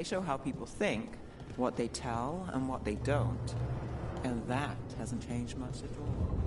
They show how people think, what they tell, and what they don't. And that hasn't changed much at all.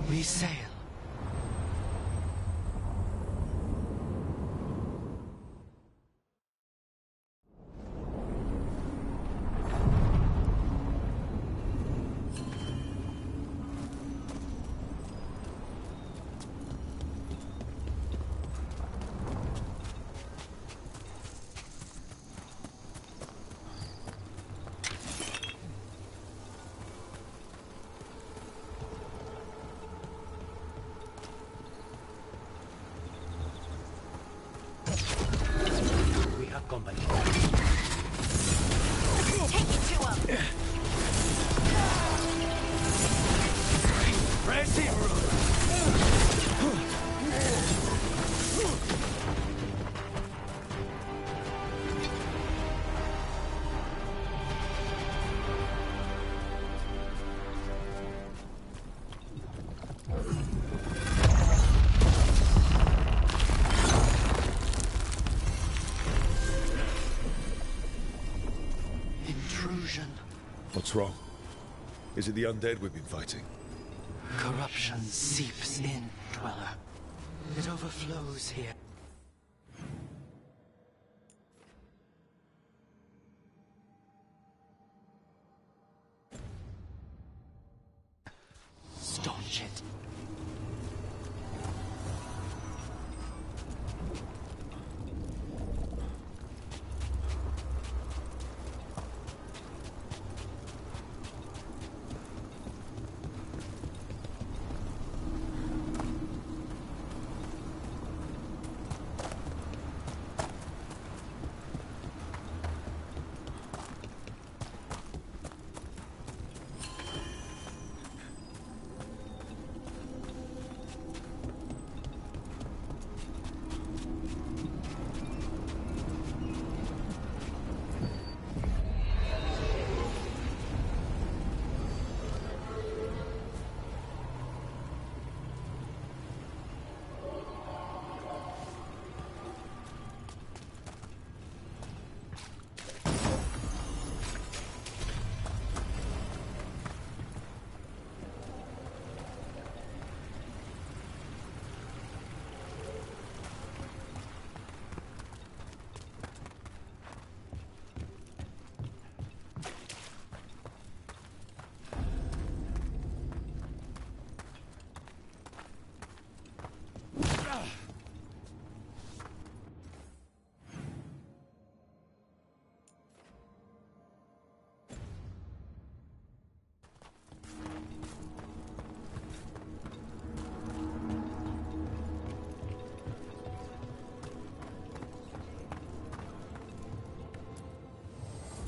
We sail. confusion. What's wrong? Is it the undead we've been fighting? Corruption seeps in, Dweller. It overflows here. Staunch it.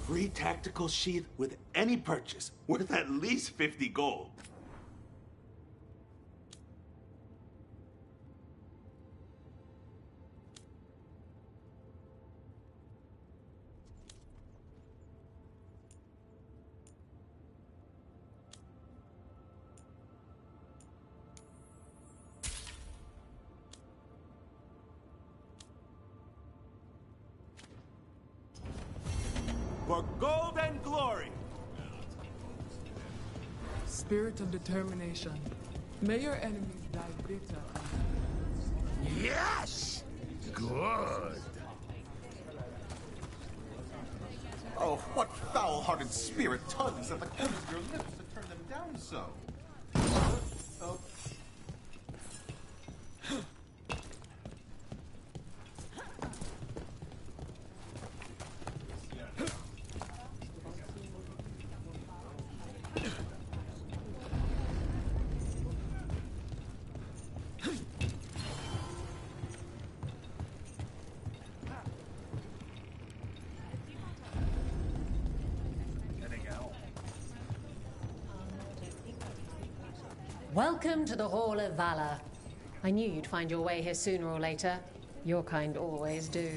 Free tactical sheath with any purchase, worth at least 50 gold. For gold and glory! Spirit of determination. May your enemies die bitter. Yes! Good! Oh, what foul-hearted spirit tugs at the corners of your lips to turn them down so? Oh. Welcome to the Hall of Valor. I knew you'd find your way here sooner or later. Your kind always do.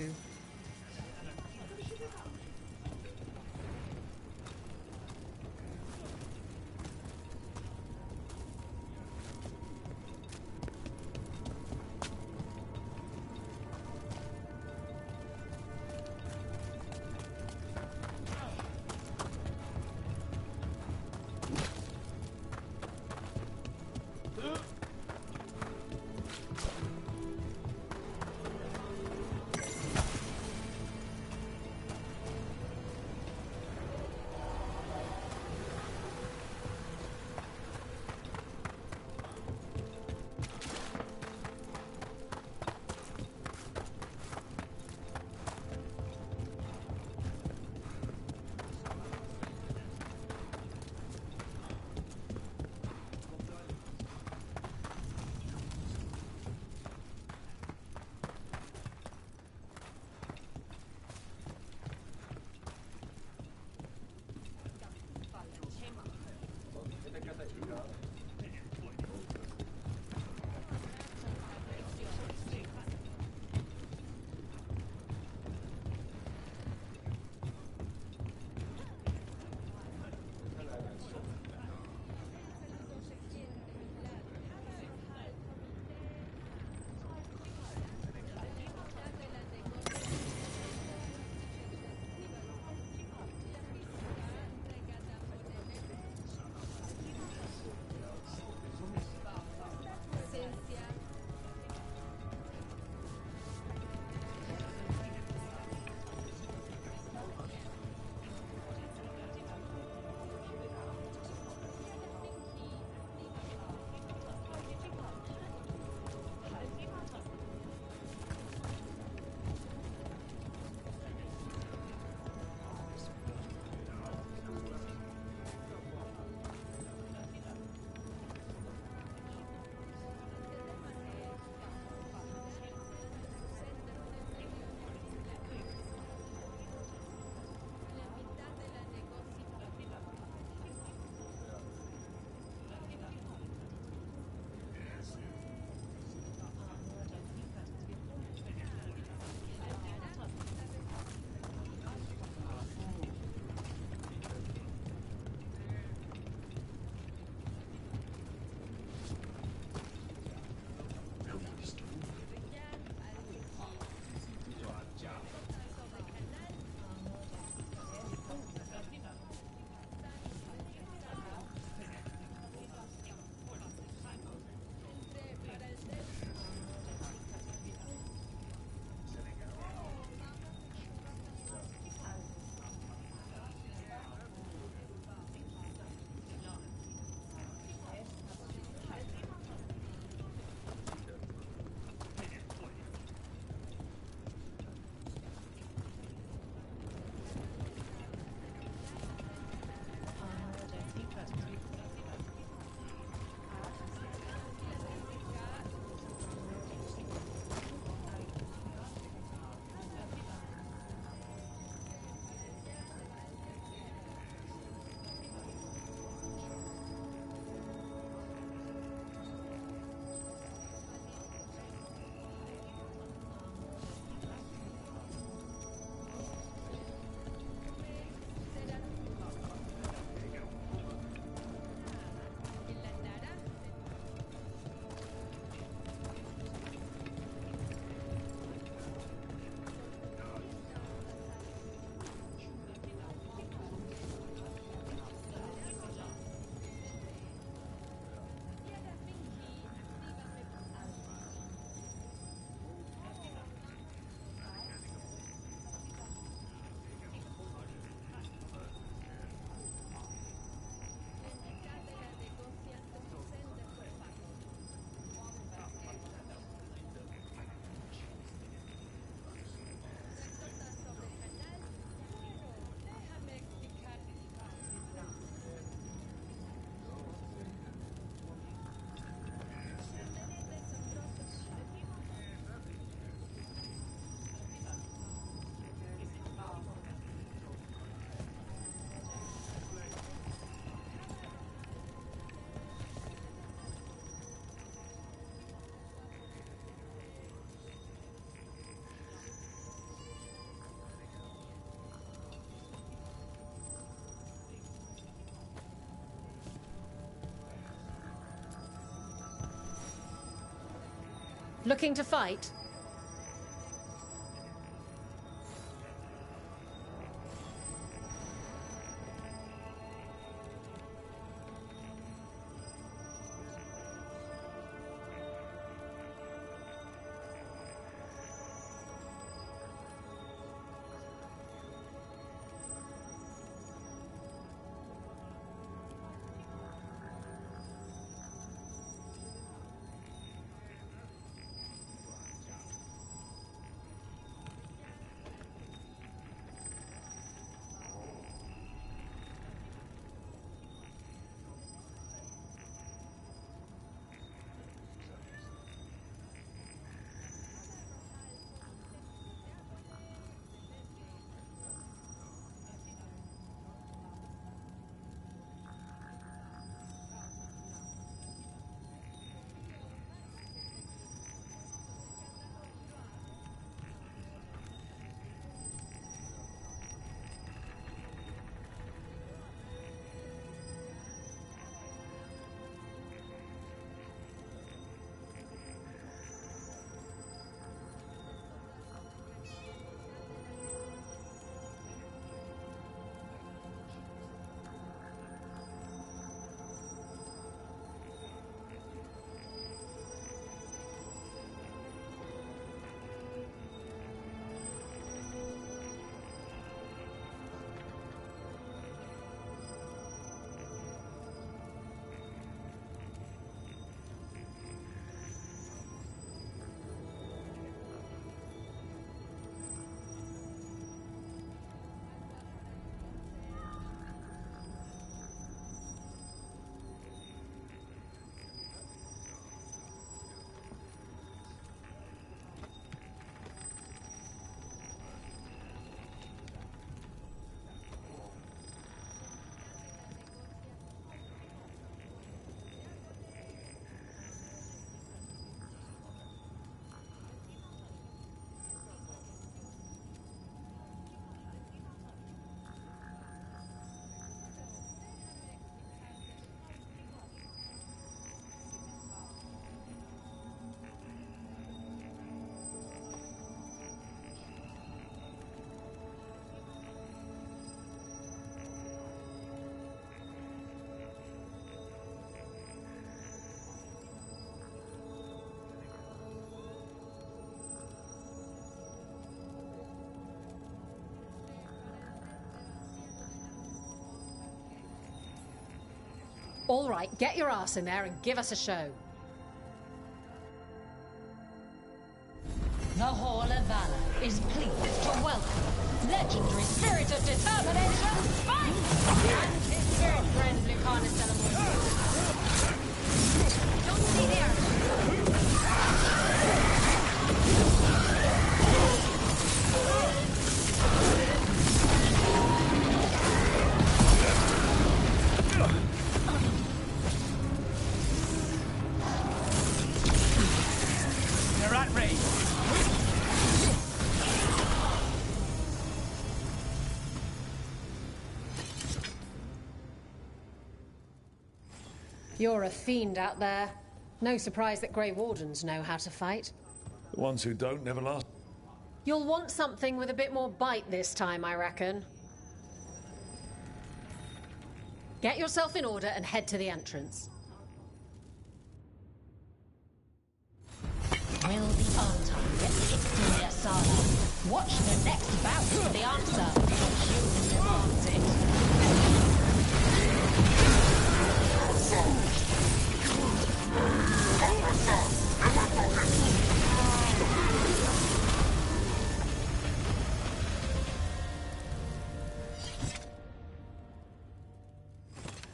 Looking to fight? All right, get your ass in there and give us a show. The Hall of Valor is pleased to welcome legendary spirit of determination, Fight! And his spirit friend, Lucana Celemon. Don't see here. They're at range. You're a fiend out there. No surprise that Grey Wardens know how to fight. The ones who don't never last. You'll want something with a bit more bite this time, I reckon. Get yourself in order and head to the entrance. Will the Artime get kicked in the Asana? Watch the next bout for the answer. You demands it.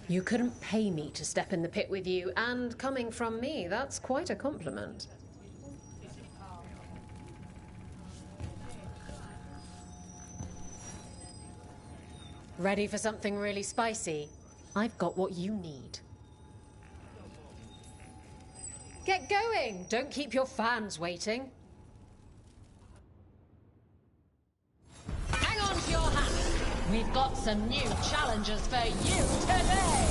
You couldn't pay me to step in the pit with you, and coming from me, that's quite a compliment. Ready for something really spicy? I've got what you need. Get going! Don't keep your fans waiting. Hang on to your hats! We've got some new challenges for you today!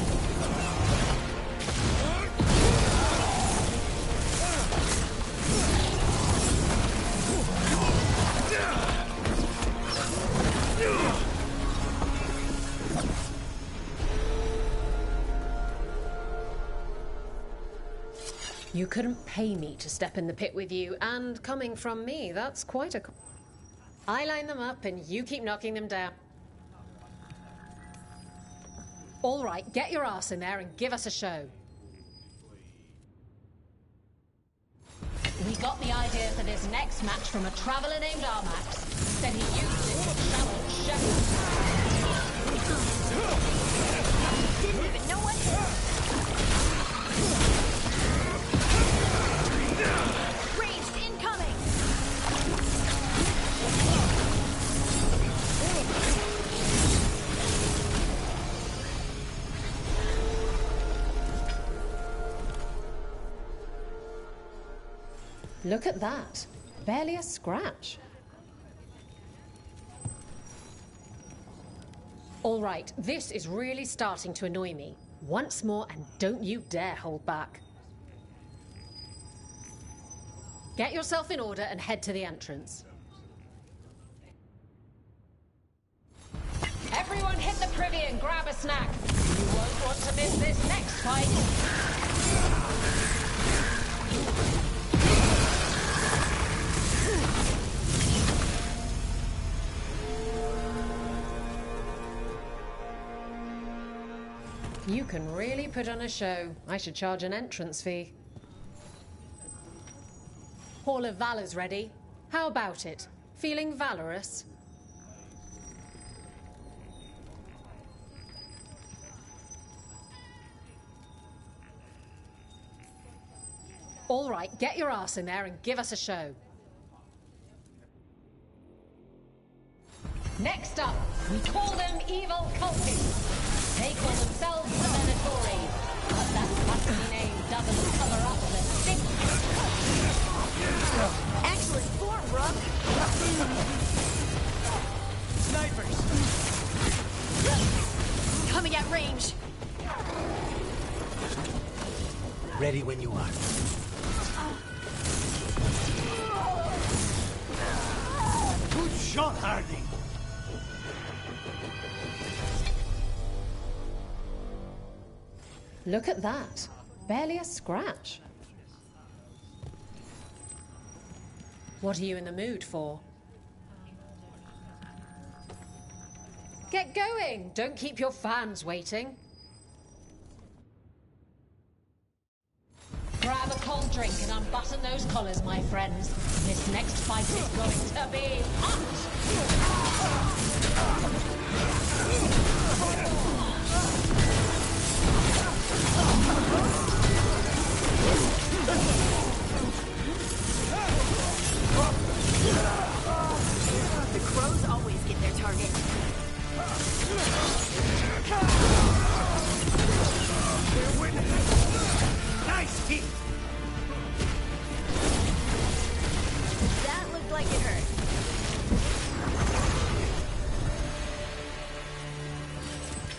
You couldn't pay me to step in the pit with you, and coming from me, that's quite a... I line them up and you keep knocking them down. All right, get your ass in there and give us a show. We got the idea for this next match from a traveller named Armax. Said he used it to challenge Shepard. Didn't even know what hit. Ranged incoming! Look at that. Barely a scratch. All right, this is really starting to annoy me. Once more, and don't you dare hold back. Get yourself in order and head to the entrance. Everyone hit the privy and grab a snack. You won't want to miss this next fight. You can really put on a show. I should charge an entrance fee. Hall of Valor's ready. How about it? Feeling valorous? All right, get your ass in there and give us a show. Next up, we call them evil cultists. They call themselves the Venatori, but that fussy name doesn't cover up the stink. Excellent form, Brooke. Snipers! Coming at range. Ready when you are. Good shot, Harding! Look at that. Barely a scratch. What are you in the mood for? Get going! Don't keep your fans waiting. Grab a cold drink and unbutton those collars, my friends. This next fight is going to be hot! The crows always get their target. They're winning! Nice hit! That looked like it hurt.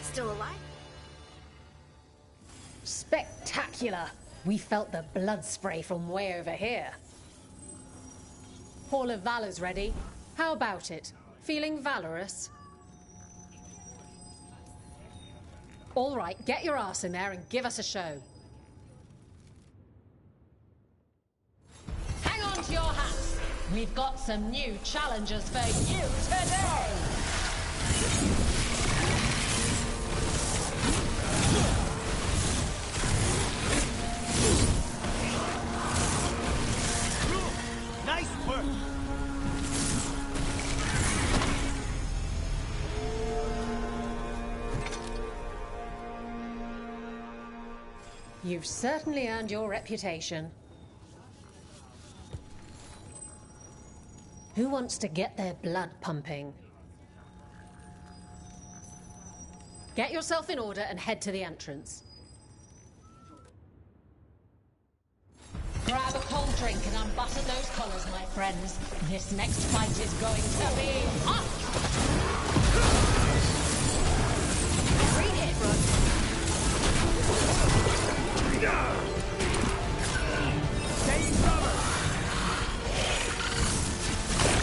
Still alive? Spectacular! We felt the blood spray from way over here. Hall of Valor's ready. How about it? Feeling valorous? All right, get your ass in there and give us a show. Hang on to your hats. We've got some new challengers for you today. Nice work! You've certainly earned your reputation. Who wants to get their blood pumping? Get yourself in order and head to the entrance. Grab a cold drink and unbutton those collars, my friends. This next fight is going to be hot! Great hit, Brooke. Stay in cover!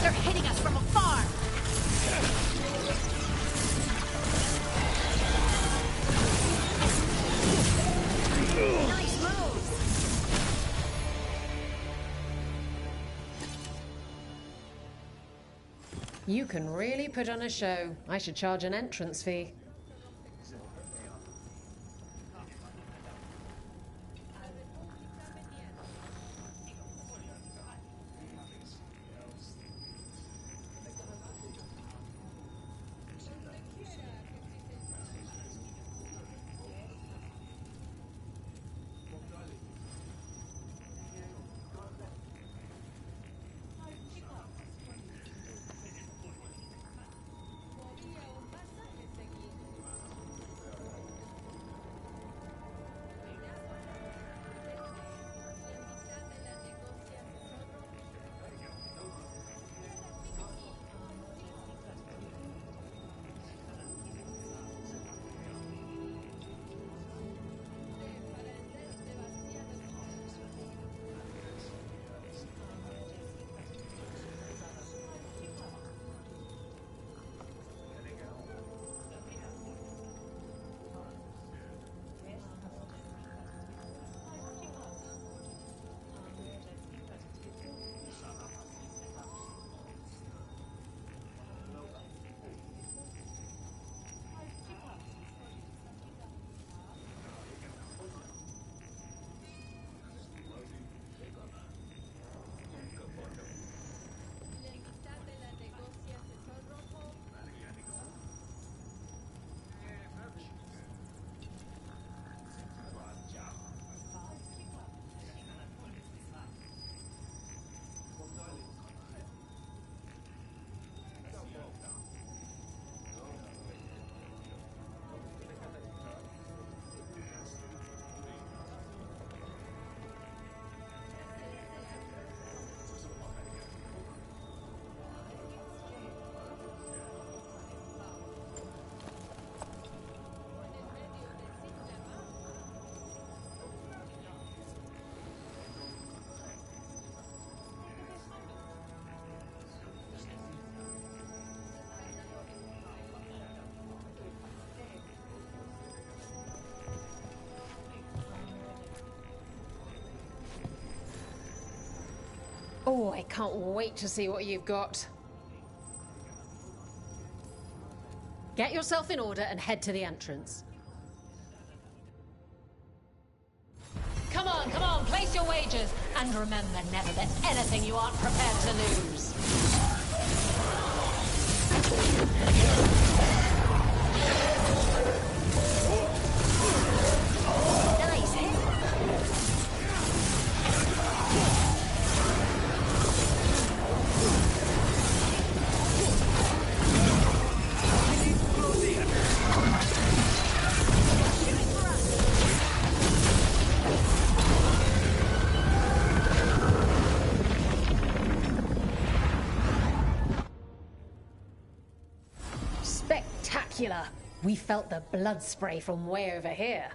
They're hitting us from afar. Nice moves. You can really put on a show. I should charge an entrance fee. Oh, I can't wait to see what you've got. Get yourself in order and head to the entrance. Come on, place your wagers. And remember, never bet anything you aren't prepared to lose. Nice hit. Spectacular! We felt the blood spray from way over here.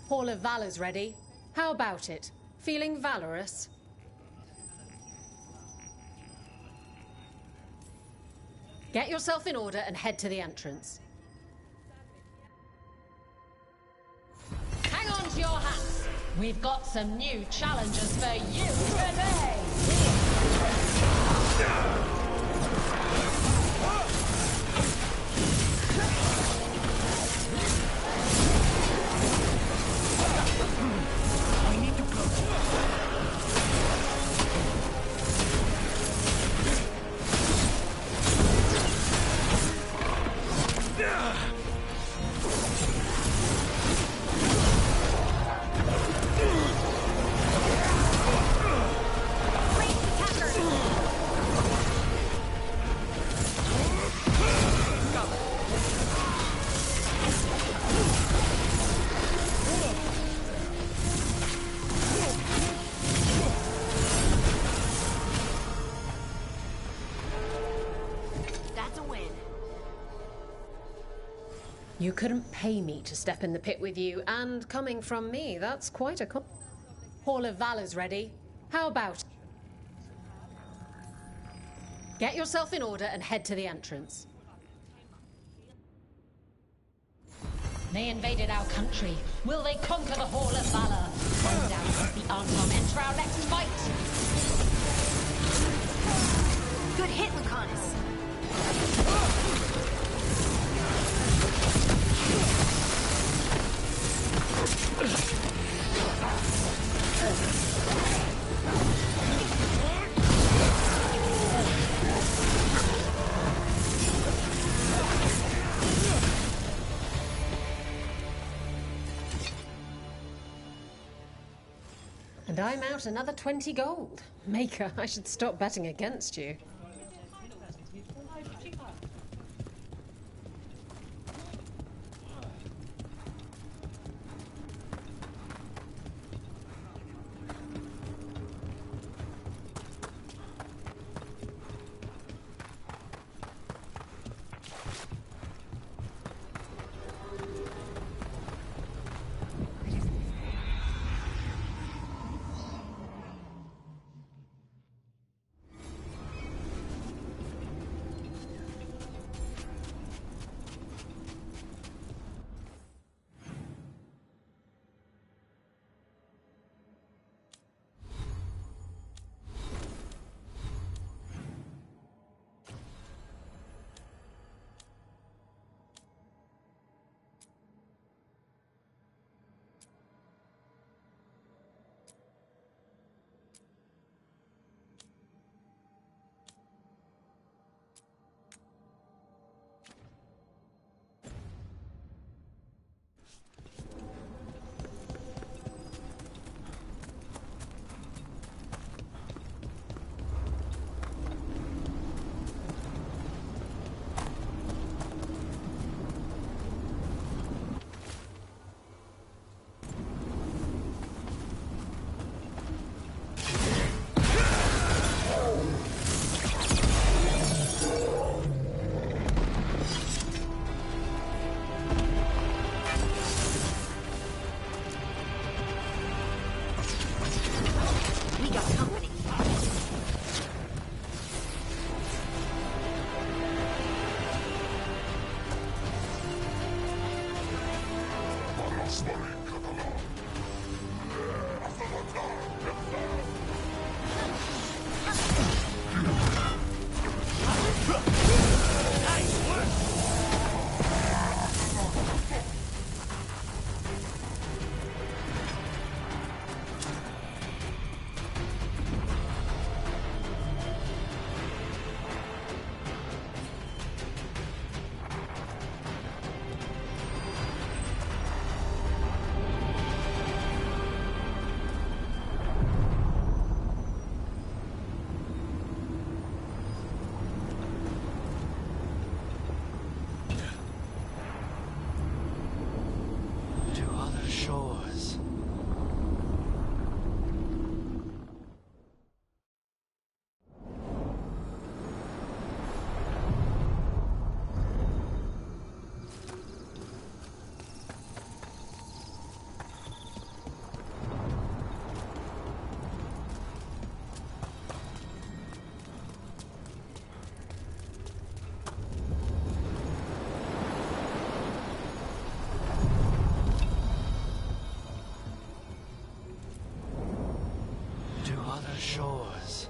Hall of Valor's ready. How about it? Feeling valorous? Get yourself in order and head to the entrance. Hang on to your hats. We've got some new challenges for you today. You couldn't pay me to step in the pit with you, and coming from me, that's quite a Hall of Valor's ready. How about it? Get yourself in order and head to the entrance. They invaded our country. Will they conquer the Hall of Valor? Find out as the Armtom enter our next fight. Good hit, Lucanus. And I'm out another 20 gold. Maker, I should stop betting against you. Shores.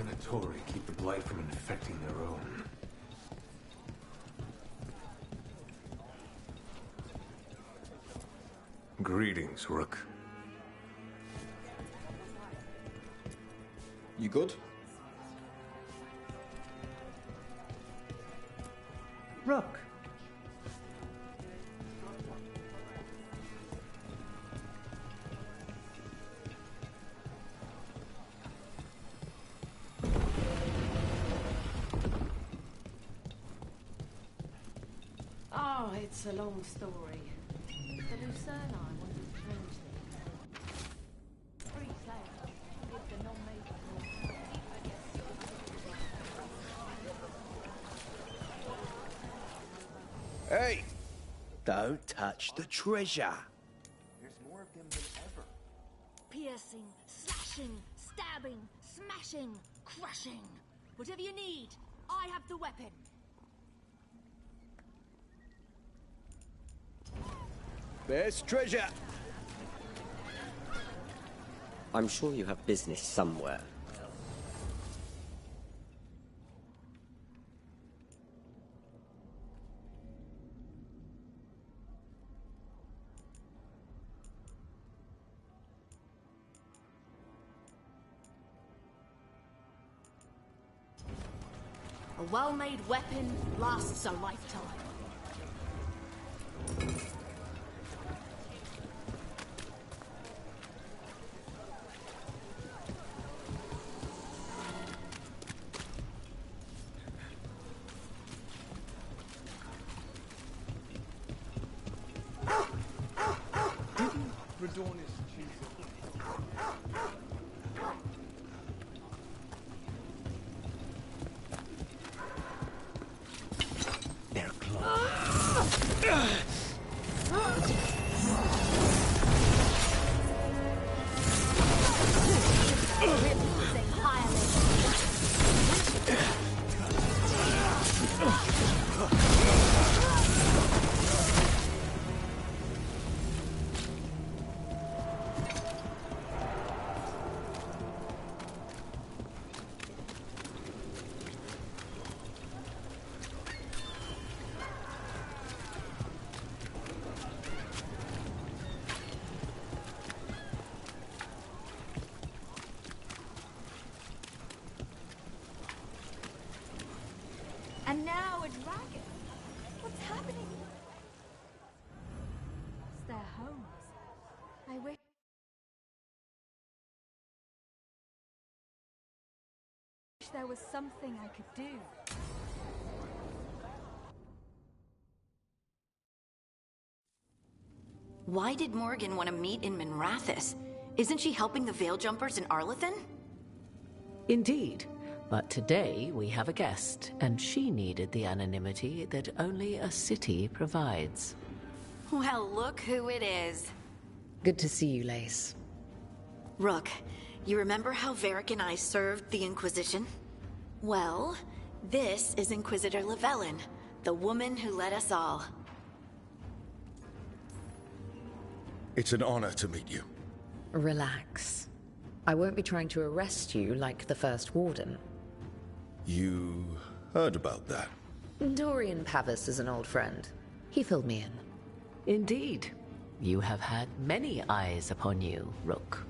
Venatori keep the blight from infecting their own. Greetings, Rook. You good? Rook. Oh, it's a long story. The Lucerne wanted to change things. Free sale. With the non-major. Hey! Don't touch the treasure. There's more of them than ever. Piercing, slashing, stabbing, smashing, crushing. Whatever you need, I have the weapon. There's treasure! I'm sure you have business somewhere. A well-made weapon lasts a lifetime. And now a dragon. What's happening? It's their homes. I wish there was something I could do. Why did Morgan want to meet in Minrathous? Isn't she helping the Veil Jumpers in Arlathan? Indeed. But today we have a guest, and she needed the anonymity that only a city provides. Well, look who it is. Good to see you, Lace. Rook, you remember how Varric and I served the Inquisition? Well, this is Inquisitor Llewellyn, the woman who led us all. It's an honor to meet you. Relax. I won't be trying to arrest you like the First Warden. You heard about that? Dorian Pavis is an old friend. He filled me in. Indeed. You have had many eyes upon you, Rook.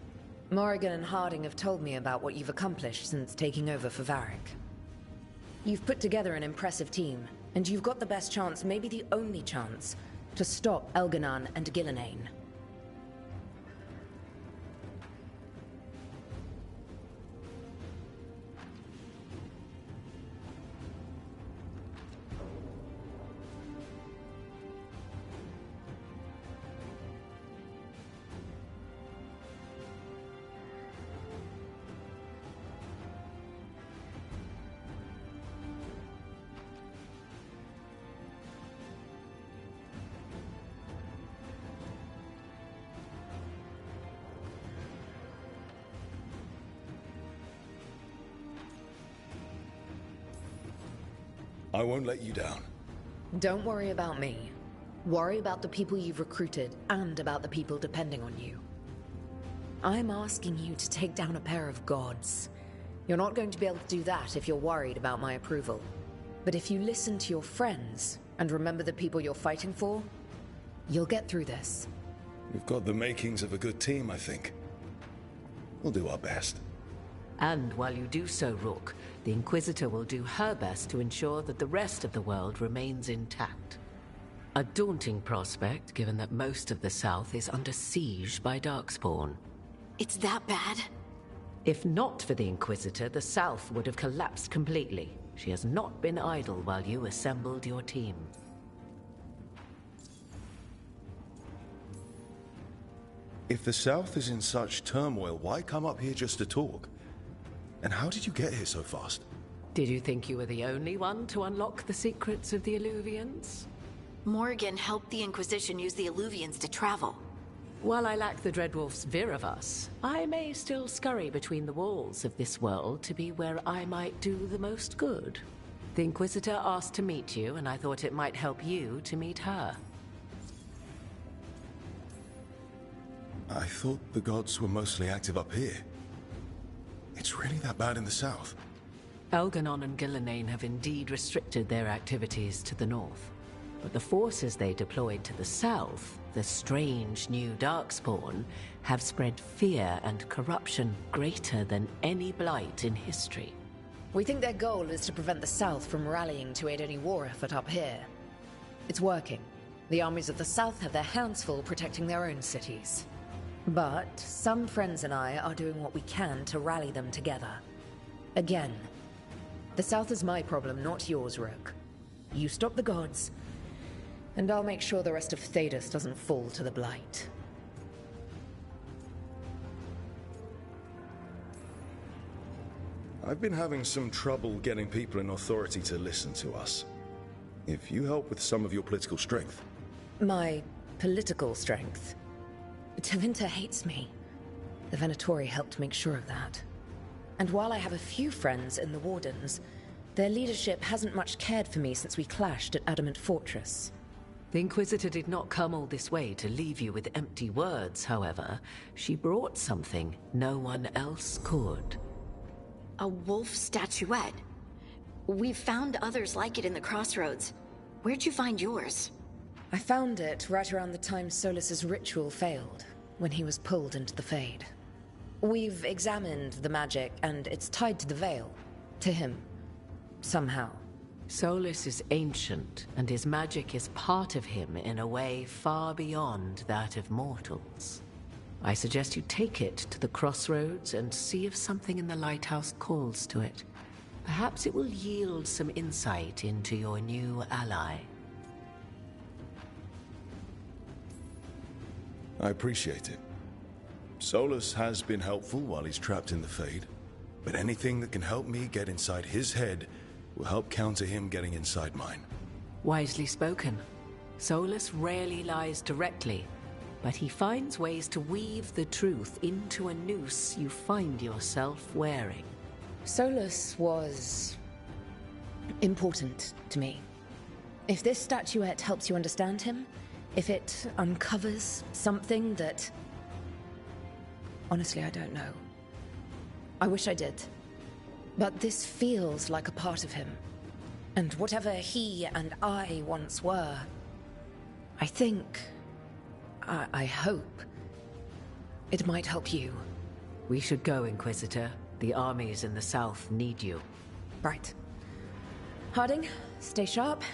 Morrigan and Harding have told me about what you've accomplished since taking over for Varric. You've put together an impressive team, and you've got the best chance, maybe the only chance, to stop Elganon and Gillenane. I won't let you down. Don't worry about me. Worry about the people you've recruited and about the people depending on you. I'm asking you to take down a pair of gods. You're not going to be able to do that if you're worried about my approval. But if you listen to your friends and remember the people you're fighting for, you'll get through this. We've got the makings of a good team, I think. We'll do our best. And while you do so, Rook, the Inquisitor will do her best to ensure that the rest of the world remains intact. A daunting prospect, given that most of the South is under siege by Darkspawn. It's that bad? If not for the Inquisitor, the South would have collapsed completely. She has not been idle while you assembled your team. If the South is in such turmoil, why come up here just to talk? And how did you get here so fast? Did you think you were the only one to unlock the secrets of the Illuvians? Morgan helped the Inquisition use the Illuvians to travel. While I lack the Dreadwolf's Viravus, I may still scurry between the walls of this world to be where I might do the most good. The Inquisitor asked to meet you, and I thought it might help you to meet her. I thought the gods were mostly active up here. It's really that bad in the south? Elganon and Gillenane have indeed restricted their activities to the north. But the forces they deployed to the south, the strange new Darkspawn, have spread fear and corruption greater than any blight in history. We think their goal is to prevent the South from rallying to aid any war effort up here. It's working. The armies of the South have their hands full protecting their own cities. But some friends and I are doing what we can to rally them together. Again, the South is my problem, not yours, Rook. You stop the gods, and I'll make sure the rest of Thedas doesn't fall to the blight. I've been having some trouble getting people in authority to listen to us. If you help with some of your political strength. My political strength? Tevinter hates me. The Venatori helped make sure of that. And while I have a few friends in the Wardens, their leadership hasn't much cared for me since we clashed at Adamant Fortress. The Inquisitor did not come all this way to leave you with empty words, however. She brought something no one else could. A wolf statuette? We've found others like it in the crossroads. Where'd you find yours? I found it right around the time Solus's ritual failed, when he was pulled into the Fade. We've examined the magic, and it's tied to the Veil. To him. Somehow. Solus is ancient, and his magic is part of him in a way far beyond that of mortals. I suggest you take it to the crossroads and see if something in the lighthouse calls to it. Perhaps it will yield some insight into your new ally. I appreciate it. Solus has been helpful while he's trapped in the Fade, but anything that can help me get inside his head will help counter him getting inside mine. Wisely spoken. Solus rarely lies directly, but he finds ways to weave the truth into a noose you find yourself wearing. Solus was important to me. If this statuette helps you understand him, if it uncovers something that... Honestly, I don't know. I wish I did. But this feels like a part of him. And whatever he and I once were, I think... I hope... it might help you. We should go, Inquisitor. The armies in the south need you. Right. Harding, stay sharp.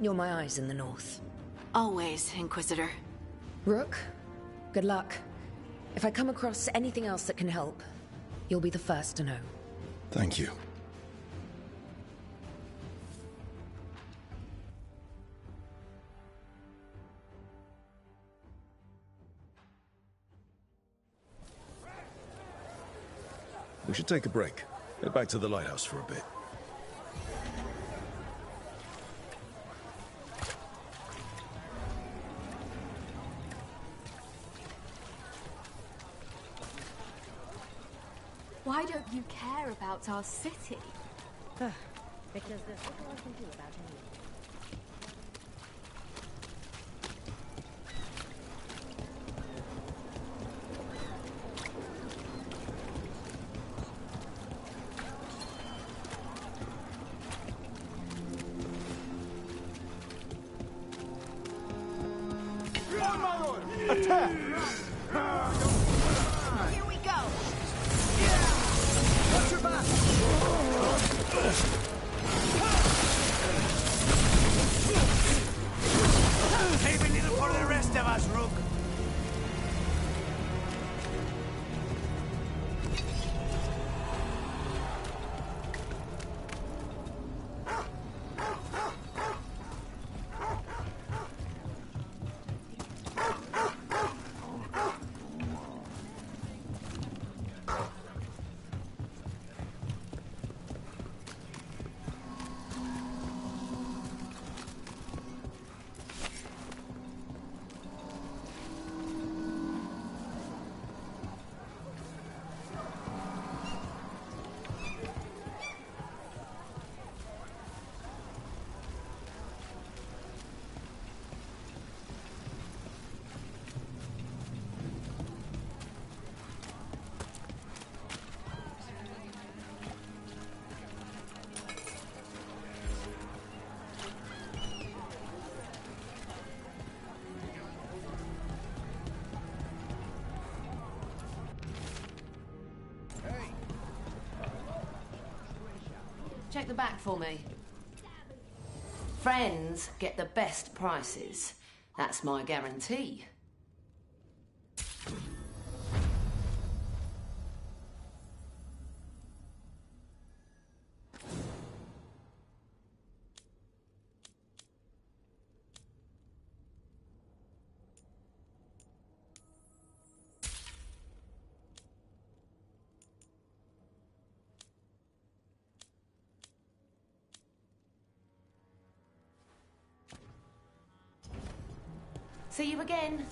You're my eyes in the north. Always, Inquisitor. Rook, good luck. If I come across anything else that can help, you'll be the first to know. Thank you. We should take a break. Head back to the lighthouse for a bit. Why don't you care about our city? Because there's little I can do about it. Here we go! Watch your back! Save a little for the rest of us, Rook. Check the back for me. Friends get the best prices. That's my guarantee. See you again.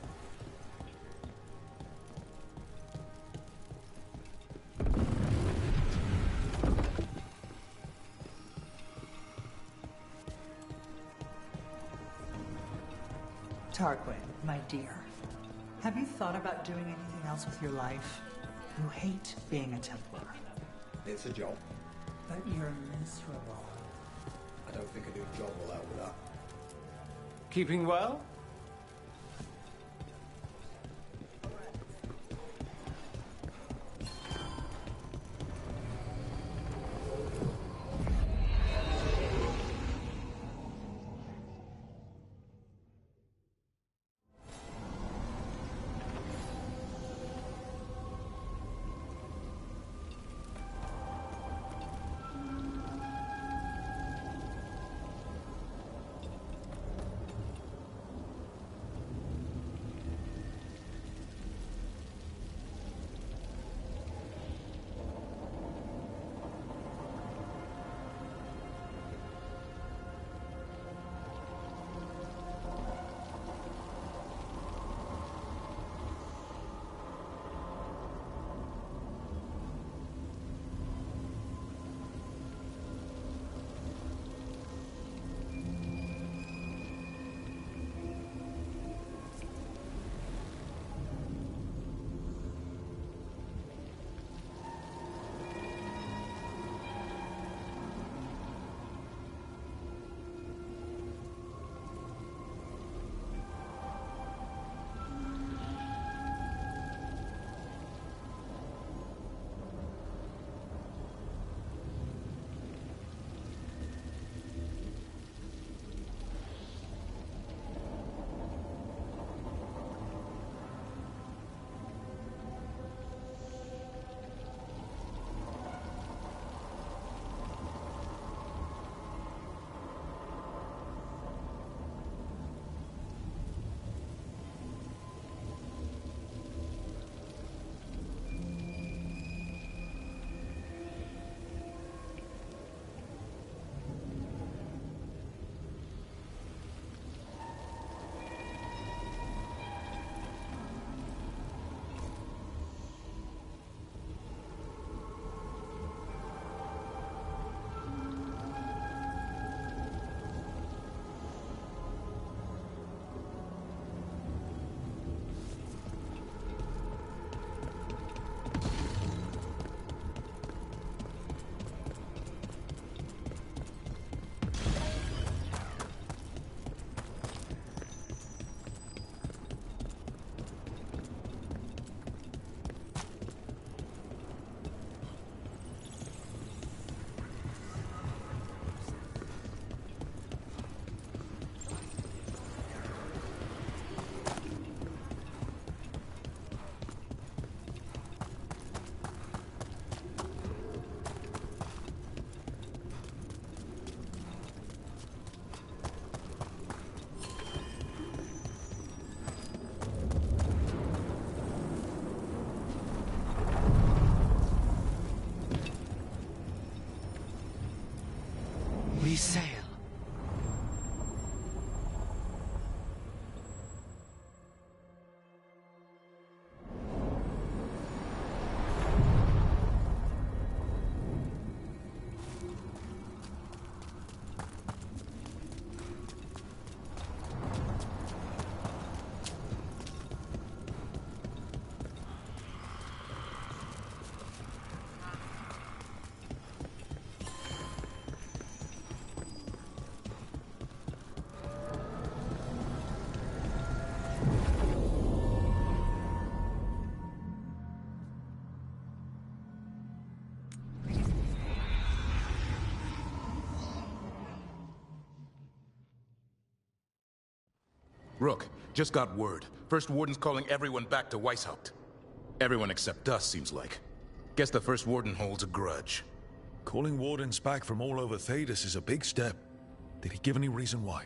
Tarquin, my dear, have you thought about doing anything else with your life? You hate being a Templar. It's a job. But you're miserable. I don't think a new job will help with that. Keeping well? Rook, just got word. First Warden's calling everyone back to Weishaupt. Everyone except us, seems like. Guess the First Warden holds a grudge. Calling Wardens back from all over Thedas is a big step. Did he give any reason why?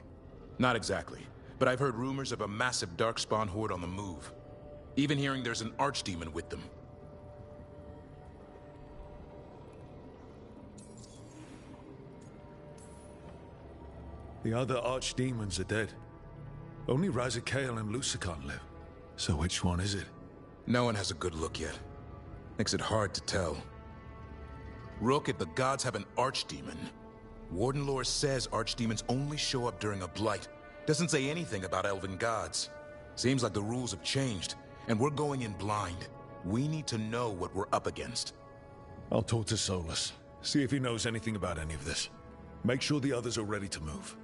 Not exactly, but I've heard rumors of a massive Darkspawn horde on the move. Even hearing there's an archdemon with them. The other archdemons are dead. Only Razikale and Lucican live. So which one is it? No one has a good look yet. Makes it hard to tell. Rook, if the gods have an archdemon, Warden lore says archdemons only show up during a blight. Doesn't say anything about elven gods. Seems like the rules have changed, and we're going in blind. We need to know what we're up against. I'll talk to Solus, see if he knows anything about any of this. Make sure the others are ready to move.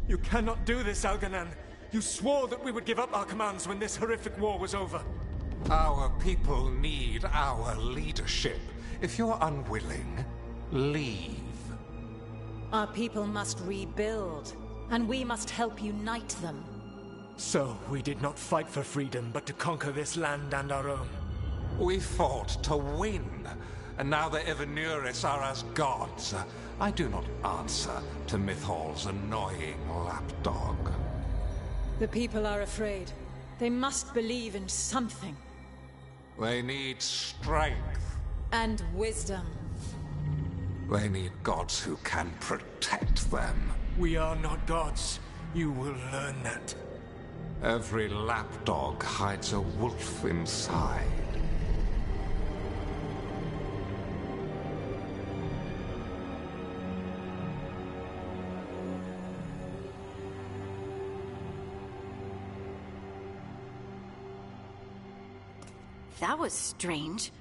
You cannot do this, Algernon. You swore that we would give up our commands when this horrific war was over. Our people need our leadership. If you're unwilling, leave. Our people must rebuild, and we must help unite them. So, we did not fight for freedom, but to conquer this land and our own. We fought to win, and now the Evanuris are as gods. I do not answer to Mythal's annoying lapdog. The people are afraid. They must believe in something. They need strength. And wisdom. They need gods who can protect them. We are not gods. You will learn that. Every lapdog hides a wolf inside. That was strange.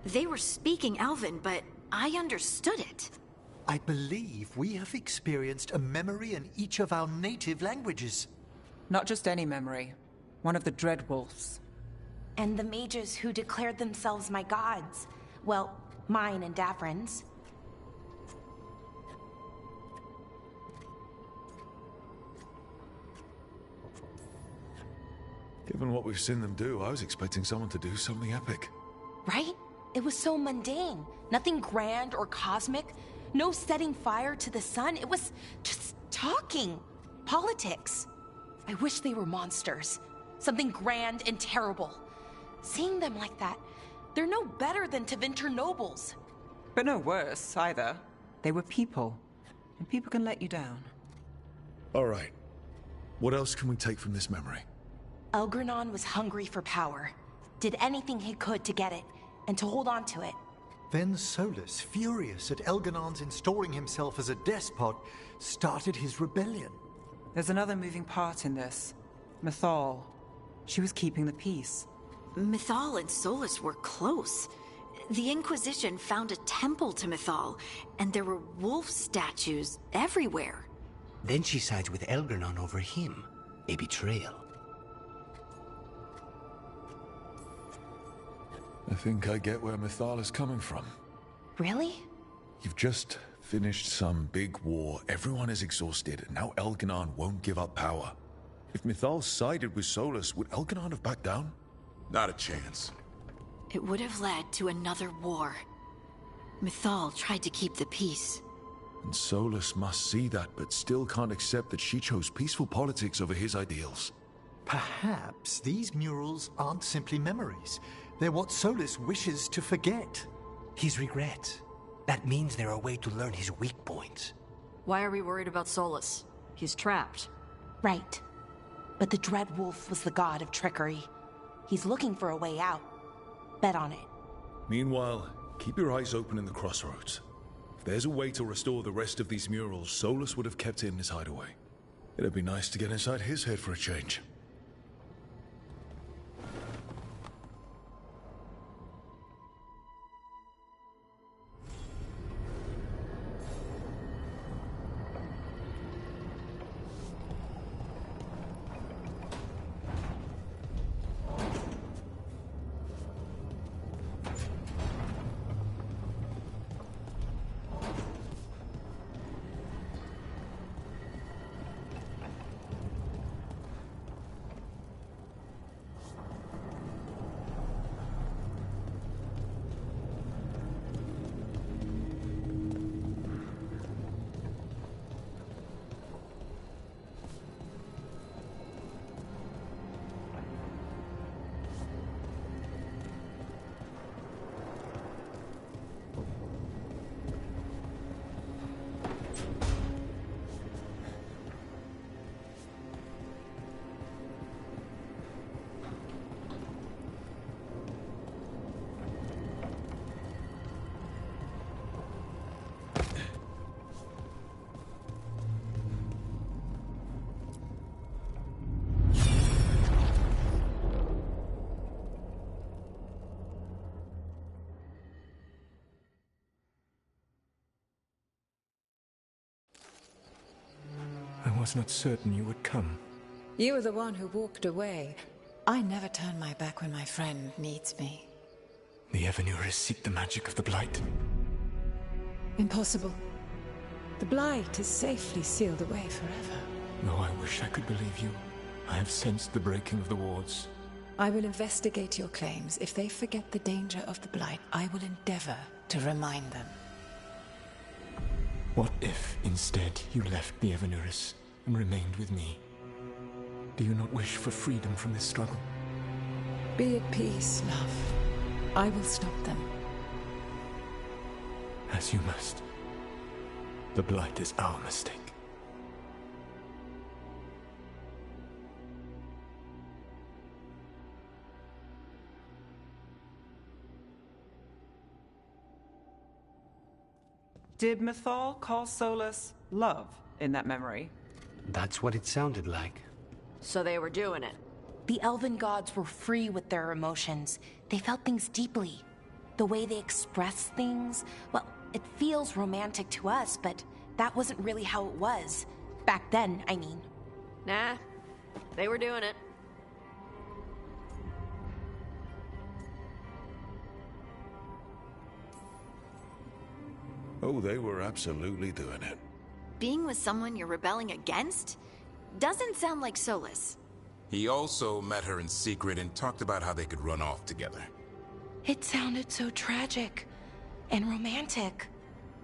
They were speaking Elven, but I understood it. I believe we have experienced a memory in each of our native languages. Not just any memory. One of the Dreadwolves. And the mages who declared themselves my gods. Well, mine and Davrin's. Given what we've seen them do, I was expecting someone to do something epic. Right? It was so mundane. Nothing grand or cosmic. No setting fire to the sun. It was just talking. Politics. I wish they were monsters. Something grand and terrible. Seeing them like that, they're no better than Tevinter nobles. But no worse, either. They were people. And people can let you down. All right. What else can we take from this memory? Elgernon was hungry for power. Did anything he could to get it, and to hold on to it. Then Solus, furious at Elganon's installing himself as a despot, started his rebellion. There's another moving part in this. Mythal. She was keeping the peace. Mythal and Solus were close. The Inquisition found a temple to Mythal, and there were wolf statues everywhere. Then she sides with Elgernon over him. A betrayal. I think I get where Mythal is coming from. Really? You've just finished some big war. Everyone is exhausted, and now Elganon won't give up power. If Mythal sided with Solus, would Elganon have backed down? Not a chance. It would have led to another war. Mythal tried to keep the peace. And Solus must see that, but still can't accept that she chose peaceful politics over his ideals. Perhaps these murals aren't simply memories. They're what Solus wishes to forget. His regret. That means they're a way to learn his weak points. Why are we worried about Solus? He's trapped. Right. But the Dreadwolf was the god of trickery. He's looking for a way out. Bet on it. Meanwhile, keep your eyes open in the crossroads. If there's a way to restore the rest of these murals, Solus would have kept it in his hideaway. It'd be nice to get inside his head for a change. I was not certain you would come. You were the one who walked away. I never turn my back when my friend needs me. The Evanurus seek the magic of the Blight. Impossible. The Blight is safely sealed away forever. Though I wish I could believe you. I have sensed the breaking of the wards. I will investigate your claims. If they forget the danger of the Blight, I will endeavor to remind them. What if, instead, you left the Evanurus and remained with me? Do you not wish for freedom from this struggle? Be at peace, love. I will stop them. As you must. The Blight is our mistake. Did Mythal call Solus love in that memory? That's what it sounded like. So they were doing it. The elven gods were free with their emotions. They felt things deeply. The way they expressed things, well, it feels romantic to us, but that wasn't really how it was. Back then, I mean. Nah, they were doing it. Oh, they were absolutely doing it. Being with someone you're rebelling against? Doesn't sound like Solus. He also met her in secret and talked about how they could run off together. It sounded so tragic and romantic.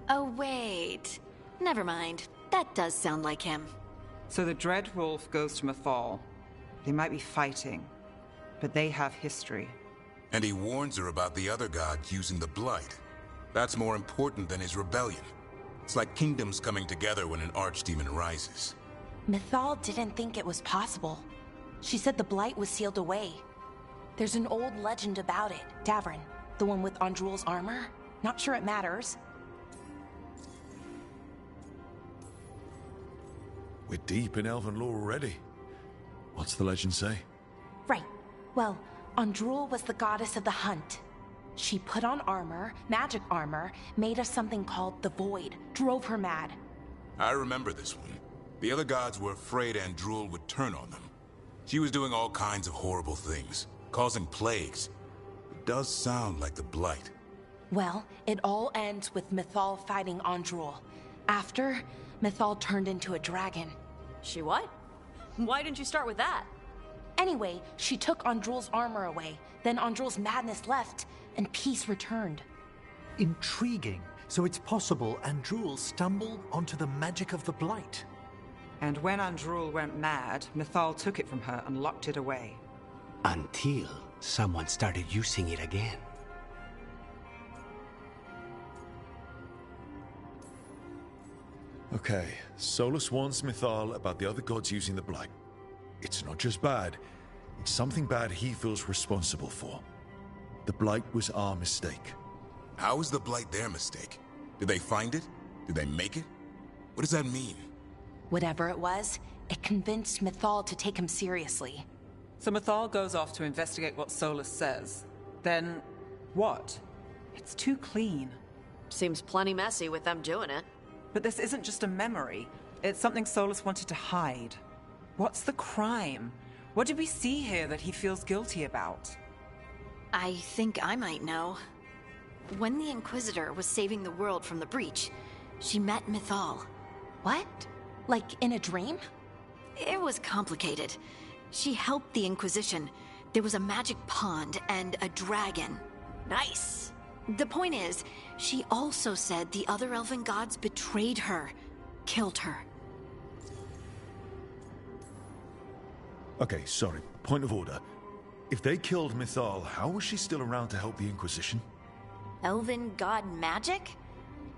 Oh, wait. Never mind. That does sound like him. So the Dread Wolf goes to Mythal. They might be fighting, but they have history. And he warns her about the other god using the Blight. That's more important than his rebellion. It's like kingdoms coming together when an archdemon rises. Mythal didn't think it was possible. She said the Blight was sealed away. There's an old legend about it. Davrin, the one with Andrul's armor? Not sure it matters. We're deep in elven lore already. What's the legend say? Right. Well, Andrul was the goddess of the hunt. She put on armor, magic armor, made of something called the Void, drove her mad. I remember this one. The other gods were afraid Andrul would turn on them. She was doing all kinds of horrible things, causing plagues. It does sound like the Blight. Well, it all ends with Mythal fighting Andrul. After, Mythal turned into a dragon. She what? Why didn't you start with that? Anyway, she took Andrul's armor away, then Andrul's madness left, and peace returned. Intriguing. So it's possible Andrul stumbled onto the magic of the Blight. And when Andrul went mad, Mythal took it from her and locked it away. Until someone started using it again. Okay, Solus warns Mythal about the other gods using the Blight. It's not just bad, It's something bad he feels responsible for. The Blight was our mistake. How is the Blight their mistake? Did they find it? Did they make it? What does that mean? Whatever it was, it convinced Mythal to take him seriously. So Mythal goes off to investigate what Solus says. Then, what? It's too clean. Seems plenty messy with them doing it. But this isn't just a memory. It's something Solus wanted to hide. What's the crime? What did we see here that he feels guilty about? I think I might know. When the Inquisitor was saving the world from the breach, she met Mythal. What? Like in a dream? It was complicated. She helped the Inquisition. There was a magic pond and a dragon. Nice. The point is, she also said the other elven gods betrayed her, killed her. Okay, sorry. Point of order. If they killed Mythal, how was she still around to help the Inquisition? Elven god magic?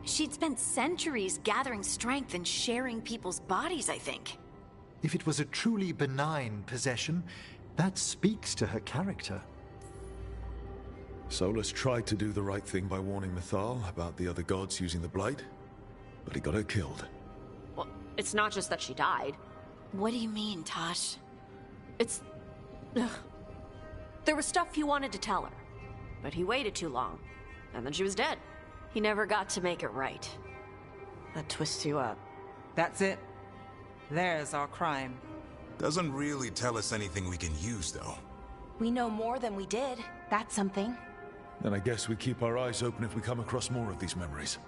She'd spent centuries gathering strength and sharing people's bodies, I think. If it was a truly benign possession, that speaks to her character. Solus tried to do the right thing by warning Mythal about the other gods using the Blight, but he got her killed. Well, it's not just that she died. What do you mean, Tosh? It's... Ugh. There was stuff he wanted to tell her, but he waited too long, and then she was dead. He never got to make it right. That twists you up. That's it. There's our crime. Doesn't really tell us anything we can use, though. We know more than we did. That's something. Then I guess we keep our eyes open if we come across more of these memories.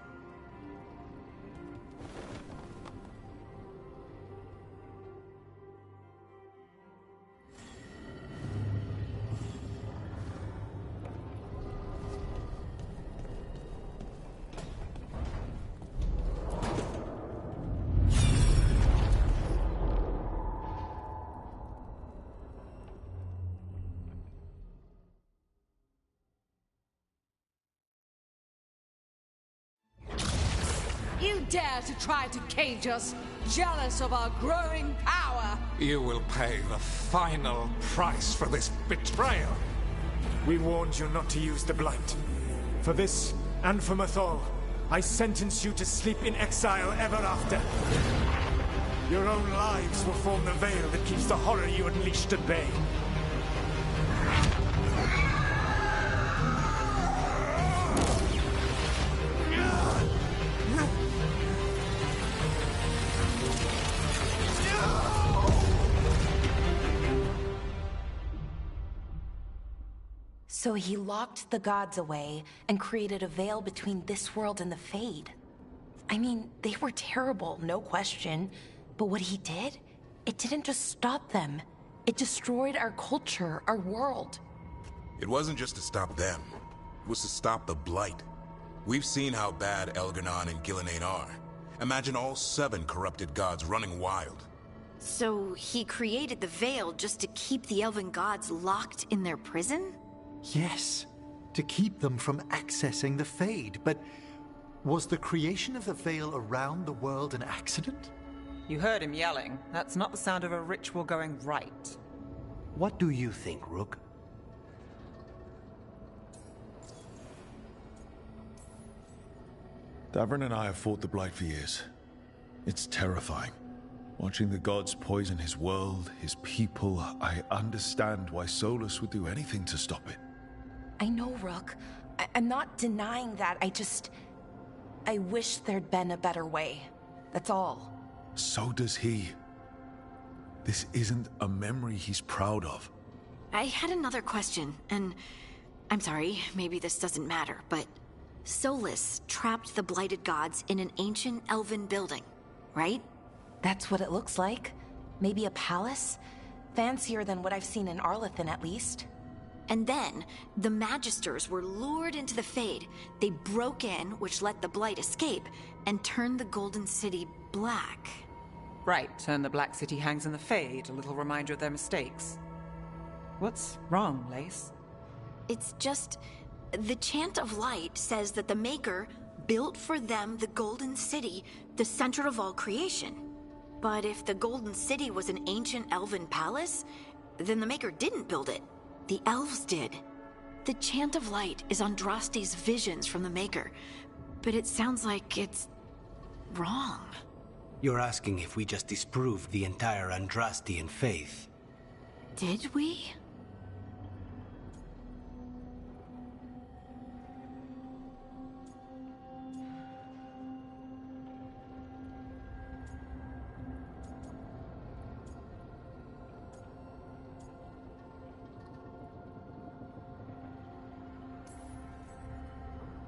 You dare to try to cage us, jealous of our growing power! You will pay the final price for this betrayal. We warned you not to use the Blight. For this, and for Mythal, I sentence you to sleep in exile ever after. Your own lives will form the veil that keeps the horror you unleashed at bay. So he locked the gods away and created a veil between this world and the Fade. I mean, they were terrible, no question. But what he did, it didn't just stop them. It destroyed our culture, our world. It wasn't just to stop them. It was to stop the Blight. We've seen how bad Elganon and Gillenane are. Imagine all 7 corrupted gods running wild. So he created the veil just to keep the elven gods locked in their prison? Yes, to keep them from accessing the Fade, but was the creation of the veil around the world an accident? You heard him yelling. That's not the sound of a ritual going right. What do you think, Rook? Davrin and I have fought the Blight for years. It's terrifying. Watching the gods poison his world, his people, I understand why Solus would do anything to stop it. I know, Rook. I'm not denying that. I wish there'd been a better way. That's all. So does he. This isn't a memory he's proud of. I had another question, and I'm sorry, maybe this doesn't matter, but Solus trapped the blighted gods in an ancient elven building, right? That's what it looks like. Maybe a palace? Fancier than what I've seen in Arlethan, at least. And then, the Magisters were lured into the Fade. They broke in, which let the Blight escape, and turned the Golden City black. Right, and the Black City hangs in the Fade, a little reminder of their mistakes. What's wrong, Lace? It's just... the Chant of Light says that the Maker built for them the Golden City, the center of all creation. But if the Golden City was an ancient elven palace, then the Maker didn't build it. The elves did. The Chant of Light is Andraste's visions from the Maker, but it sounds like it's wrong. You're asking if we just disproved the entire Andrastian faith. Did we?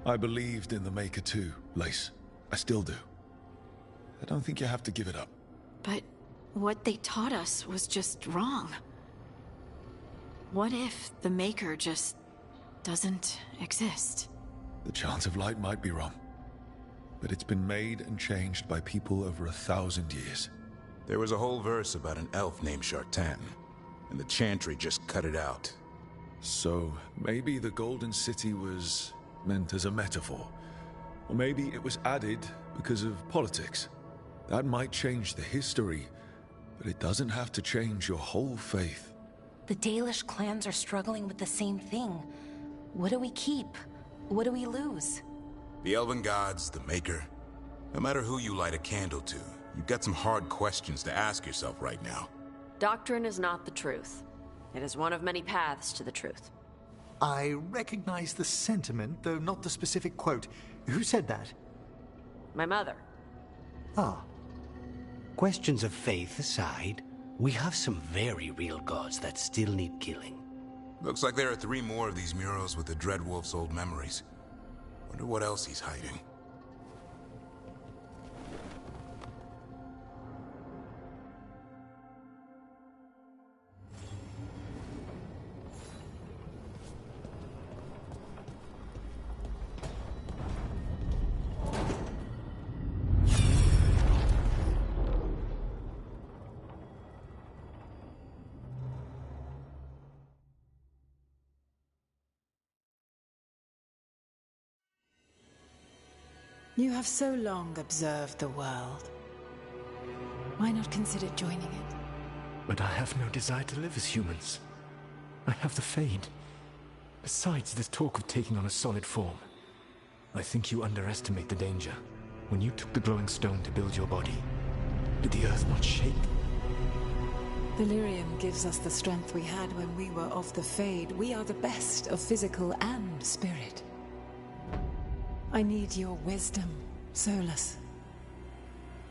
I believed in the Maker too, Lace. I still do. I don't think you have to give it up. But what they taught us was just wrong. What if the Maker just doesn't exist? The Chant of Light might be wrong, but it's been made and changed by people over 1,000 years. There was a whole verse about an elf named Shartan, and the Chantry just cut it out. So maybe the Golden City was meant as a metaphor. Or maybe it was added because of politics. That might change the history, but it doesn't have to change your whole faith. The Dalish clans are struggling with the same thing. What do we keep? What do we lose? The Elven Gods, the Maker. No matter who you light a candle to, you've got some hard questions to ask yourself right now. Doctrine is not the truth. It is one of many paths to the truth. I recognize the sentiment, though not the specific quote. Who said that? My mother. Ah. Questions of faith aside, we have some very real gods that still need killing. Looks like there are 3 more of these murals with the Dreadwolf's old memories. Wonder what else he's hiding. You have so long observed the world. Why not consider joining it? But I have no desire to live as humans. I have the Fade. Besides this talk of taking on a solid form, I think you underestimate the danger. When you took the glowing stone to build your body, did the earth not shake? Delirium gives us the strength we had when we were of the Fade. We are the best of physical and spirit. I need your wisdom, Solus,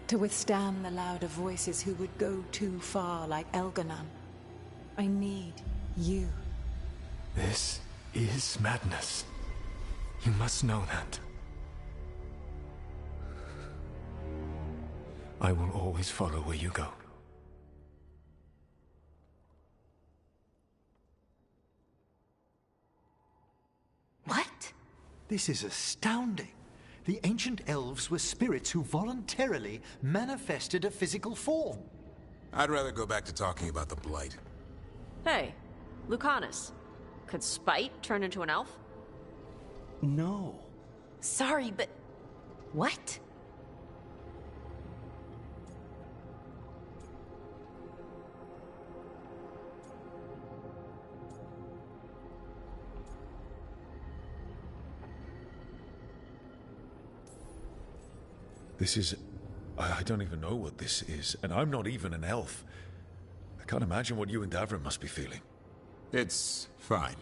to withstand the louder voices who would go too far like Elganon. I need you. This is madness. You must know that. I will always follow where you go. What? This is astounding. The ancient elves were spirits who voluntarily manifested a physical form. I'd rather go back to talking about the Blight. Hey, Lucanus. Could Spite turn into an elf? No. Sorry, but... what? This is... I don't even know what this is, and I'm not even an elf. I can't imagine what you and Davrin must be feeling. It's fine.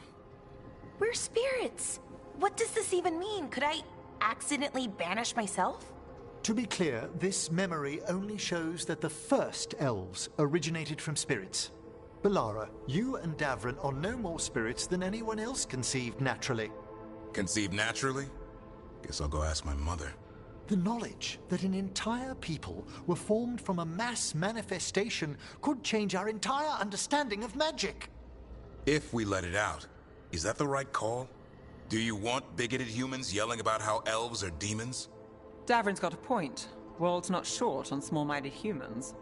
We're spirits. What does this even mean? Could I accidentally banish myself? To be clear, this memory only shows that the first elves originated from spirits. Balara, you and Davrin are no more spirits than anyone else conceived naturally. Conceived naturally? Guess I'll go ask my mother. The knowledge that an entire people were formed from a mass manifestation could change our entire understanding of magic. If we let it out, is that the right call? Do you want bigoted humans yelling about how elves are demons? Davrin's got a point. World's not short on small-minded humans.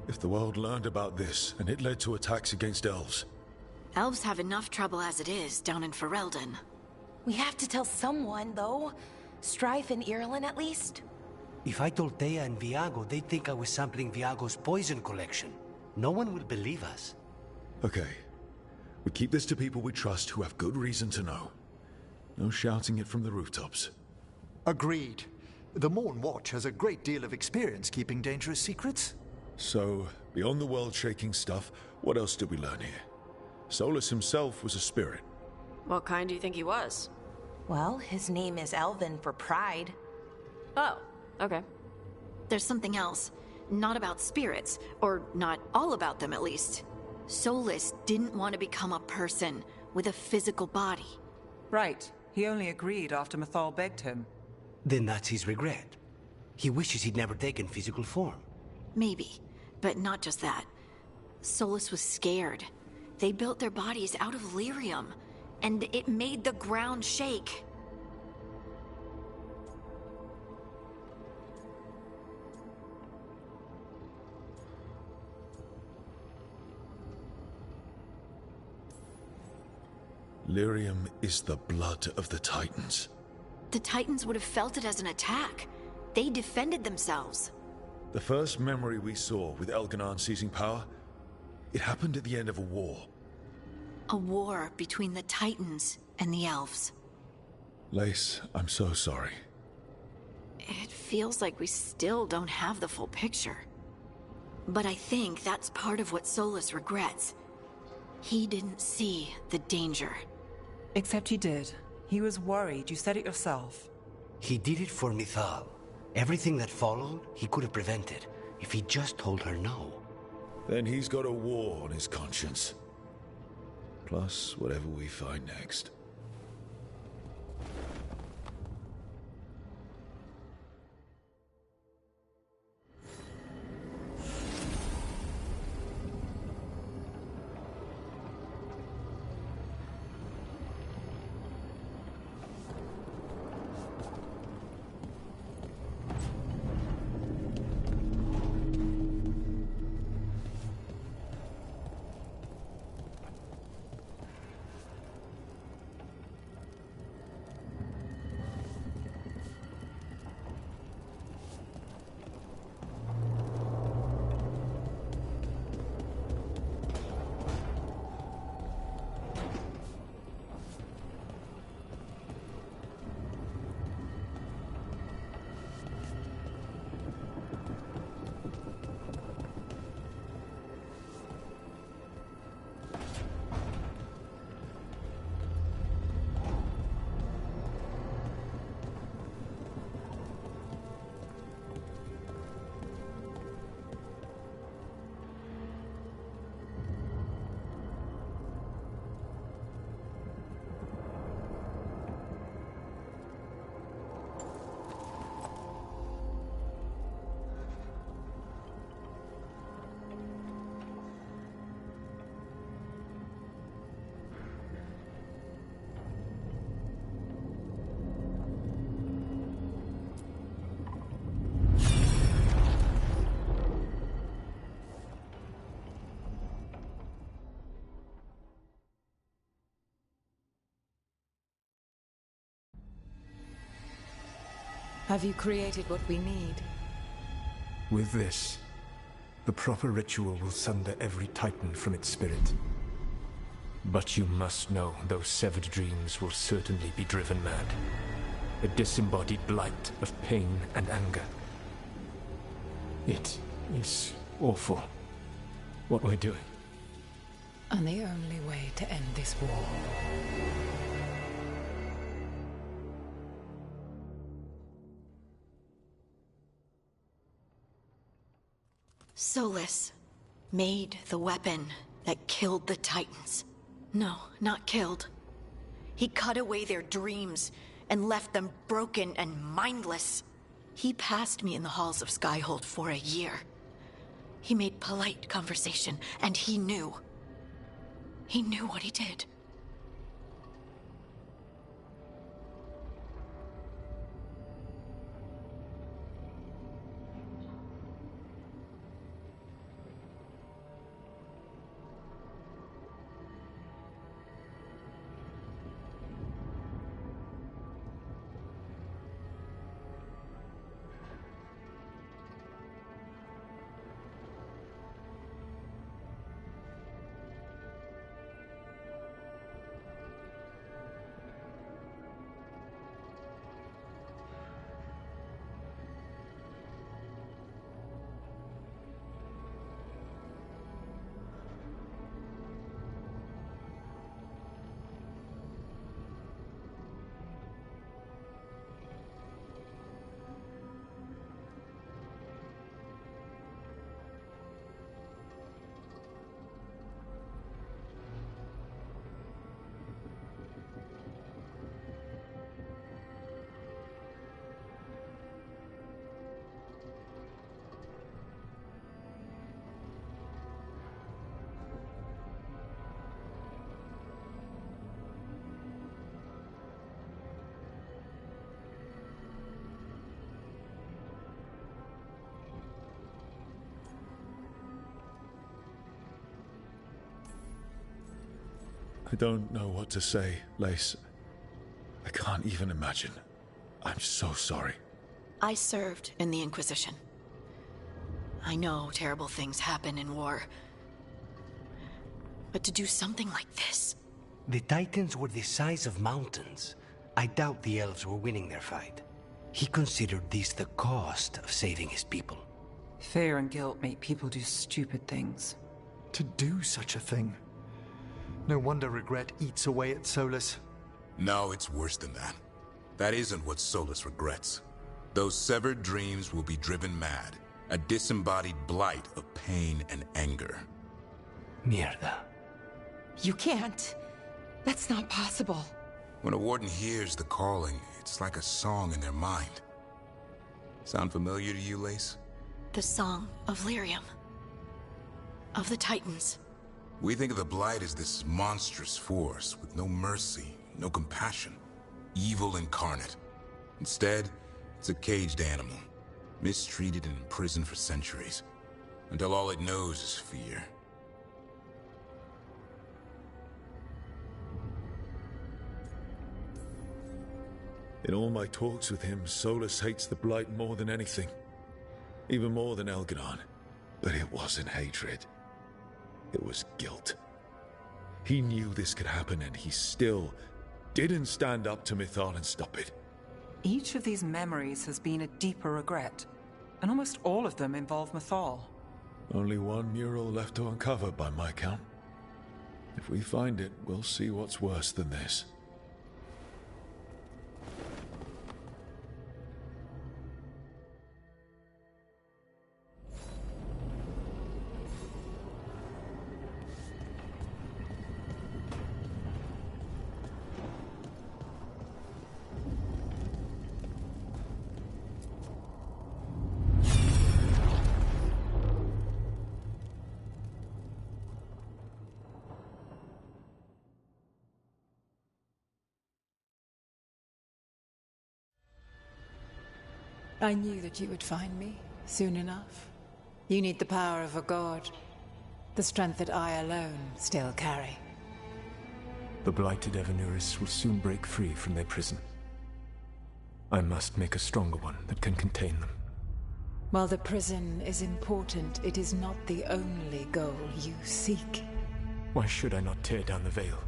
If the world learned about this, and it led to attacks against elves. Elves have enough trouble as it is down in Ferelden. We have to tell someone, though. Strife and Irulan, at least. If I told Thea and Viago, they'd think I was sampling Viago's poison collection. No one will believe us. Okay. We keep this to people we trust who have good reason to know. No shouting it from the rooftops. Agreed. The Morn Watch has a great deal of experience keeping dangerous secrets. So, beyond the world-shaking stuff, what else did we learn here? Solus himself was a spirit. What kind do you think he was? Well, his name is Elven for pride. Oh, okay. There's something else. Not about spirits, or not all about them at least. Solus didn't want to become a person with a physical body. Right. He only agreed after Mythal begged him. Then that's his regret. He wishes he'd never taken physical form. Maybe, but not just that. Solus was scared. They built their bodies out of lyrium, and it made the ground shake. Lyrium is the blood of the Titans. The Titans would have felt it as an attack. They defended themselves. The first memory we saw with Elganon seizing power, it happened at the end of a war. A war between the Titans and the elves. Lace, I'm so sorry. It feels like we still don't have the full picture. But I think that's part of what Solus regrets. He didn't see the danger. Except he did. He was worried, you said it yourself. He did it for Mythal. Everything that followed, he could have prevented, if he just told her no. Then he's got a war on his conscience. Plus, whatever we find next. Have you created what we need? With this, the proper ritual will sunder every Titan from its spirit. But you must know those severed dreams will certainly be driven mad. A disembodied blight of pain and anger. It is awful what we're doing. And the only way to end this war. Solus made the weapon that killed the Titans. No, not killed. He cut away their dreams and left them broken and mindless. He passed me in the halls of Skyhold for a year. He made polite conversation, and he knew. He knew what he did. I don't know what to say, Lace. I can't even imagine. I'm so sorry. I served in the Inquisition. I know terrible things happen in war. But to do something like this... The Titans were the size of mountains. I doubt the elves were winning their fight. He considered this the cost of saving his people. Fear and guilt make people do stupid things. To do such a thing. No wonder regret eats away at Solus. No, it's worse than that. That isn't what Solus regrets. Those severed dreams will be driven mad. A disembodied blight of pain and anger. Mierda. You can't. That's not possible. When a warden hears the calling, it's like a song in their mind. Sound familiar to you, Lace? The song of Lyrium. Of the Titans. We think of the Blight as this monstrous force with no mercy, no compassion. Evil incarnate. Instead, it's a caged animal. Mistreated and imprisoned for centuries. Until all it knows is fear. In all my talks with him, Solus hates the Blight more than anything. Even more than Elgadon. But it wasn't hatred. It was guilt. He knew this could happen and he still didn't stand up to Mythal and stop it. Each of these memories has been a deeper regret, and almost all of them involve Mythal. Only one mural left to uncover by my count. If we find it, we'll see what's worse than this. I knew that you would find me, soon enough. You need the power of a god. The strength that I alone still carry. The blighted Evanuris will soon break free from their prison. I must make a stronger one that can contain them. While the prison is important, it is not the only goal you seek. Why should I not tear down the veil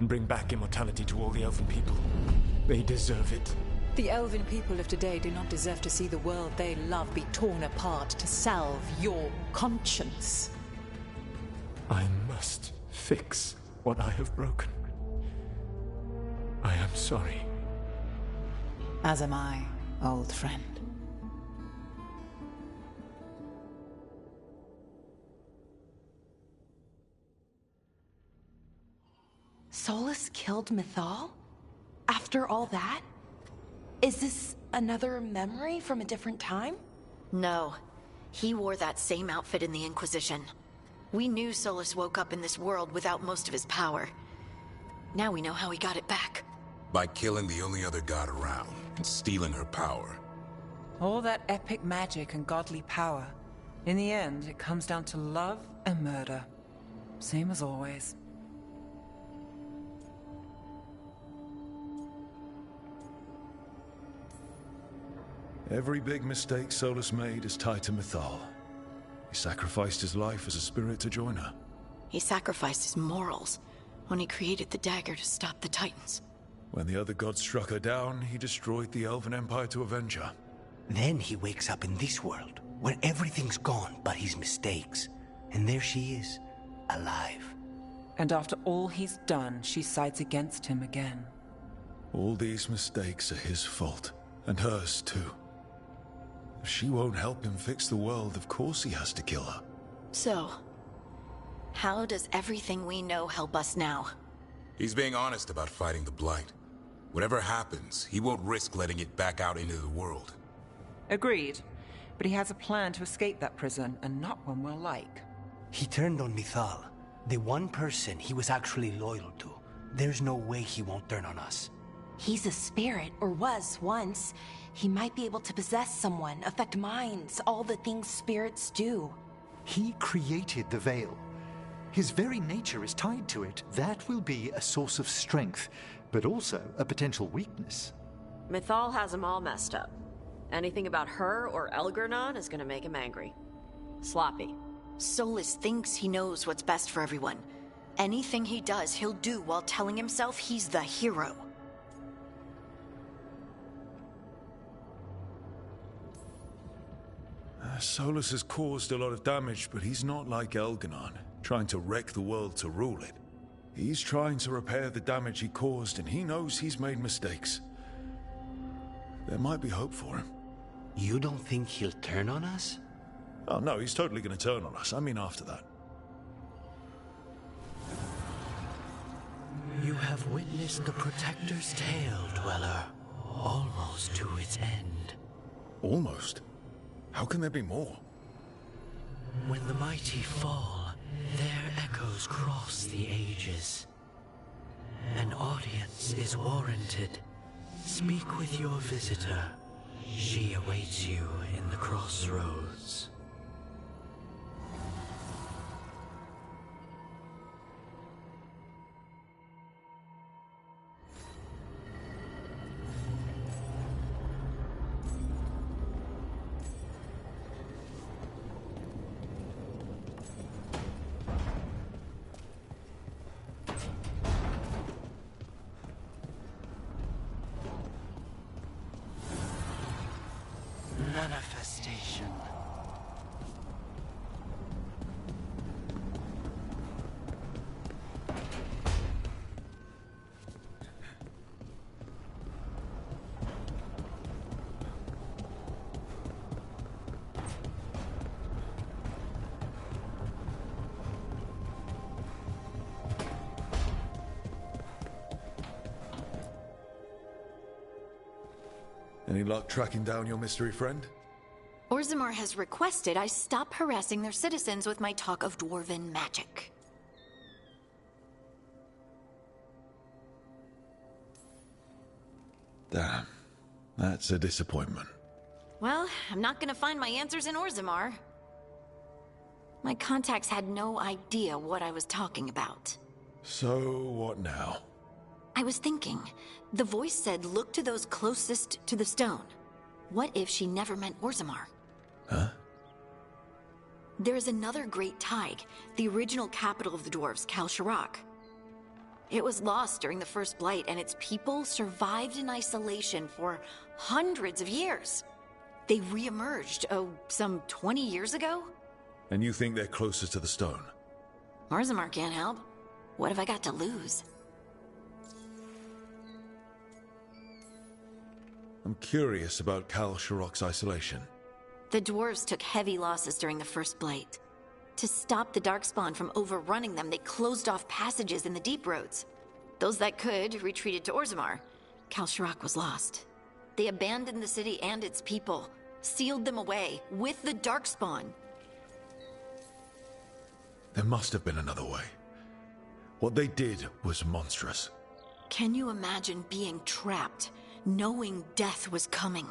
and bring back immortality to all the elven people? They deserve it. The elven people of today do not deserve to see the world they love be torn apart to salve your conscience. I must fix what I have broken. I am sorry. As am I, old friend. Solus killed Mythal? After all that? Is this another memory from a different time? No. He wore that same outfit in the Inquisition. We knew Solus woke up in this world without most of his power. Now we know how he got it back. By killing the only other god around and stealing her power. All that epic magic and godly power. In the end, it comes down to love and murder. Same as always. Every big mistake Solus made is tied to Mythal. He sacrificed his life as a spirit to join her. He sacrificed his morals when he created the dagger to stop the Titans. When the other gods struck her down, he destroyed the Elven Empire to avenge her. Then he wakes up in this world, where everything's gone but his mistakes. And there she is, alive. And after all he's done, she sides against him again. All these mistakes are his fault, and hers too. If she won't help him fix the world, of course he has to kill her. So, how does everything we know help us now? He's being honest about fighting the Blight. Whatever happens, he won't risk letting it back out into the world. Agreed. But he has a plan to escape that prison, and not one we'll like. He turned on Mythal, the one person he was actually loyal to. There's no way he won't turn on us. He's a spirit, or was once. He might be able to possess someone, affect minds, all the things spirits do. He created the veil. His very nature is tied to it. That will be a source of strength, but also a potential weakness. Mythal has him all messed up. Anything about her or Elgernon is gonna make him angry. Sloppy. Solus thinks he knows what's best for everyone. Anything he does, he'll do while telling himself he's the hero. Solus has caused a lot of damage, but he's not like Elgernon, trying to wreck the world to rule it. He's trying to repair the damage he caused, and he knows he's made mistakes. There might be hope for him. You don't think he'll turn on us? Oh no, he's totally going to turn on us. I mean after that. You have witnessed the Protector's tale, Dweller, almost to its end. Almost? How can there be more? When the mighty fall, their echoes cross the ages. An audience is warranted. Speak with your visitor. She awaits you in the crossroads. Manifestation. Any luck tracking down your mystery friend? Orzammar has requested I stop harassing their citizens with my talk of dwarven magic. Damn. That's a disappointment. Well, I'm not gonna find my answers in Orzammar. My contacts had no idea what I was talking about. So, what now? I was thinking, the voice said look to those closest to the stone. What if she never meant Orzammar? Huh? There is another great Tig, the original capital of the dwarves, Kalsharak. It was lost during the First Blight, and its people survived in isolation for hundreds of years. They re-emerged, some 20 years ago? And you think they're closer to the stone? Orzammar can't help. What have I got to lose? I'm curious about Kalsharak's isolation. The dwarves took heavy losses during the First Blight. To stop the Darkspawn from overrunning them, they closed off passages in the deep roads. Those that could retreated to Orzammar. Kalsharak was lost. They abandoned the city and its people, sealed them away with the Darkspawn. There must have been another way. What they did was monstrous. Can you imagine being trapped, knowing death was coming?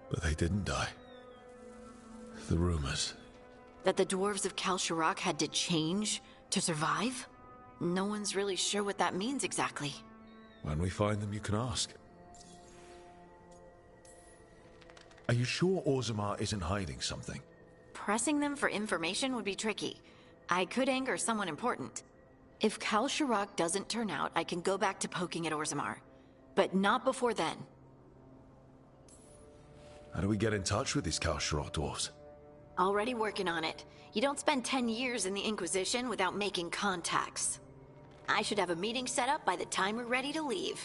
But they didn't die. The rumors. That the dwarves of Kalsharak had to change to survive? No one's really sure what that means exactly. When we find them, you can ask. Are you sure Orzammar isn't hiding something? Pressing them for information would be tricky. I could anger someone important. If Kalsharak doesn't turn out, I can go back to poking at Orzammar. But not before then. How do we get in touch with these Kalsharak dwarves? Already working on it. You don't spend 10 years in the Inquisition without making contacts. I should have a meeting set up by the time we're ready to leave.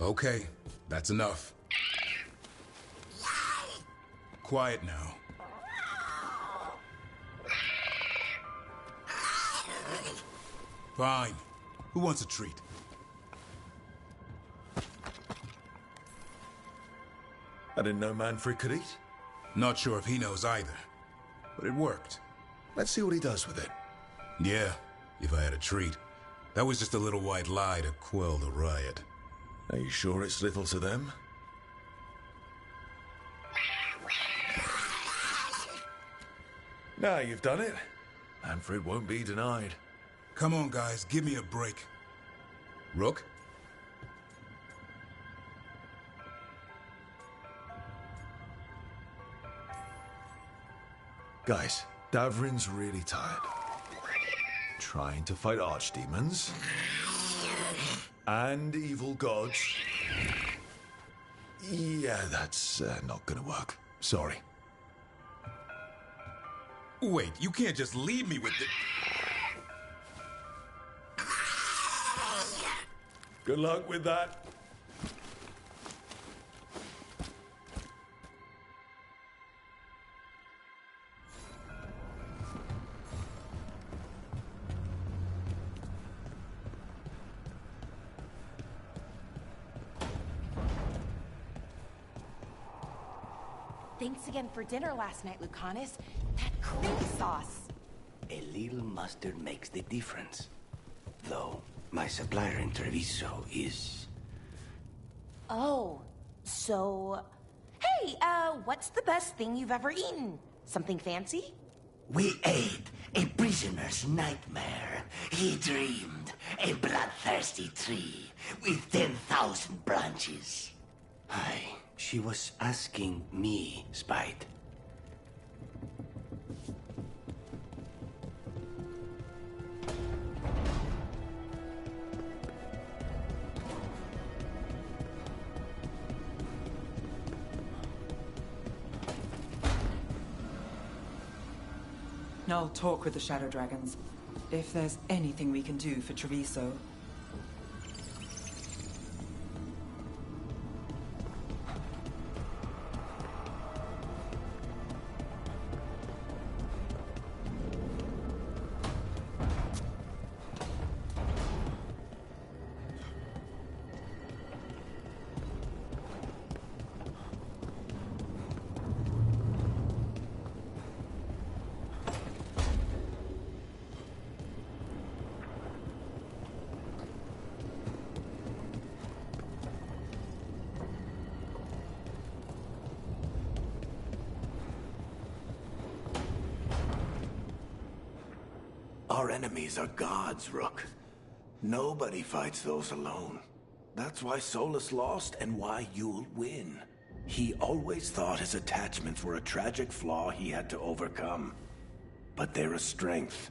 Okay, That's enough. Quiet now. Fine. Who wants a treat? I didn't know Manfred could eat. Not sure if he knows either. But it worked. Let's see what he does with it. Yeah, if I had a treat. That was just a little white lie to quell the riot. Are you sure it's little to them? Now you've done it. Manfred won't be denied. Come on, guys, give me a break. Rook? Guys, Davrin's really tired. Trying to fight archdemons and evil gods. Yeah, that's not gonna work. Sorry. Wait, you can't just leave me with the... Good luck with that. Thanks again for dinner last night, Lucanus. That cream sauce. A little mustard makes the difference. Though, my supplier in Treviso is... Oh, so... Hey, what's the best thing you've ever eaten? Something fancy? We ate a prisoner's nightmare. He dreamed a bloodthirsty tree with 10,000 branches. She was asking me, Spite. I'll talk with the Shadow Dragons. If there's anything we can do for Treviso. Our enemies are gods, Rook. Nobody fights those alone. That's why Solus lost and why you'll win. He always thought his attachments were a tragic flaw he had to overcome. But they're a strength.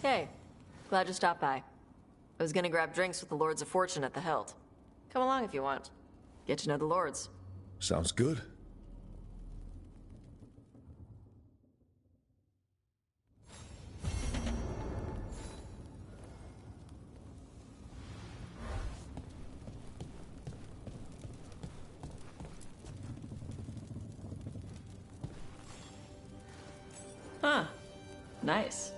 Hey, glad you stopped by. I was gonna grab drinks with the Lords of Fortune at the Hilt. Come along if you want. Get to know the Lords. Sounds good. Huh. Nice.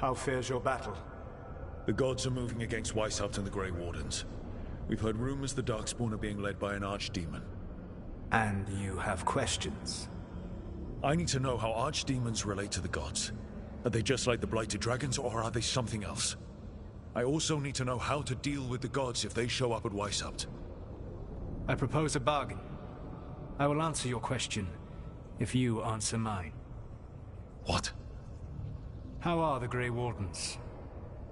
How fares your battle? The gods are moving against Weishaupt and the Grey Wardens. We've heard rumors the Darkspawn are being led by an archdemon. And you have questions? I need to know how archdemons relate to the gods. Are they just like the Blighted Dragons, or are they something else? I also need to know how to deal with the gods if they show up at Weishaupt. I propose a bargain. I will answer your question if you answer mine. What? How are the Grey Wardens?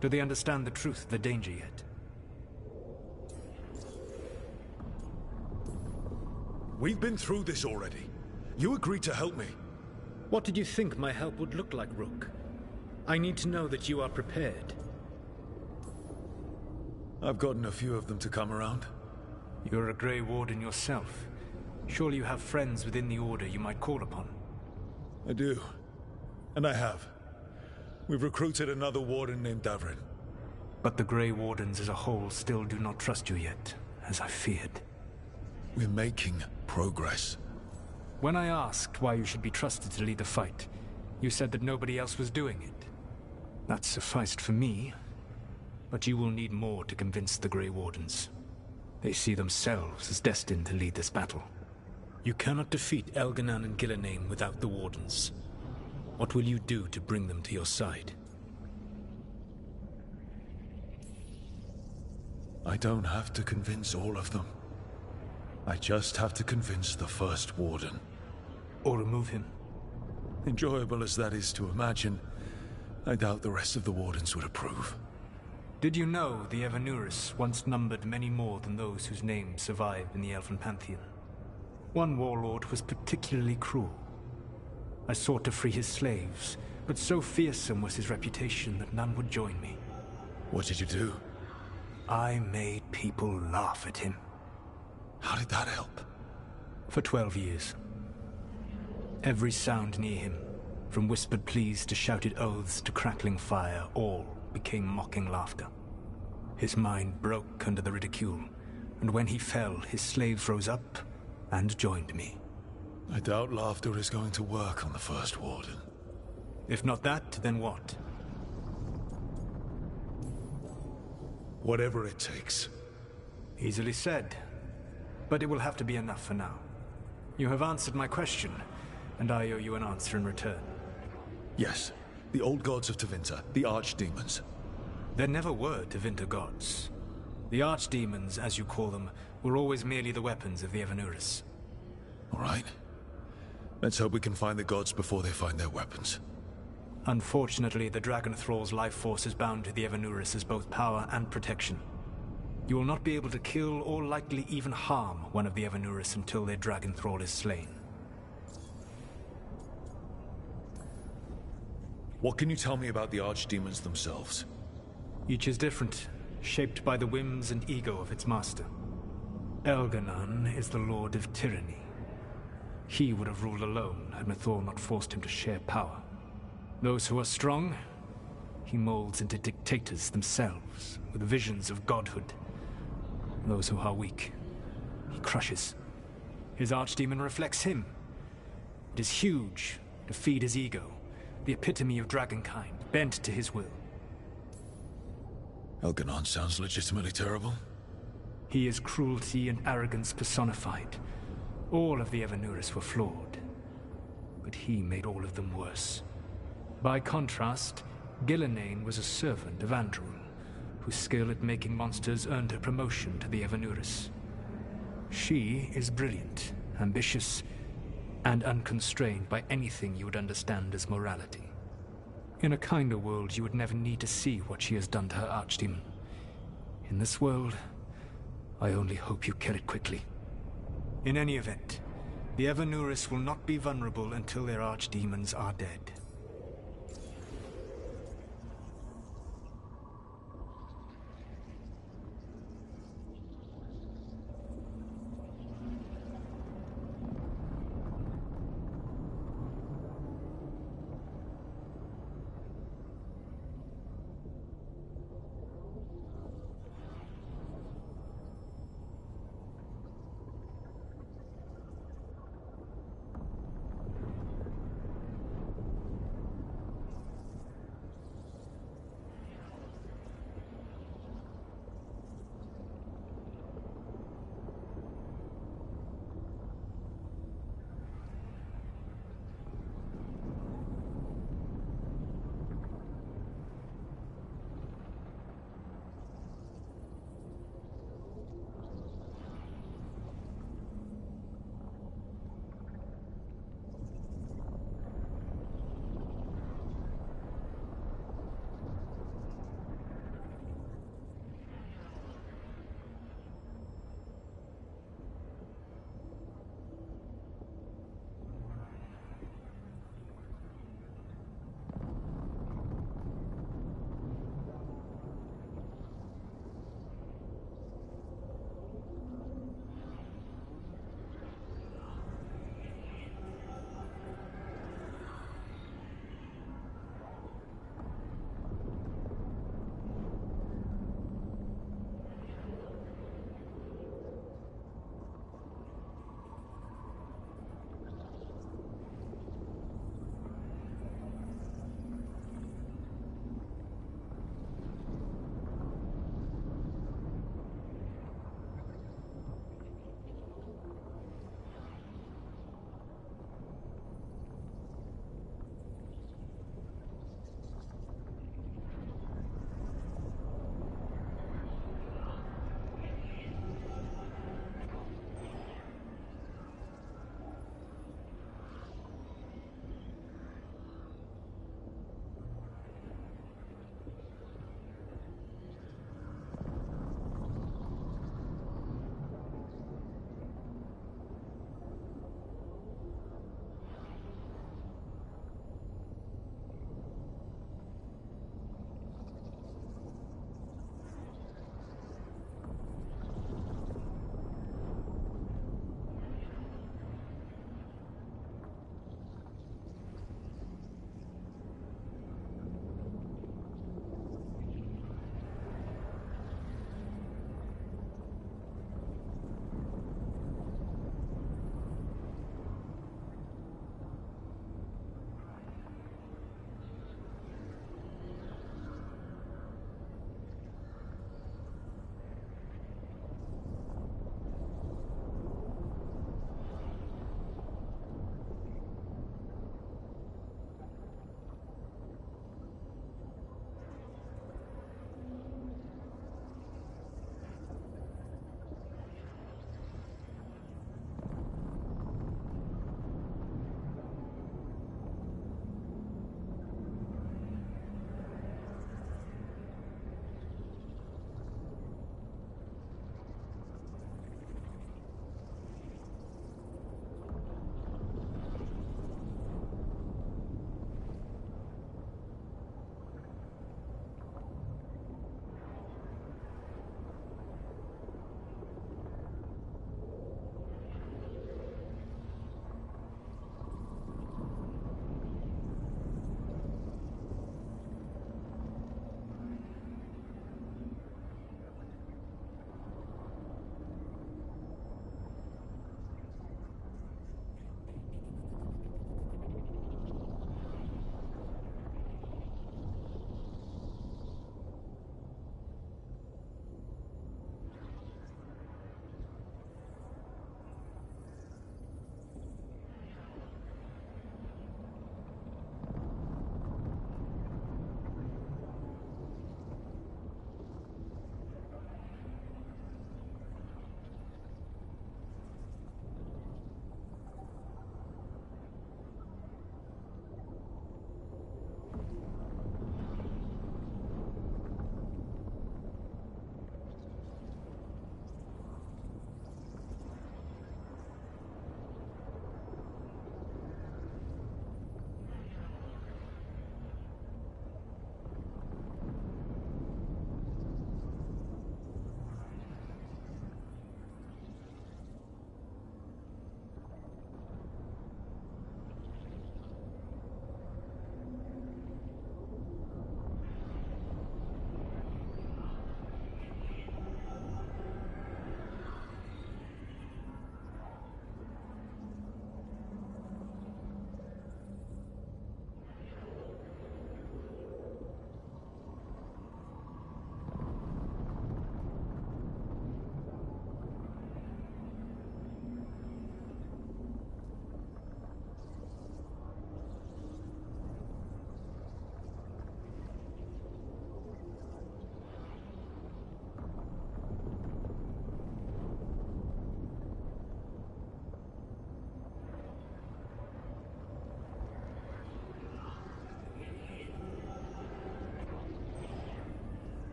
Do they understand the truth of the danger yet? We've been through this already. You agreed to help me. What did you think my help would look like, Rook? I need to know that you are prepared. I've gotten a few of them to come around. You're a Grey Warden yourself. Surely you have friends within the Order you might call upon. I do. And I have. We've recruited another Warden named Davrin. But the Grey Wardens as a whole still do not trust you yet, as I feared. We're making progress. When I asked why you should be trusted to lead the fight, you said that nobody else was doing it. That sufficed for me, but you will need more to convince the Grey Wardens. They see themselves as destined to lead this battle. You cannot defeat Elganan and Gillenane without the Wardens. What will you do to bring them to your side? I don't have to convince all of them. I just have to convince the first Warden. Or remove him. Enjoyable as that is to imagine, I doubt the rest of the Wardens would approve. Did you know the Evanuris once numbered many more than those whose names survive in the Elven Pantheon? One warlord was particularly cruel. I sought to free his slaves, but so fearsome was his reputation that none would join me. What did you do? I made people laugh at him. How did that help? For 12 years. Every sound near him, from whispered pleas to shouted oaths to crackling fire, all became mocking laughter. His mind broke under the ridicule, and when he fell, his slaves rose up and joined me. I doubt laughter is going to work on the first Warden. If not that, then what? Whatever it takes. Easily said, but it will have to be enough for now. You have answered my question, and I owe you an answer in return. Yes, the old gods of Tevinter, the archdemons. There never were Tevinter gods. The archdemons, as you call them, were always merely the weapons of the Evanuris. All right. Let's hope we can find the gods before they find their weapons. Unfortunately, the Dragon Thrall's life force is bound to the Evanuris as both power and protection. You will not be able to kill or likely even harm one of the Evanuris until their Dragon Thrall is slain. What can you tell me about the archdemons themselves? Each is different, shaped by the whims and ego of its master. Elganan is the Lord of Tyranny. He would have ruled alone had Mythor not forced him to share power. Those who are strong, he molds into dictators themselves, with visions of godhood. Those who are weak, he crushes. His archdemon reflects him. It is huge to feed his ego, the epitome of dragonkind, bent to his will. Elganan sounds legitimately terrible. He is cruelty and arrogance personified. All of the Evanuris were flawed, but he made all of them worse. By contrast, Gillenane was a servant of Andrul, whose skill at making monsters earned her promotion to the Evanuris. She is brilliant, ambitious, and unconstrained by anything you would understand as morality. In a kinder world, you would never need to see what she has done to her archdemon. In this world, I only hope you kill it quickly. In any event, the Evanuris will not be vulnerable until their archdemons are dead.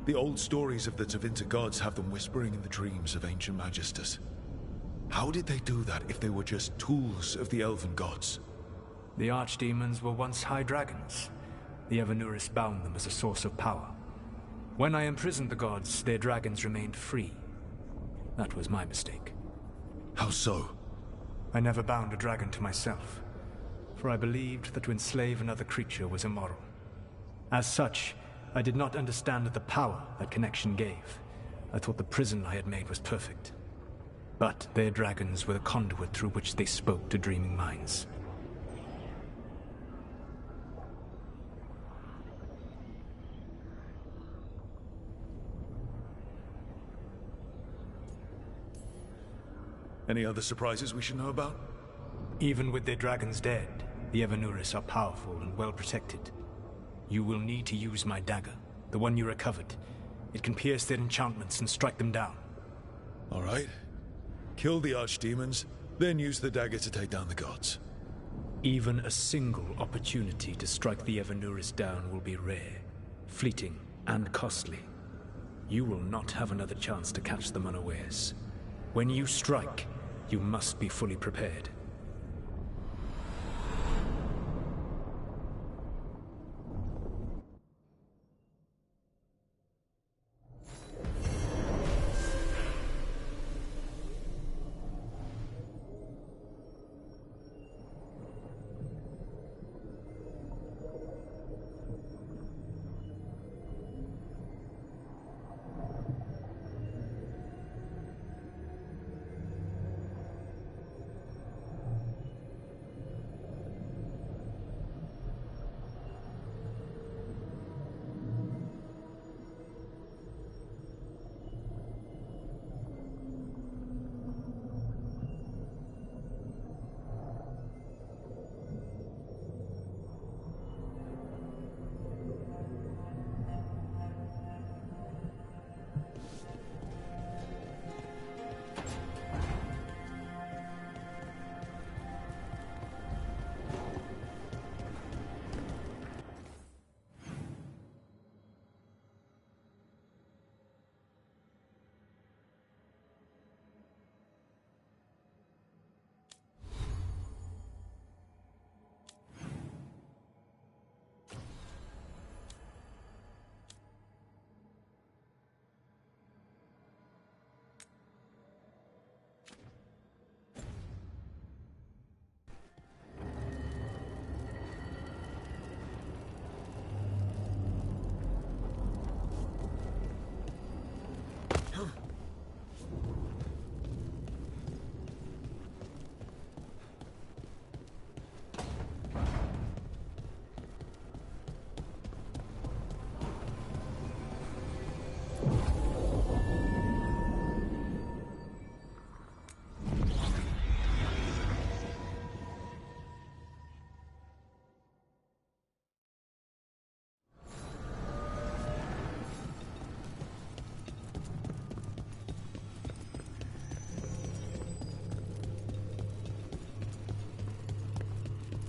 The old stories of the Tevinter gods have them whispering in the dreams of ancient magisters. How did they do that if they were just tools of the elven gods? The archdemons were once high dragons. The Evanuris bound them as a source of power. When I imprisoned the gods, their dragons remained free. That was my mistake. How so? I never bound a dragon to myself, for I believed that to enslave another creature was immoral. As such, I did not understand the power that connection gave. I thought the prison I had made was perfect. But their dragons were the conduit through which they spoke to dreaming minds. Any other surprises we should know about? Even with their dragons dead, the Evanuris are powerful and well protected. You will need to use my dagger, the one you recovered. It can pierce their enchantments and strike them down. All right. Kill the archdemons, then use the dagger to take down the gods. Even a single opportunity to strike the Evanuris down will be rare, fleeting, and costly. You will not have another chance to catch them unawares. When you strike, you must be fully prepared.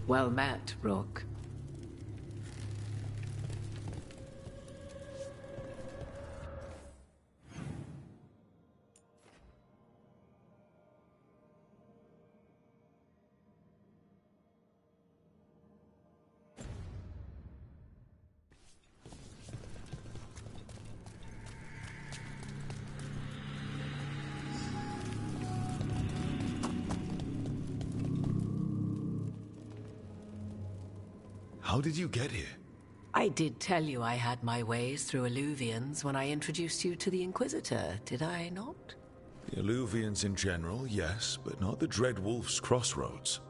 Well met, Rook. How did you get here? I did tell you I had my ways through Illuvians when I introduced you to the Inquisitor, did I not? The Illuvians in general, yes, but not the Dread Wolf's crossroads.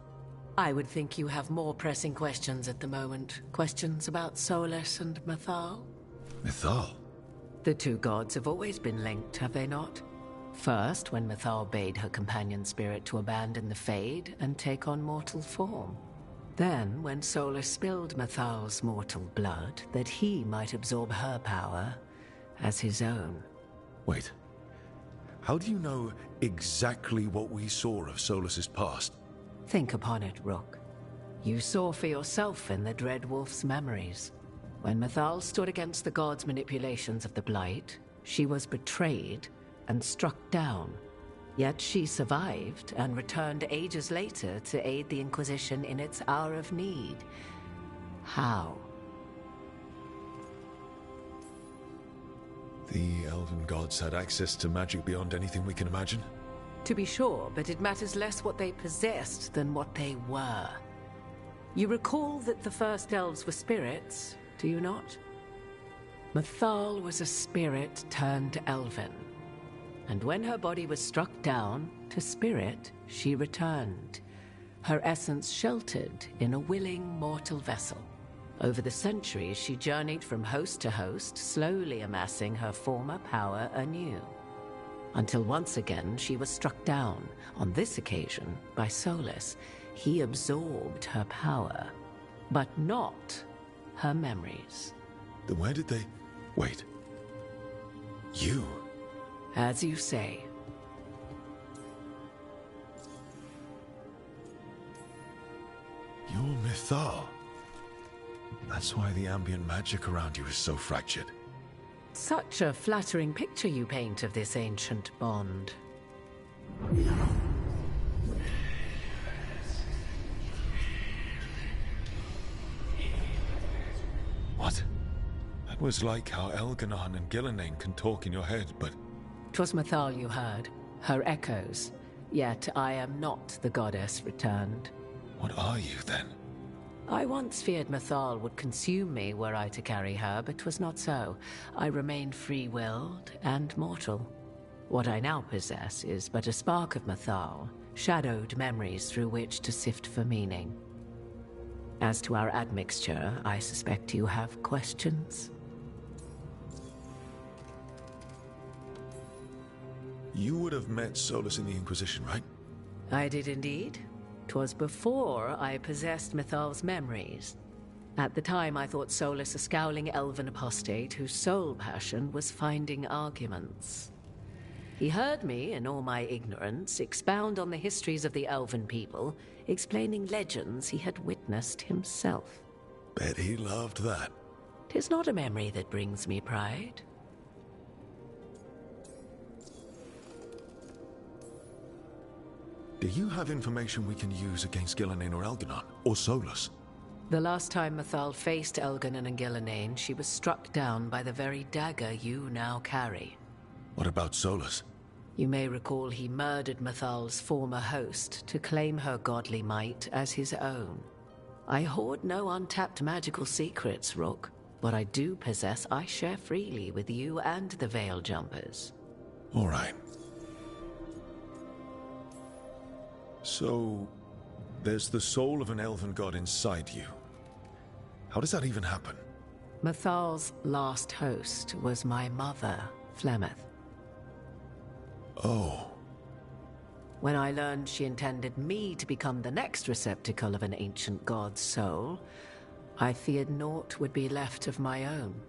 I would think you have more pressing questions at the moment. Questions about Solus and Mythal? Mythal? The two gods have always been linked, have they not? First, when Mythal bade her companion spirit to abandon the Fade and take on mortal form. Then, when Solus spilled Mythal's mortal blood, that he might absorb her power as his own. Wait. How do you know exactly what we saw of Solus's past? Think upon it, Rook. You saw for yourself in the Dread Wolf's memories. When Mythal stood against the gods' manipulations of the Blight, she was betrayed and struck down. Yet she survived and returned ages later to aid the Inquisition in its hour of need. How? The elven gods had access to magic beyond anything we can imagine? To be sure, but it matters less what they possessed than what they were. You recall that the first elves were spirits, do you not? Mythal was a spirit turned elven. And when her body was struck down, to spirit she returned. Her essence sheltered in a willing mortal vessel. Over the centuries, she journeyed from host to host, slowly amassing her former power anew. Until once again, she was struck down, on this occasion, by Solus. He absorbed her power, but not her memories. Then where did they... Wait. You? As you say. You're Mythal. That's why the ambient magic around you is so fractured. Such a flattering picture you paint of this ancient bond. What? That was like how Elganon and Gillenane can talk in your head, but... 'Twas Mythal you heard, her echoes. Yet I am not the goddess returned. What are you, then? I once feared Mythal would consume me were I to carry her, but 'twas not so. I remained free-willed and mortal. What I now possess is but a spark of Mythal, shadowed memories through which to sift for meaning. As to our admixture, I suspect you have questions. You would have met Solus in the Inquisition, right? I did indeed. 'Twas before I possessed Mythal's memories. At the time, I thought Solus a scowling elven apostate whose sole passion was finding arguments. He heard me, in all my ignorance, expound on the histories of the elven people, explaining legends he had witnessed himself. Bet he loved that. 'Tis not a memory that brings me pride. Do you have information we can use against Gillenane or Elganon? Or Solus? The last time Mythal faced Elganon and Gillenane, she was struck down by the very dagger you now carry. What about Solus? You may recall he murdered Mythal's former host to claim her godly might as his own. I hoard no untapped magical secrets, Rook. What I do possess, I share freely with you and the Veil Jumpers. All right. So, there's the soul of an elven god inside you. How does that even happen? Mythal's last host was my mother, Flemeth. Oh. When I learned she intended me to become the next receptacle of an ancient god's soul, I feared naught would be left of my own.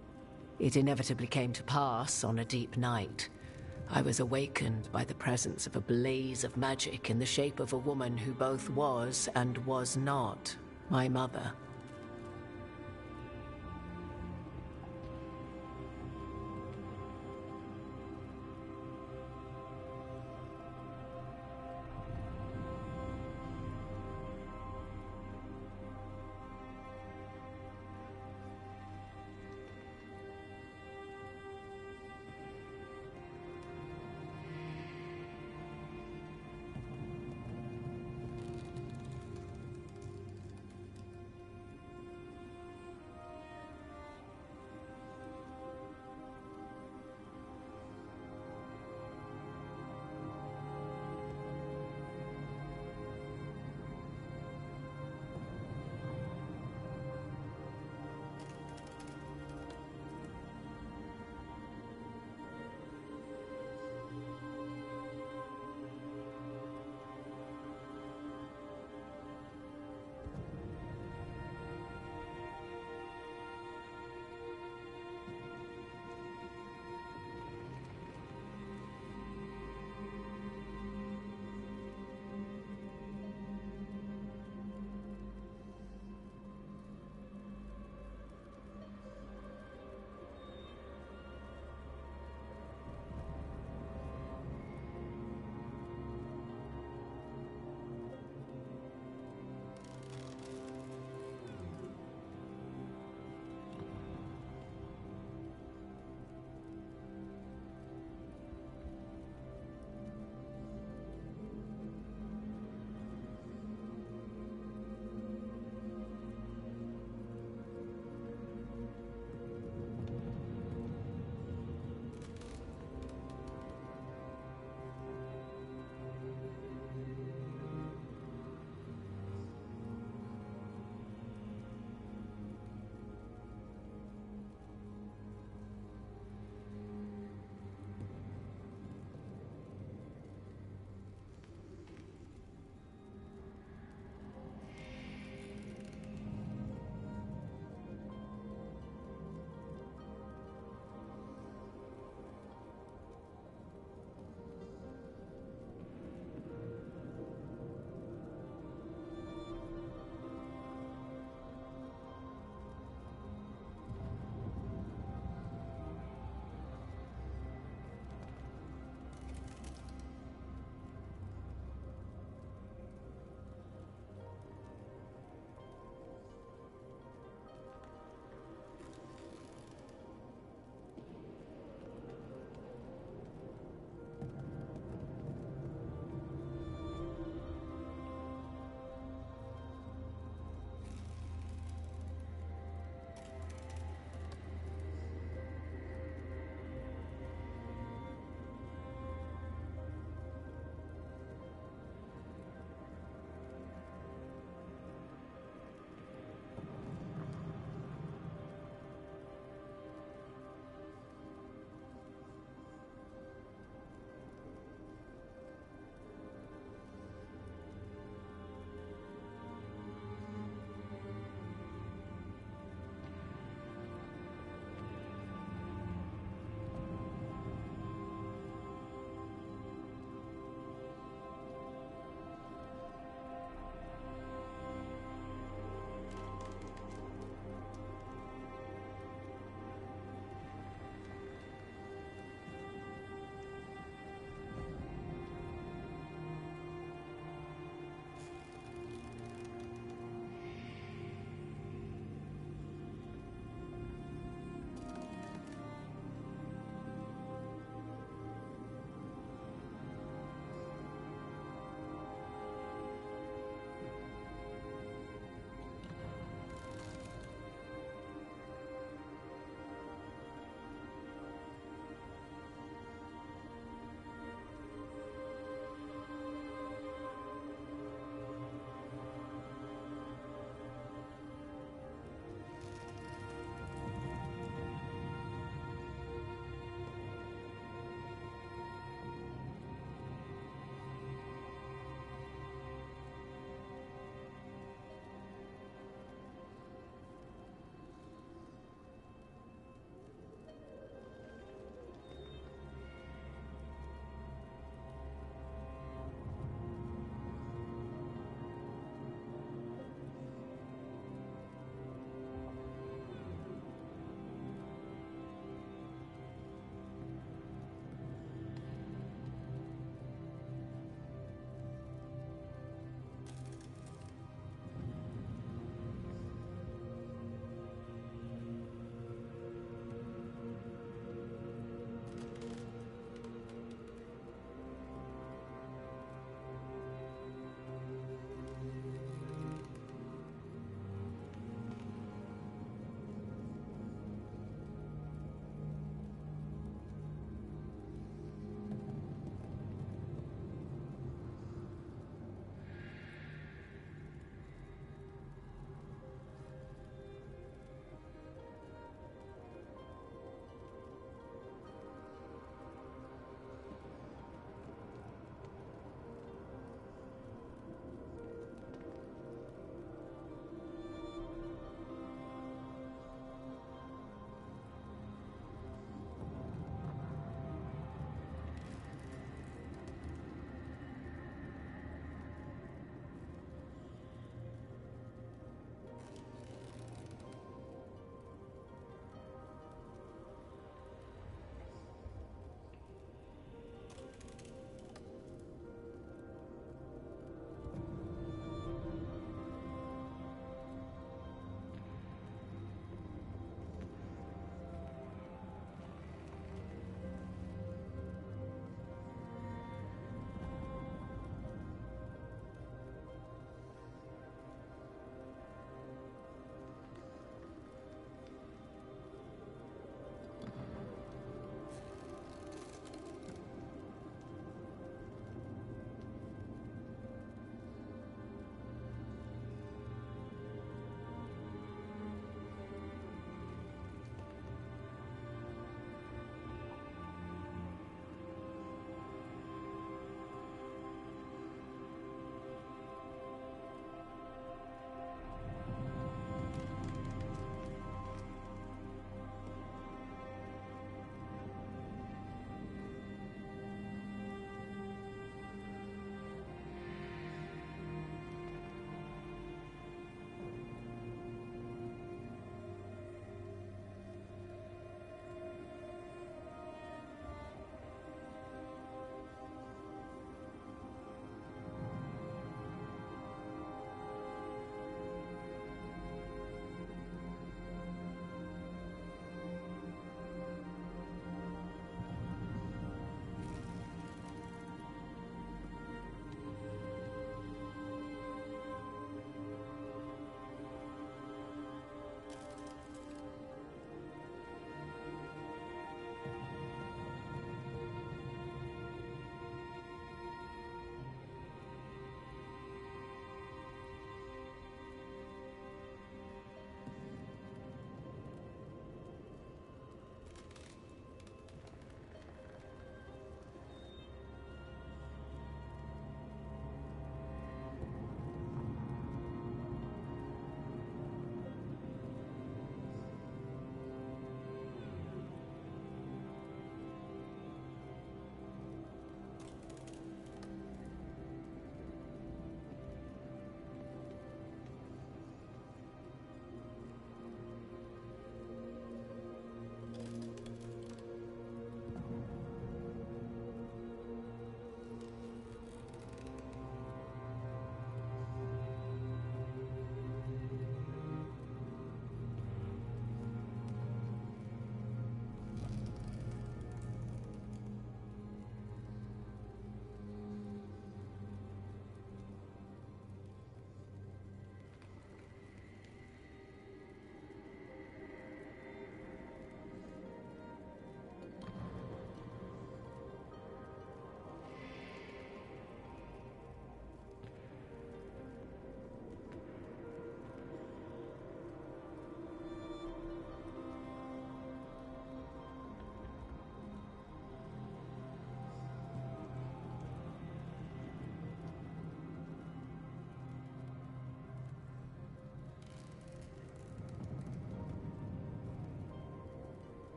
It inevitably came to pass on a deep night. I was awakened by the presence of a blaze of magic in the shape of a woman who both was and was not my mother.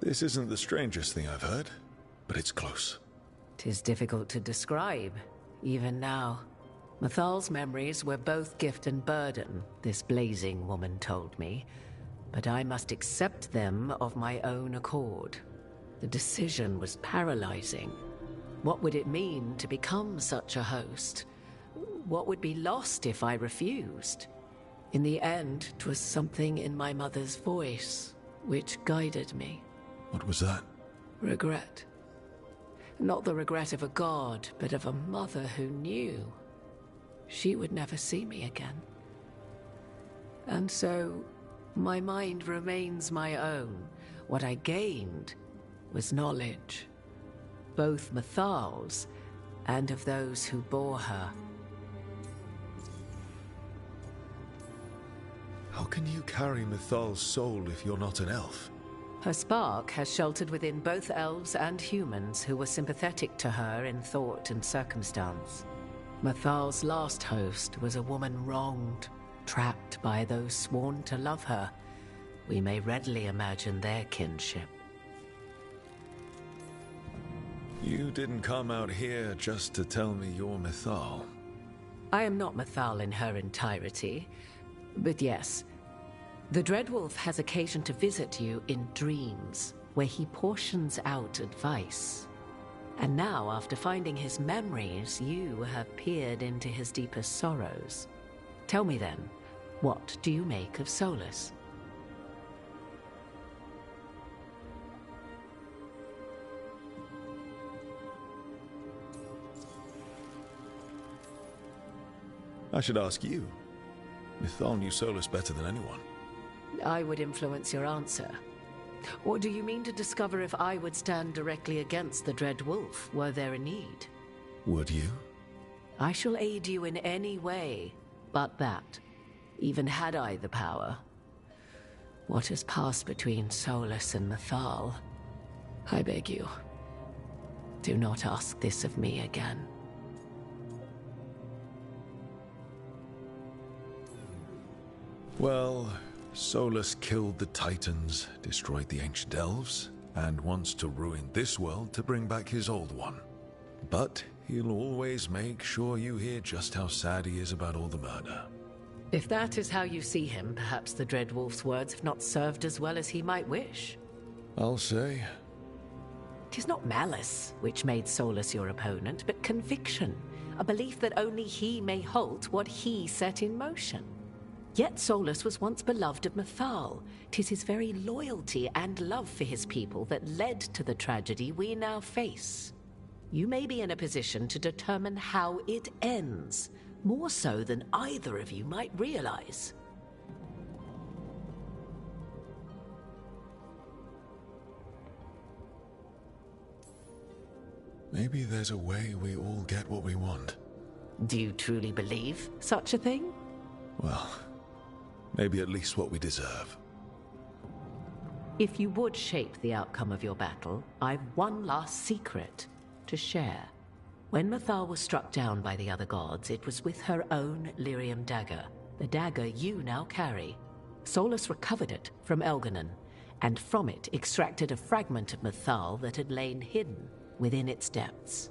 This isn't the strangest thing I've heard, but it's close. 'Tis difficult to describe, even now. Mathal's memories were both gift and burden, this blazing woman told me, but I must accept them of my own accord. The decision was paralyzing. What would it mean to become such a host? What would be lost if I refused? In the end, 'twas something in my mother's voice which guided me. What was that? Regret. Not the regret of a god, but of a mother who knew she would never see me again. And so, my mind remains my own. What I gained was knowledge, both Mathal's and of those who bore her. How can you carry Mathal's soul if you're not an elf? Her spark has sheltered within both elves and humans who were sympathetic to her in thought and circumstance. Mathal's last host was a woman wronged, trapped by those sworn to love her. We may readily imagine their kinship. You didn't come out here just to tell me you're Mathal. I am not Mathal in her entirety, but yes, the Dreadwolf has occasion to visit you in dreams, where he portions out advice. And now, after finding his memories, you have peered into his deepest sorrows. Tell me then, what do you make of Solus? I should ask you. Mithal knew Solus better than anyone. I would influence your answer. Or do you mean to discover if I would stand directly against the Dread Wolf were there a need? Would you? I shall aid you in any way but that, even had I the power. What has passed between Solus and Mathal, I beg you, do not ask this of me again. Well, Solus killed the Titans, destroyed the ancient elves, and wants to ruin this world to bring back his old one. But he'll always make sure you hear just how sad he is about all the murder. If that is how you see him, perhaps the Dread Wolf's words have not served as well as he might wish. I'll say. 'Tis not malice which made Solus your opponent, but conviction, a belief that only he may halt what he set in motion. Yet Solus was once beloved of Mathal. 'Tis his very loyalty and love for his people that led to the tragedy we now face. You may be in a position to determine how it ends, more so than either of you might realize. Maybe there's a way we all get what we want. Do you truly believe such a thing? Well, maybe at least what we deserve. If you would shape the outcome of your battle, I've one last secret to share. When Mathal was struck down by the other gods, it was with her own lyrium dagger, the dagger you now carry. Solus recovered it from Elganon, and from it extracted a fragment of Mathal that had lain hidden within its depths.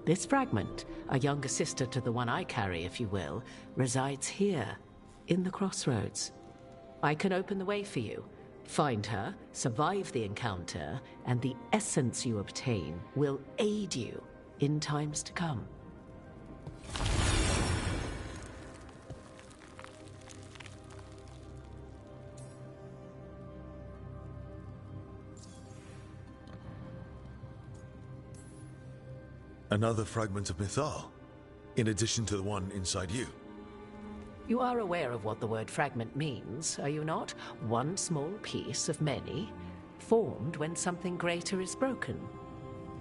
This fragment, a younger sister to the one I carry, if you will, resides here, in the crossroads. I can open the way for you, find her, survive the encounter, and the essence you obtain will aid you in times to come. Another fragment of Mathal, in addition to the one inside you. You are aware of what the word fragment means, are you not? One small piece of many, formed when something greater is broken.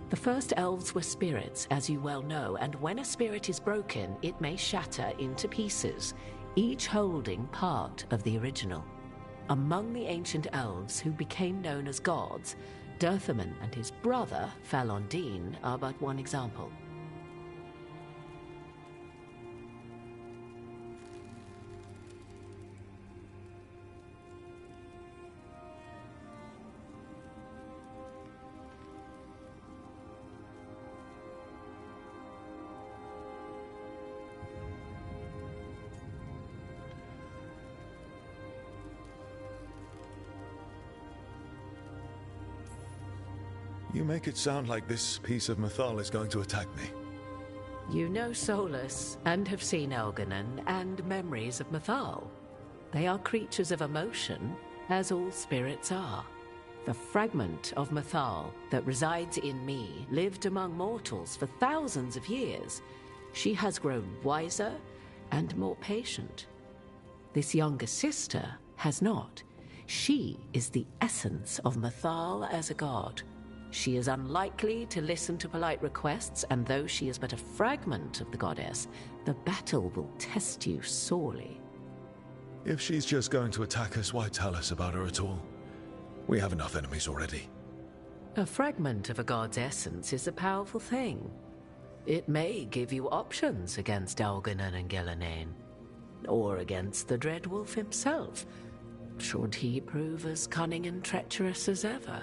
The first elves were spirits, as you well know, and when a spirit is broken, it may shatter into pieces, each holding part of the original. Among the ancient elves who became known as gods, Dirthaman and his brother, Falondine, are but one example. You make it sound like this piece of Mythal is going to attack me. You know Solus, and have seen Elganon, and memories of Mythal. They are creatures of emotion, as all spirits are. The fragment of Mythal that resides in me lived among mortals for thousands of years. She has grown wiser and more patient. This younger sister has not. She is the essence of Mythal as a god. She is unlikely to listen to polite requests, and though she is but a fragment of the goddess, the battle will test you sorely. If she's just going to attack us, why tell us about her at all? We have enough enemies already. A fragment of a god's essence is a powerful thing. It may give you options against Elganon and Ghilanane, or against the Dread Wolf himself, should he prove as cunning and treacherous as ever.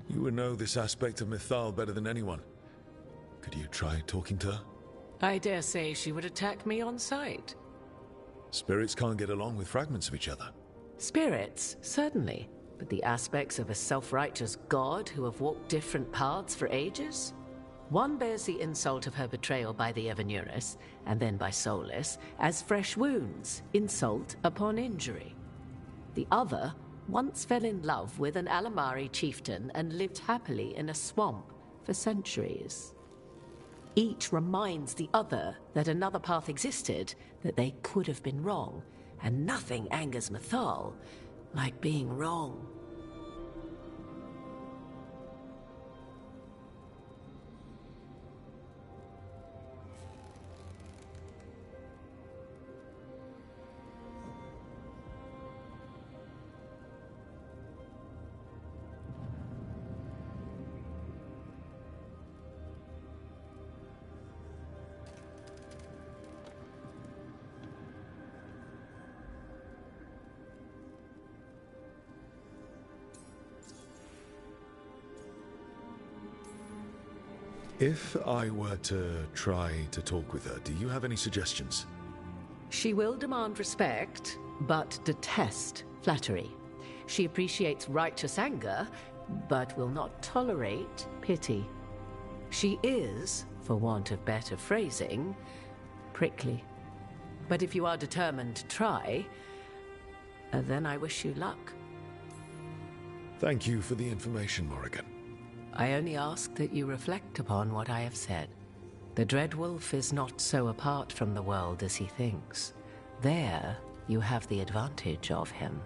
You would know this aspect of Mythal better than anyone. Could you try talking to her? I dare say she would attack me on sight. Spirits can't get along with fragments of each other. Spirits, certainly. But the aspects of a self-righteous god who have walked different paths for ages? One bears the insult of her betrayal by the Evanurus, and then by Solus, as fresh wounds, insult upon injury. The other once fell in love with an Alamari chieftain and lived happily in a swamp for centuries. Each reminds the other that another path existed, that they could have been wrong, and nothing angers Mythal like being wrong. If I were to try to talk with her, do you have any suggestions? She will demand respect, but detest flattery. She appreciates righteous anger, but will not tolerate pity. She is, for want of better phrasing, prickly. But if you are determined to try, then I wish you luck. Thank you for the information, Morrigan. I only ask that you reflect upon what I have said. The Dread Wolf is not so apart from the world as he thinks. There, you have the advantage of him.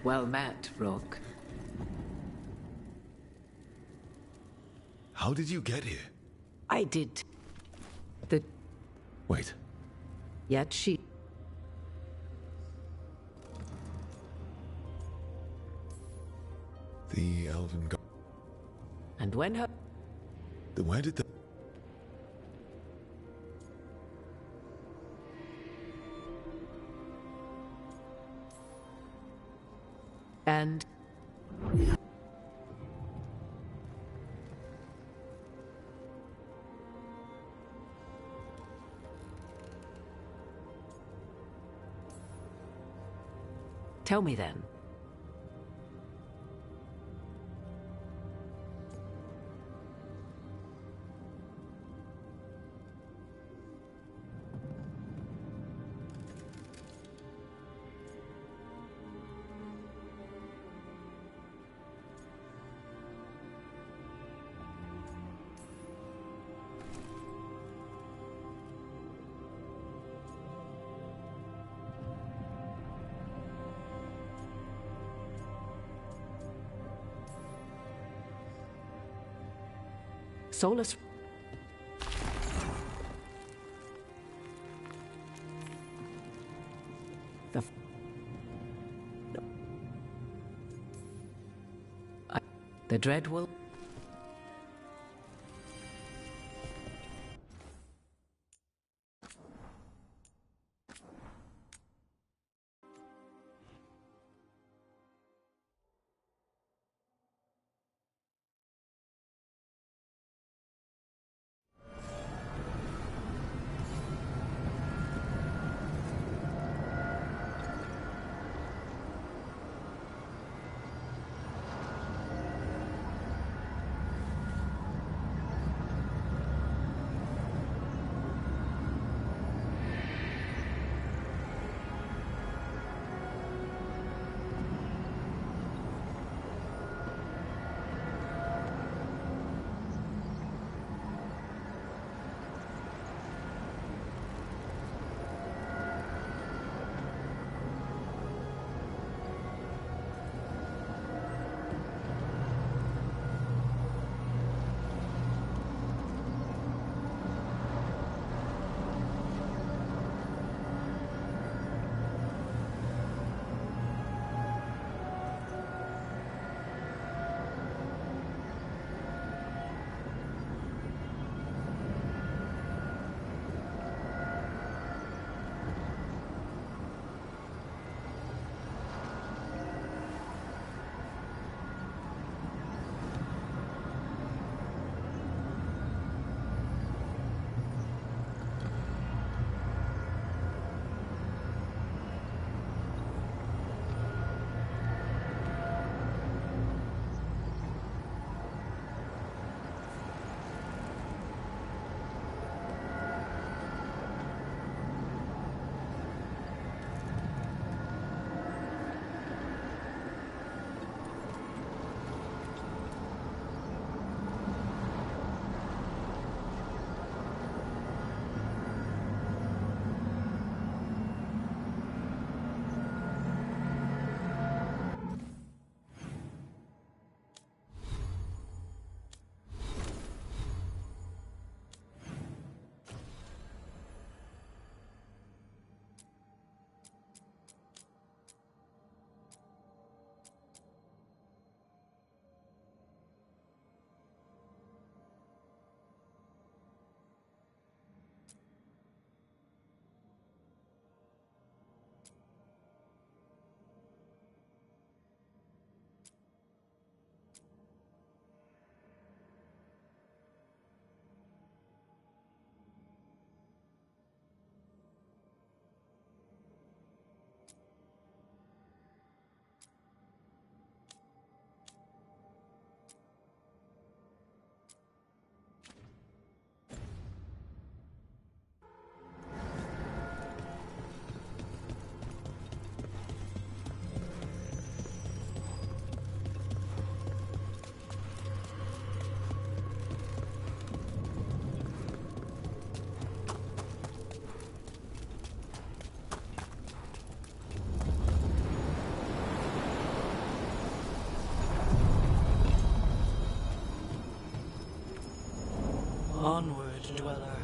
Well met, Rook. How did you get here? I did. Wait. Yet she... The Elven God. And when her... Then where did the... And... Tell me then. Solus... The dread will... Onward, dweller.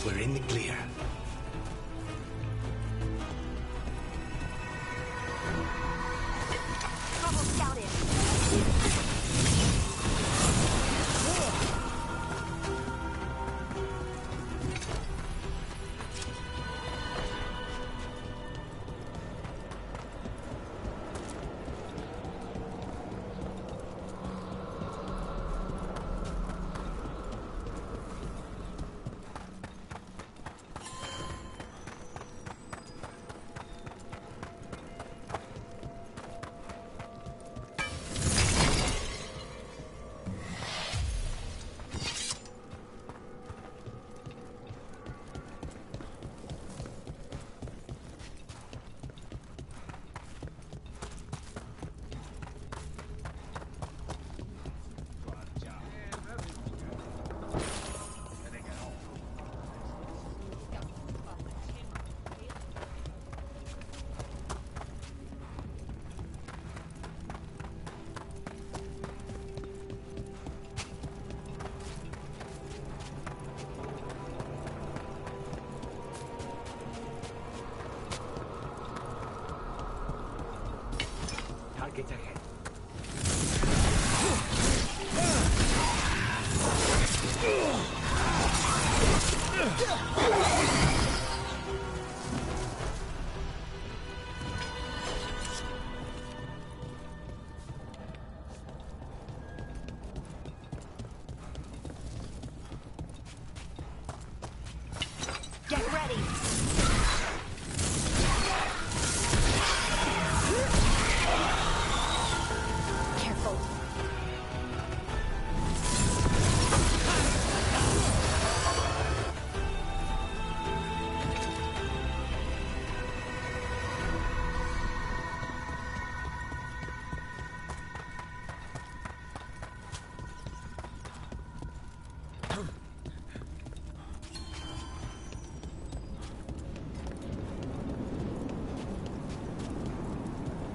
We're in the clear. Trouble scouted. Target ahead. Get ready. Careful.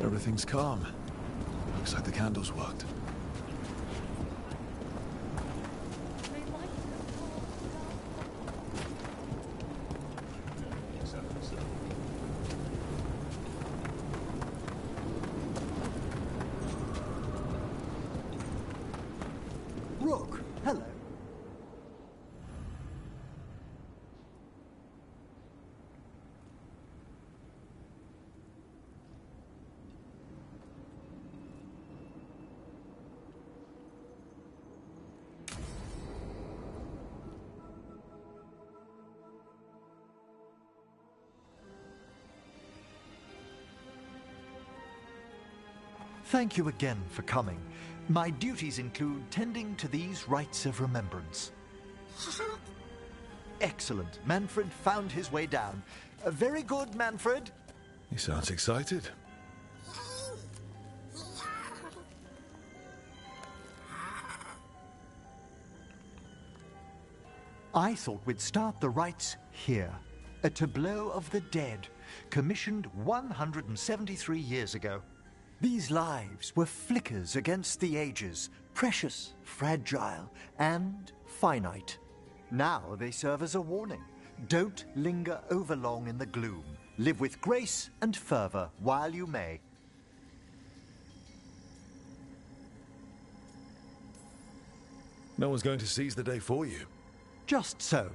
Everything's calm. Looks like the candles worked. Rook, hello. Thank you again for coming. My duties include tending to these rites of remembrance. Excellent. Manfred found his way down. Very good, Manfred. He sounds excited. I thought we'd start the rites here. A tableau of the dead, commissioned 173 years ago. These lives were flickers against the ages, precious, fragile, and finite. Now they serve as a warning. Don't linger overlong in the gloom. Live with grace and fervor while you may. No one's going to seize the day for you. Just so.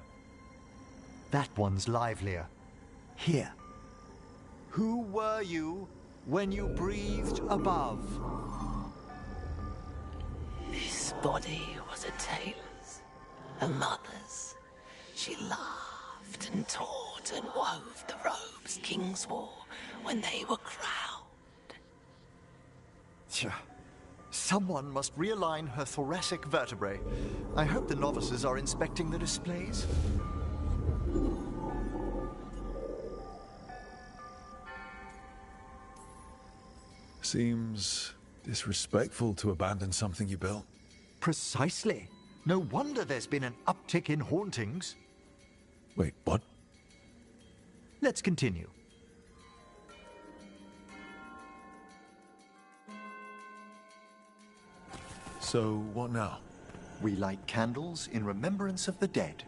That one's livelier. Here. Who were you when you breathed above? This body was a tailor's, a mother's. She laughed and taught and wove the robes kings wore when they were crowned. Tja. Someone must realign her thoracic vertebrae. I hope the novices are inspecting the displays. Seems disrespectful to abandon something you built. Precisely. No wonder there's been an uptick in hauntings. Wait, what? Let's continue. So, what now? We light candles in remembrance of the dead.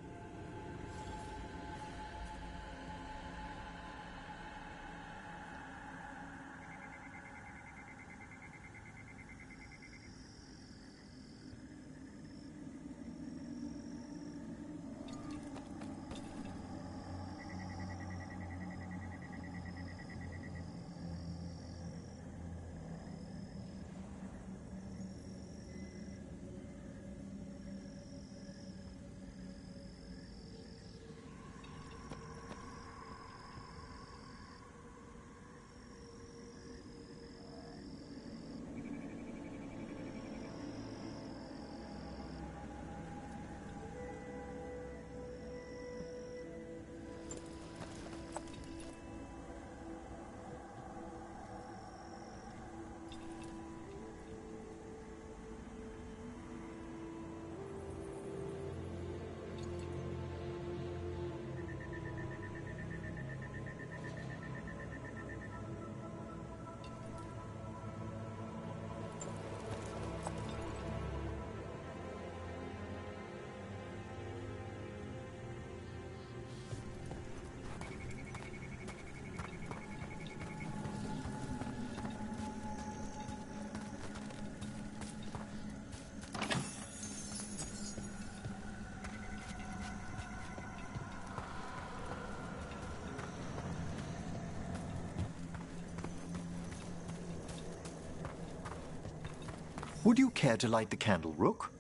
Would you care to light the candle, Rook?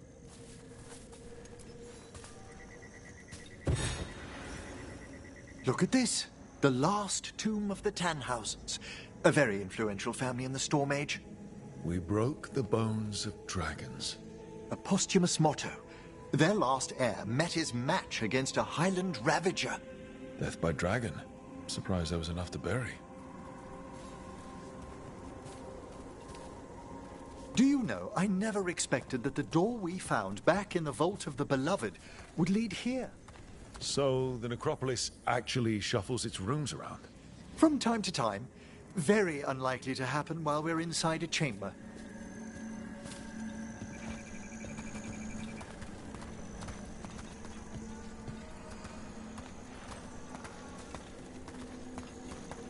Look at this. The last tomb of the Tannhausens. A very influential family in the Storm Age. We broke the bones of dragons. A posthumous motto. Their last heir met his match against a Highland Ravager. Death by dragon. Surprised there was enough to bury. Do you know, I never expected that the door we found back in the Vault of the Beloved would lead here. So the necropolis actually shuffles its rooms around? From time to time. Very unlikely to happen while we're inside a chamber.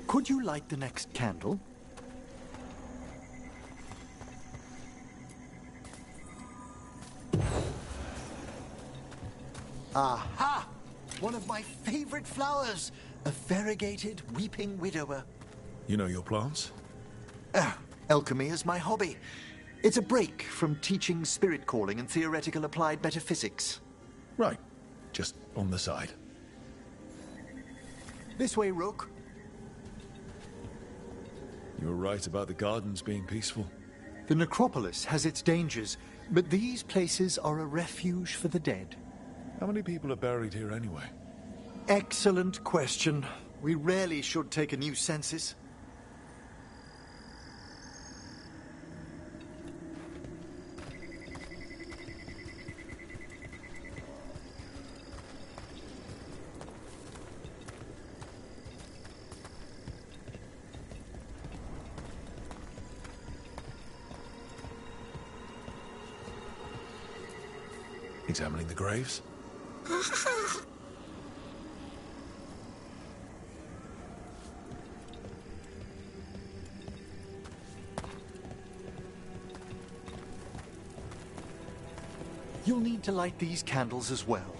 Could you light the next candle? Aha! One of my favorite flowers! A variegated weeping widower. You know your plants? Alchemy is my hobby. It's a break from teaching spirit calling and theoretical applied metaphysics. Right. Just on the side. This way, Rook. You were right about the gardens being peaceful. The necropolis has its dangers, but these places are a refuge for the dead. How many people are buried here anyway? Excellent question. We rarely should take a new census. Examining the graves? You'll need to light these candles as well.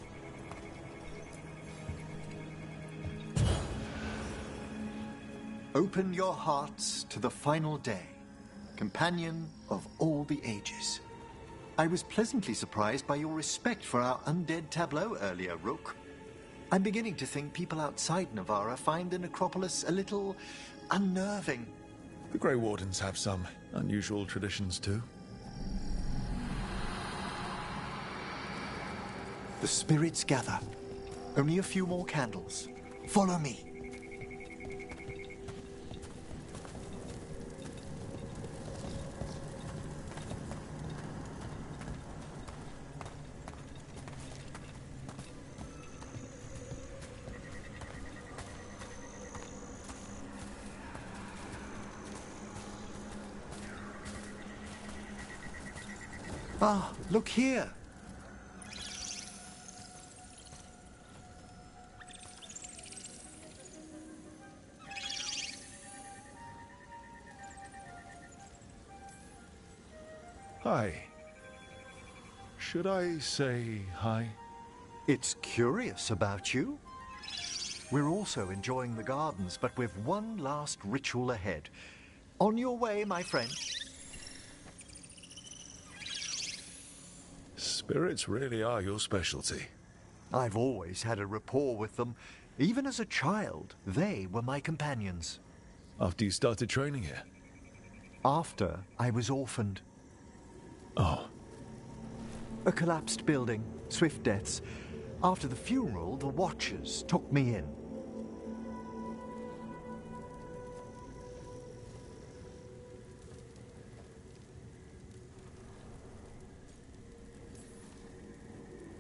Open your hearts to the final day, companion of all the ages. I was pleasantly surprised by your respect for our undead tableau earlier, Rook. I'm beginning to think people outside Navarra find the necropolis a little unnerving. The Grey Wardens have some unusual traditions too. The spirits gather. Only a few more candles. Follow me. Ah, look here. Hi. Should I say hi? It's curious about you. We're also enjoying the gardens, but with one last ritual ahead. On your way, my friend. Spirits really are your specialty. I've always had a rapport with them. Even as a child, they were my companions. After you started training here? After I was orphaned. Oh. A collapsed building, swift deaths. After the funeral, the Watchers took me in.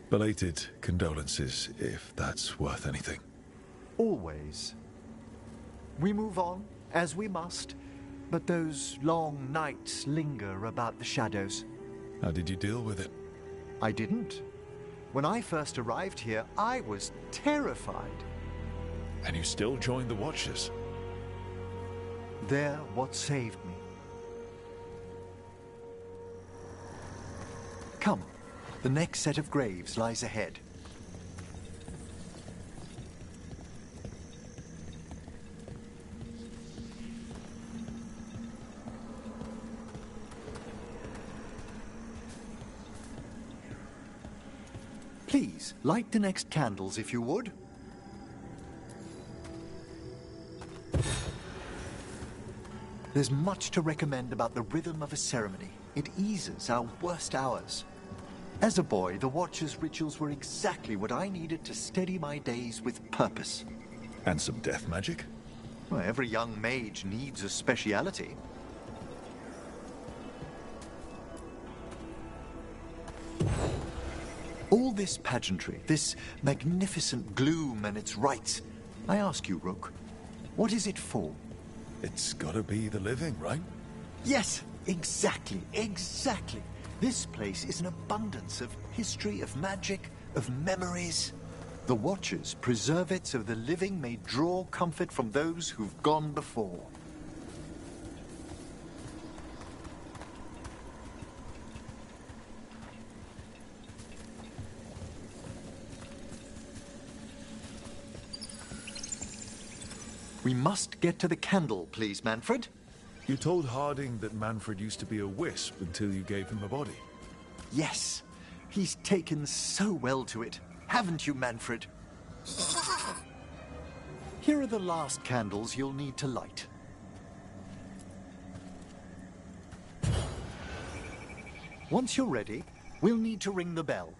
Belated condolences, if that's worth anything. Always. We move on, as we must, but those long nights linger about the shadows. How did you deal with it? I didn't. When I first arrived here, I was terrified. And you still joined the Watchers? They're what saved me. Come. The next set of graves lies ahead. Please, light the next candles if you would. There's much to recommend about the rhythm of a ceremony. It eases our worst hours. As a boy, the Watcher's rituals were exactly what I needed to steady my days with purpose. And some death magic? Well, every young mage needs a speciality. All this pageantry, this magnificent gloom and its rites, I ask you, Rook, what is it for? It's gotta be the living, right? Yes, exactly. This place is an abundance of history, of magic, of memories. The Watchers preserve it so the living may draw comfort from those who've gone before. We must get to the candle, please, Manfred. You told Harding that Manfred used to be a wisp until you gave him a body. Yes, he's taken so well to it. Haven't you, Manfred? Here are the last candles you'll need to light. Once you're ready, we'll need to ring the bell.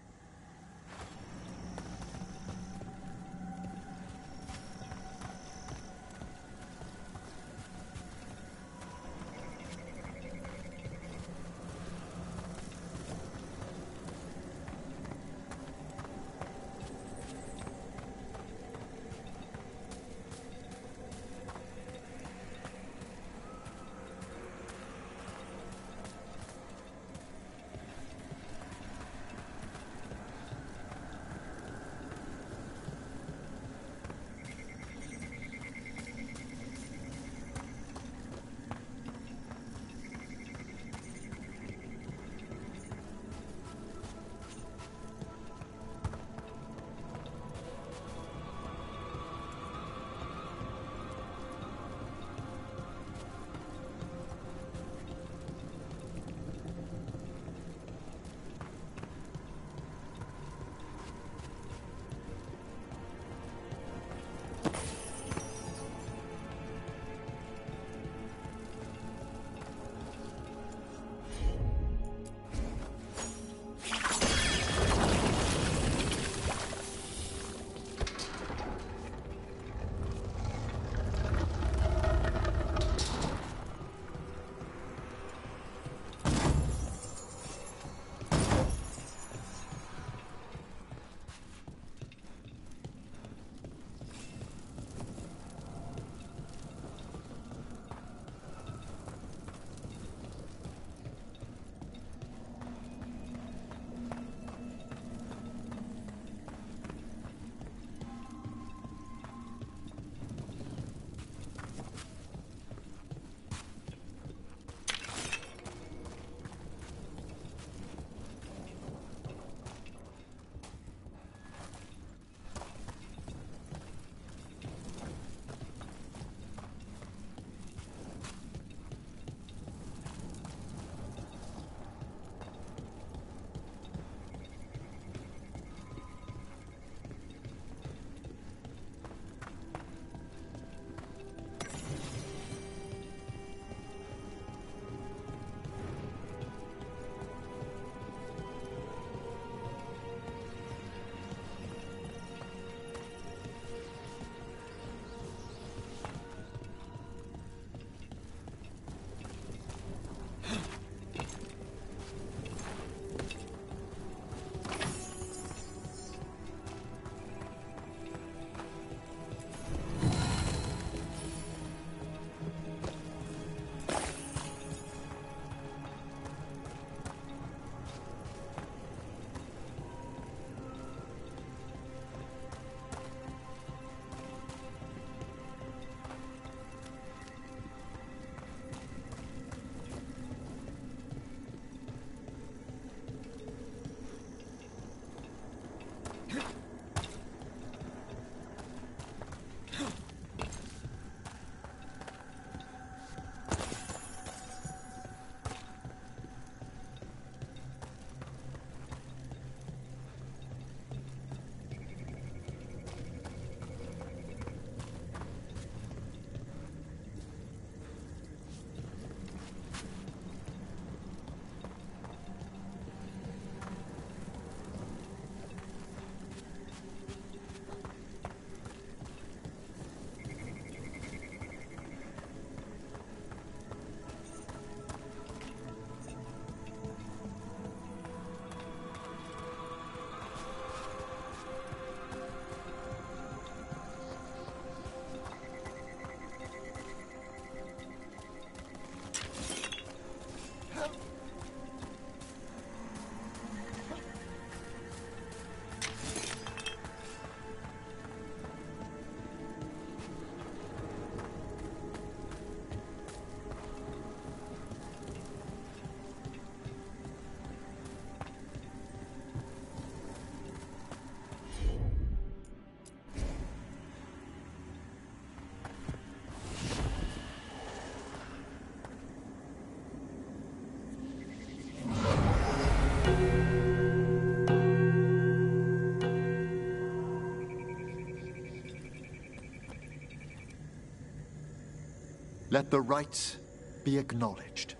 let the rites be acknowledged.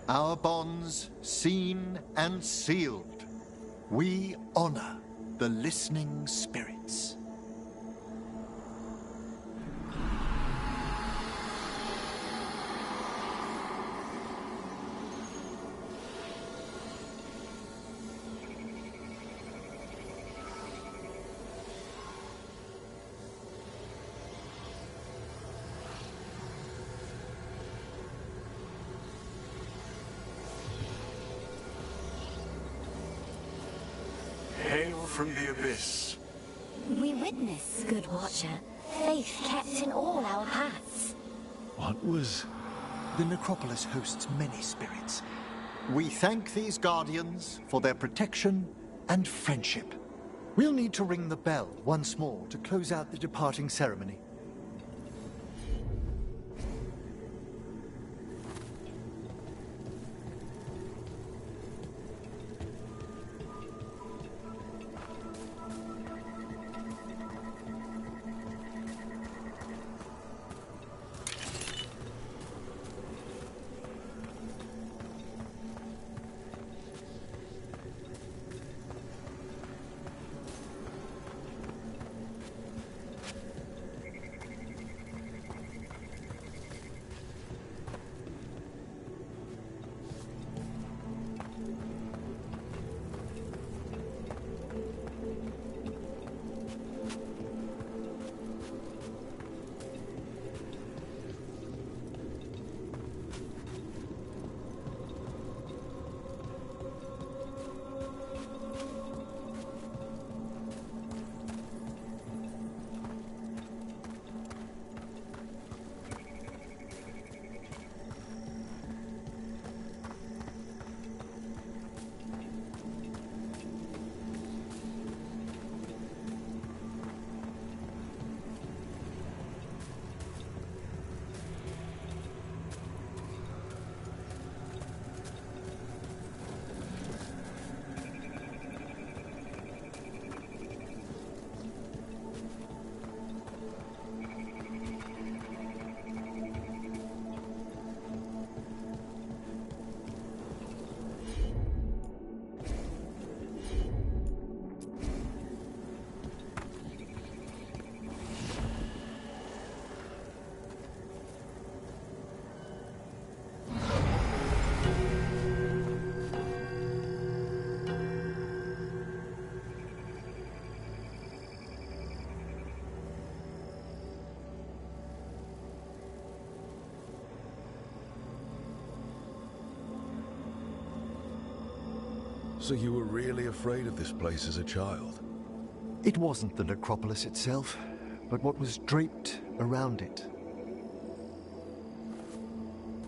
Our bonds seen and sealed. We honor the listening spirits. Hail from the abyss. We witness, good watcher, faith kept in all our paths. What was... The necropolis hosts many spirits. We thank these guardians for their protection and friendship. We'll need to ring the bell once more to close out the departing ceremony. So you were really afraid of this place as a child? It wasn't the necropolis itself, but what was draped around it.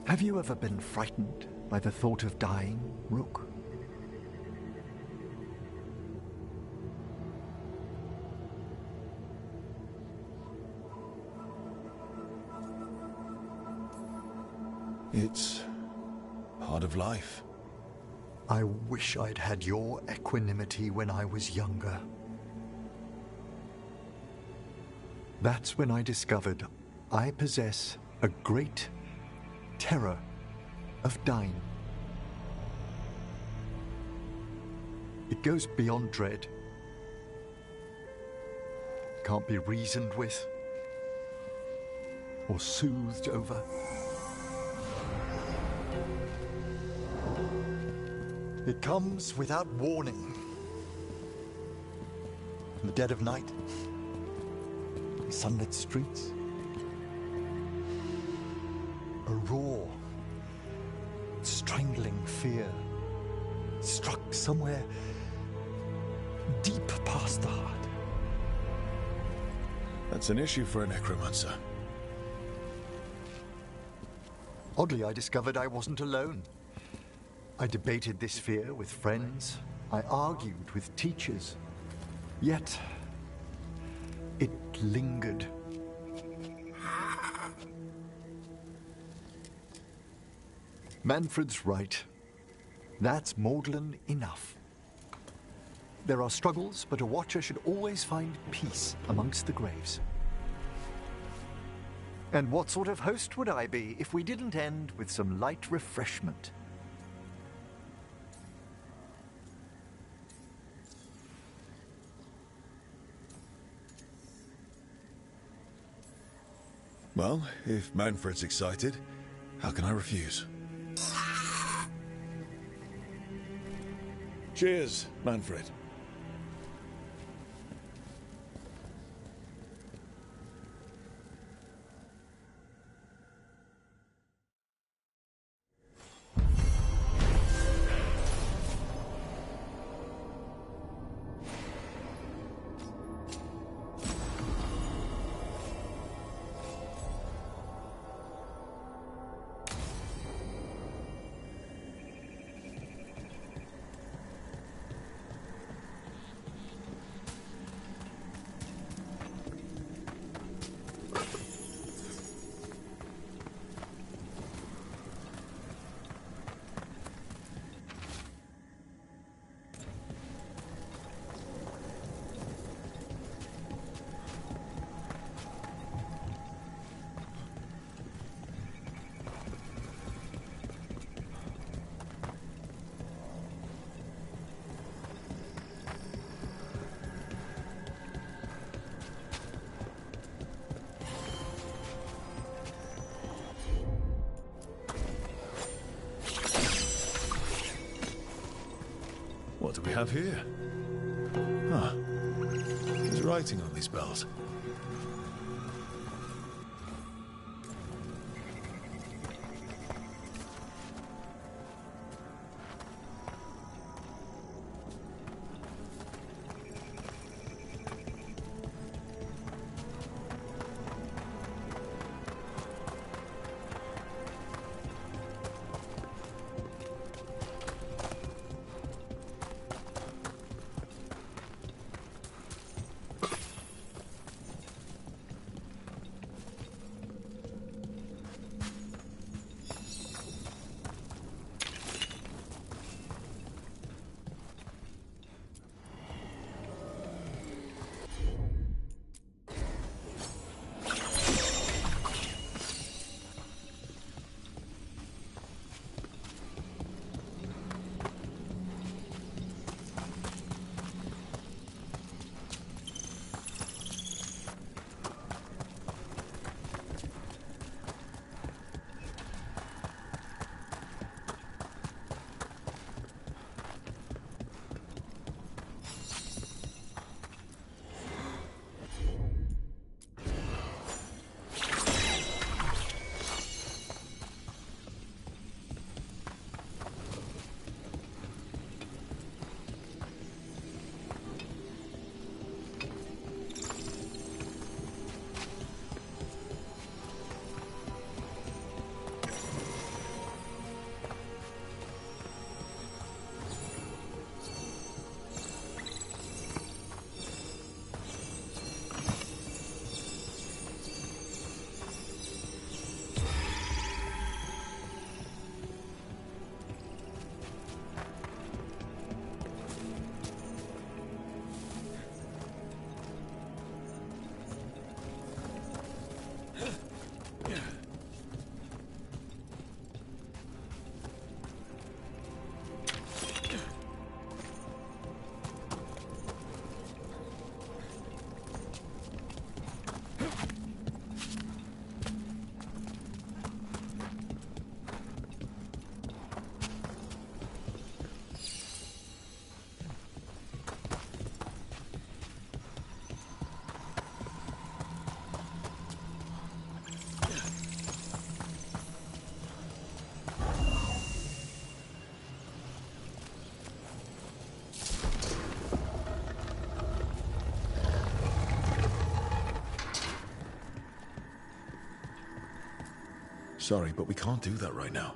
Have you ever been frightened by the thought of dying, Rook? It's part of life. I wish I'd had your equanimity when I was younger. That's when I discovered I possess a great terror of dying. It goes beyond dread. Can't be reasoned with or soothed over. It comes without warning. In the dead of night, sunlit streets, a roar, strangling fear, struck somewhere deep past the heart. That's an issue for a necromancer. Oddly, I discovered I wasn't alone. I debated this fear with friends. I argued with teachers. Yet, it lingered. Manfred's right. That's maudlin enough. There are struggles, but a watcher should always find peace amongst the graves. And what sort of host would I be if we didn't end with some light refreshment? Well, if Manfred's excited, how can I refuse? Cheers, Manfred. What do we have here? Huh. Who's writing on these bells? Sorry, but we can't do that right now.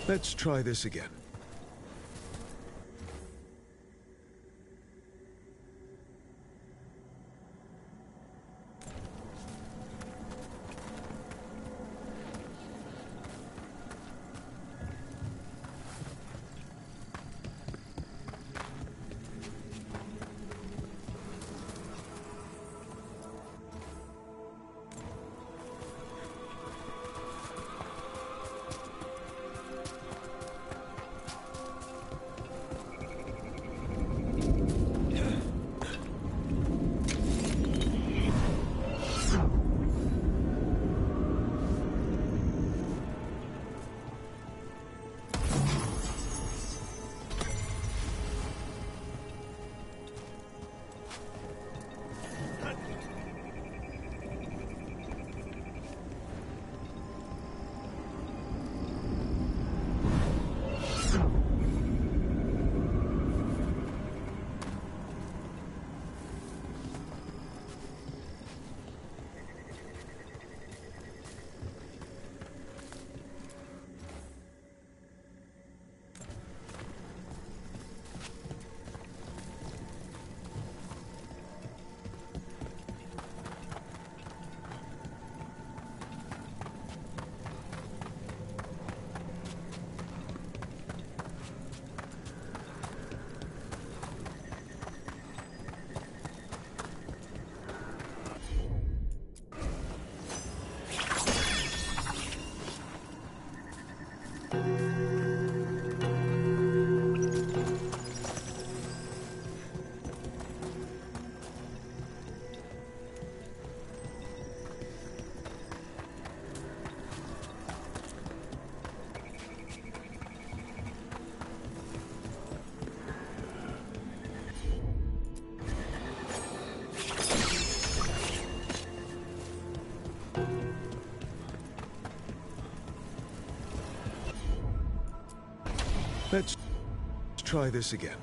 Let's try this again. Let's try this again.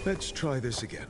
Let's try this again.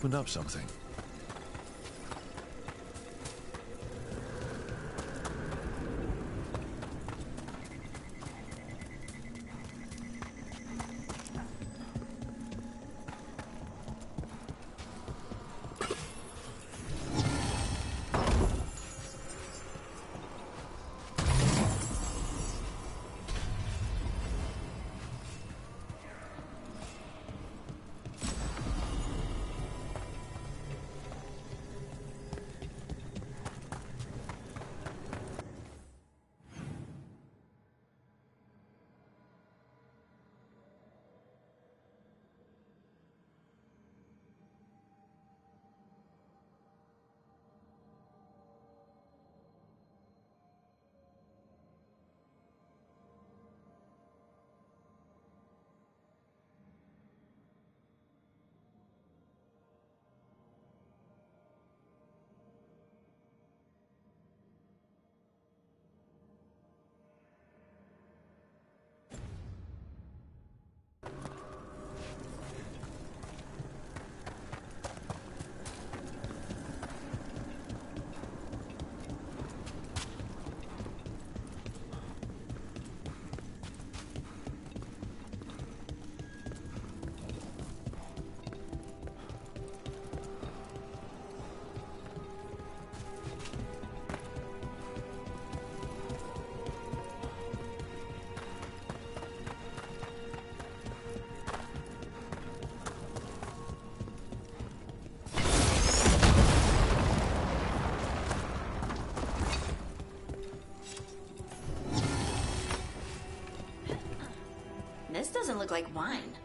opened up something. This doesn't look like wine.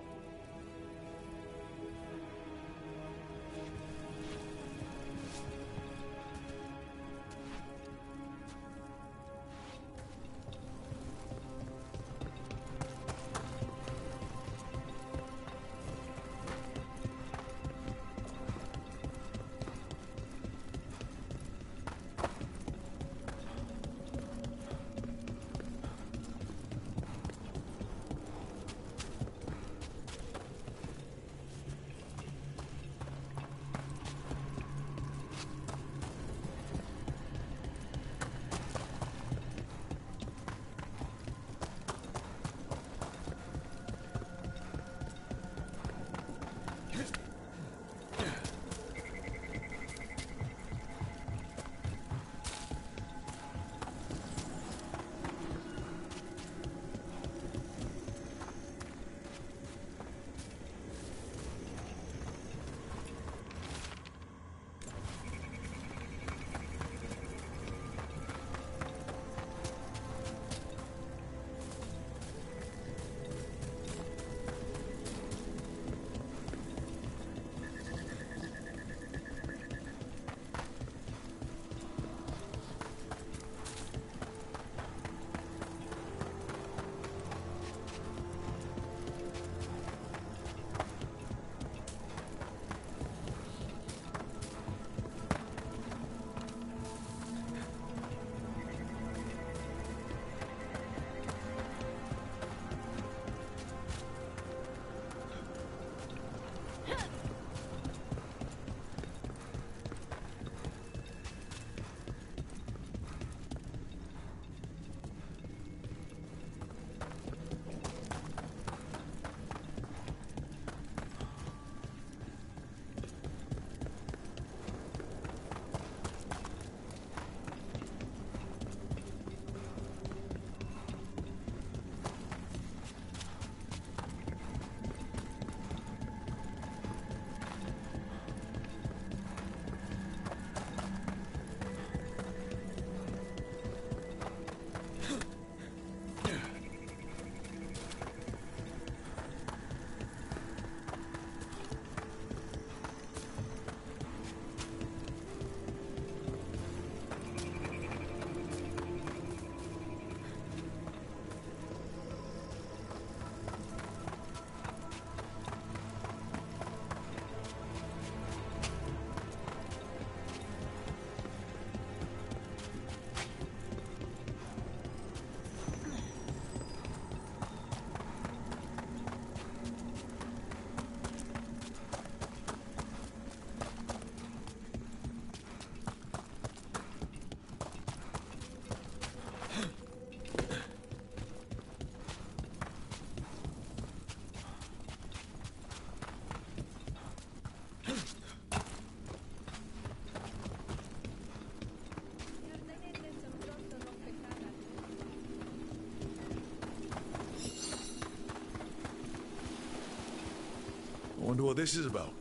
Wonder what this is about.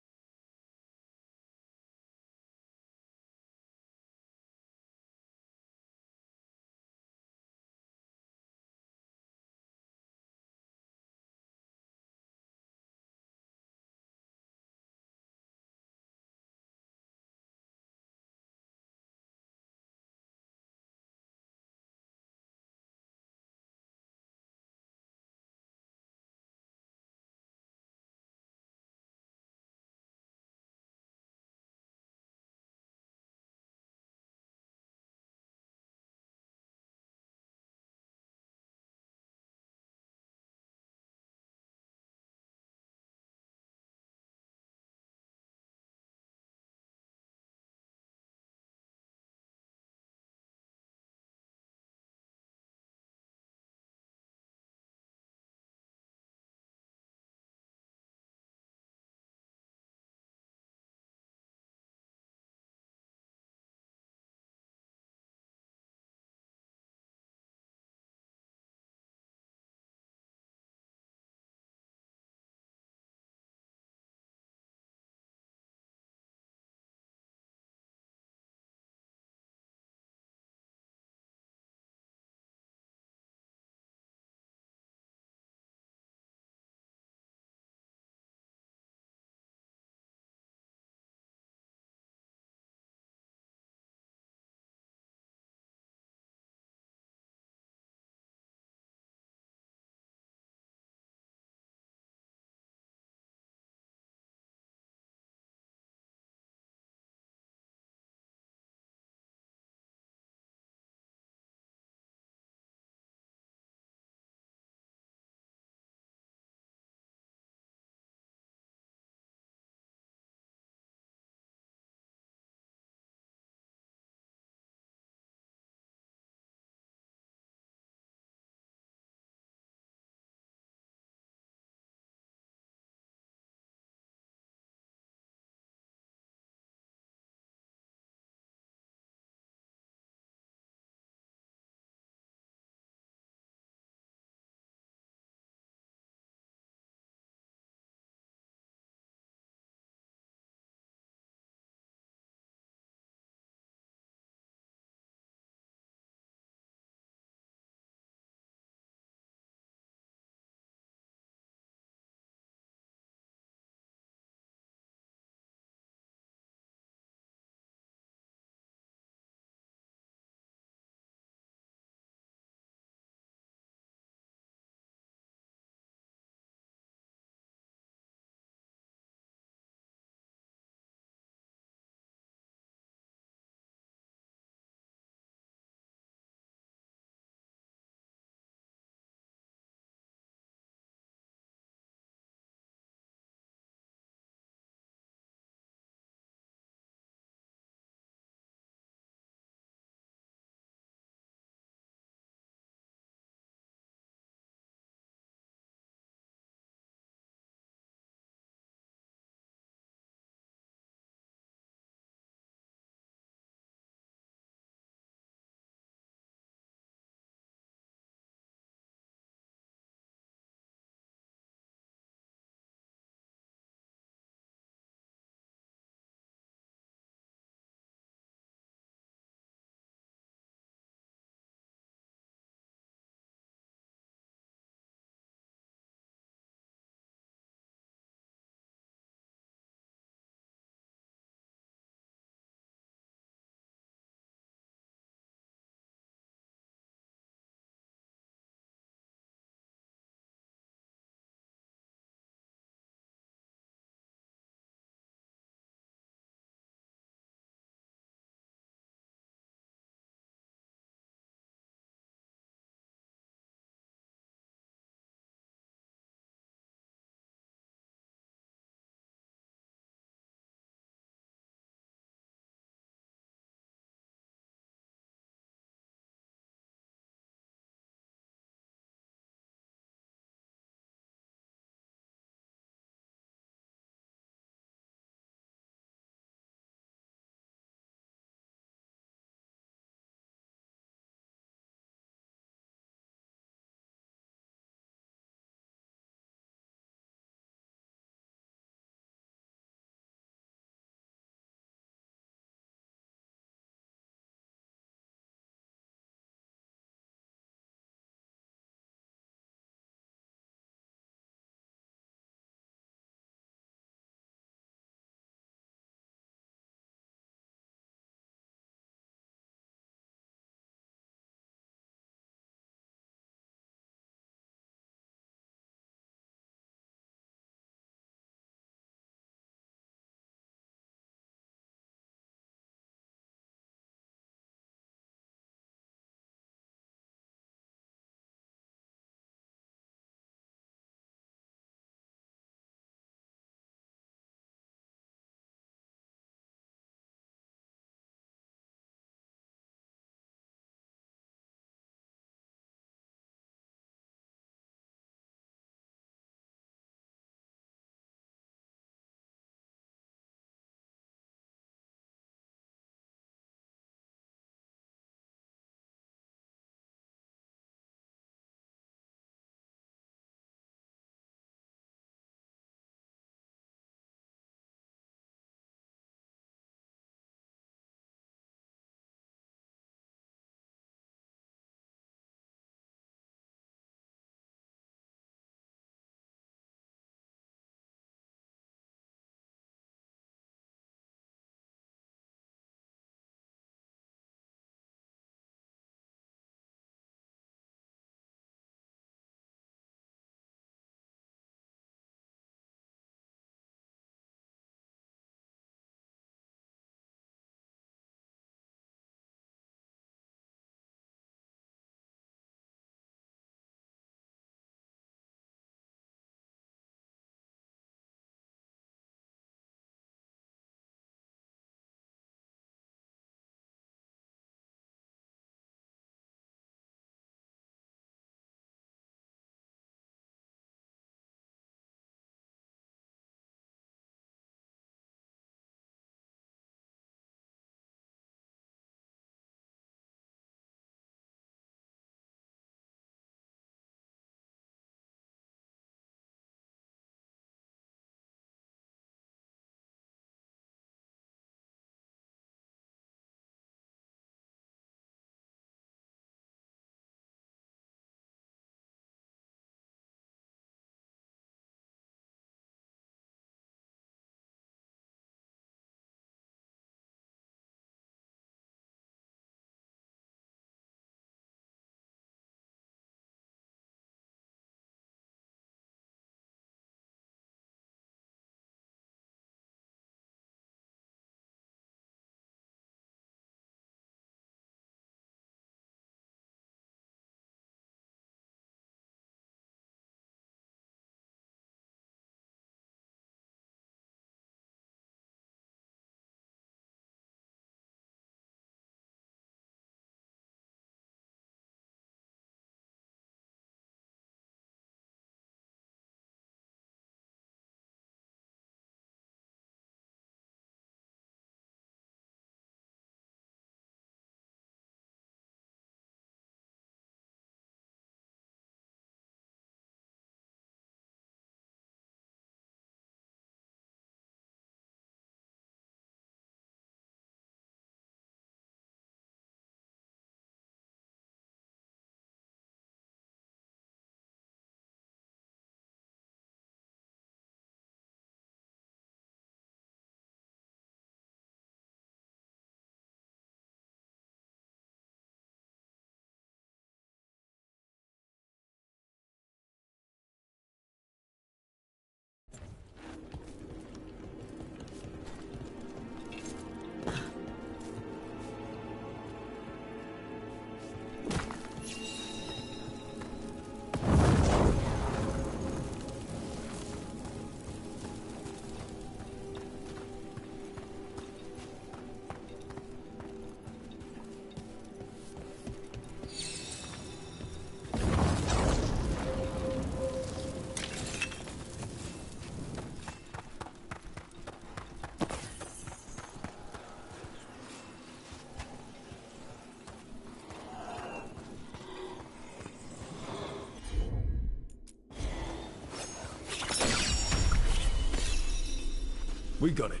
We got it.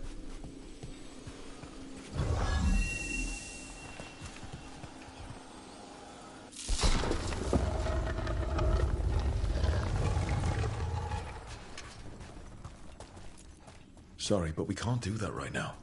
Sorry, but we can't do that right now.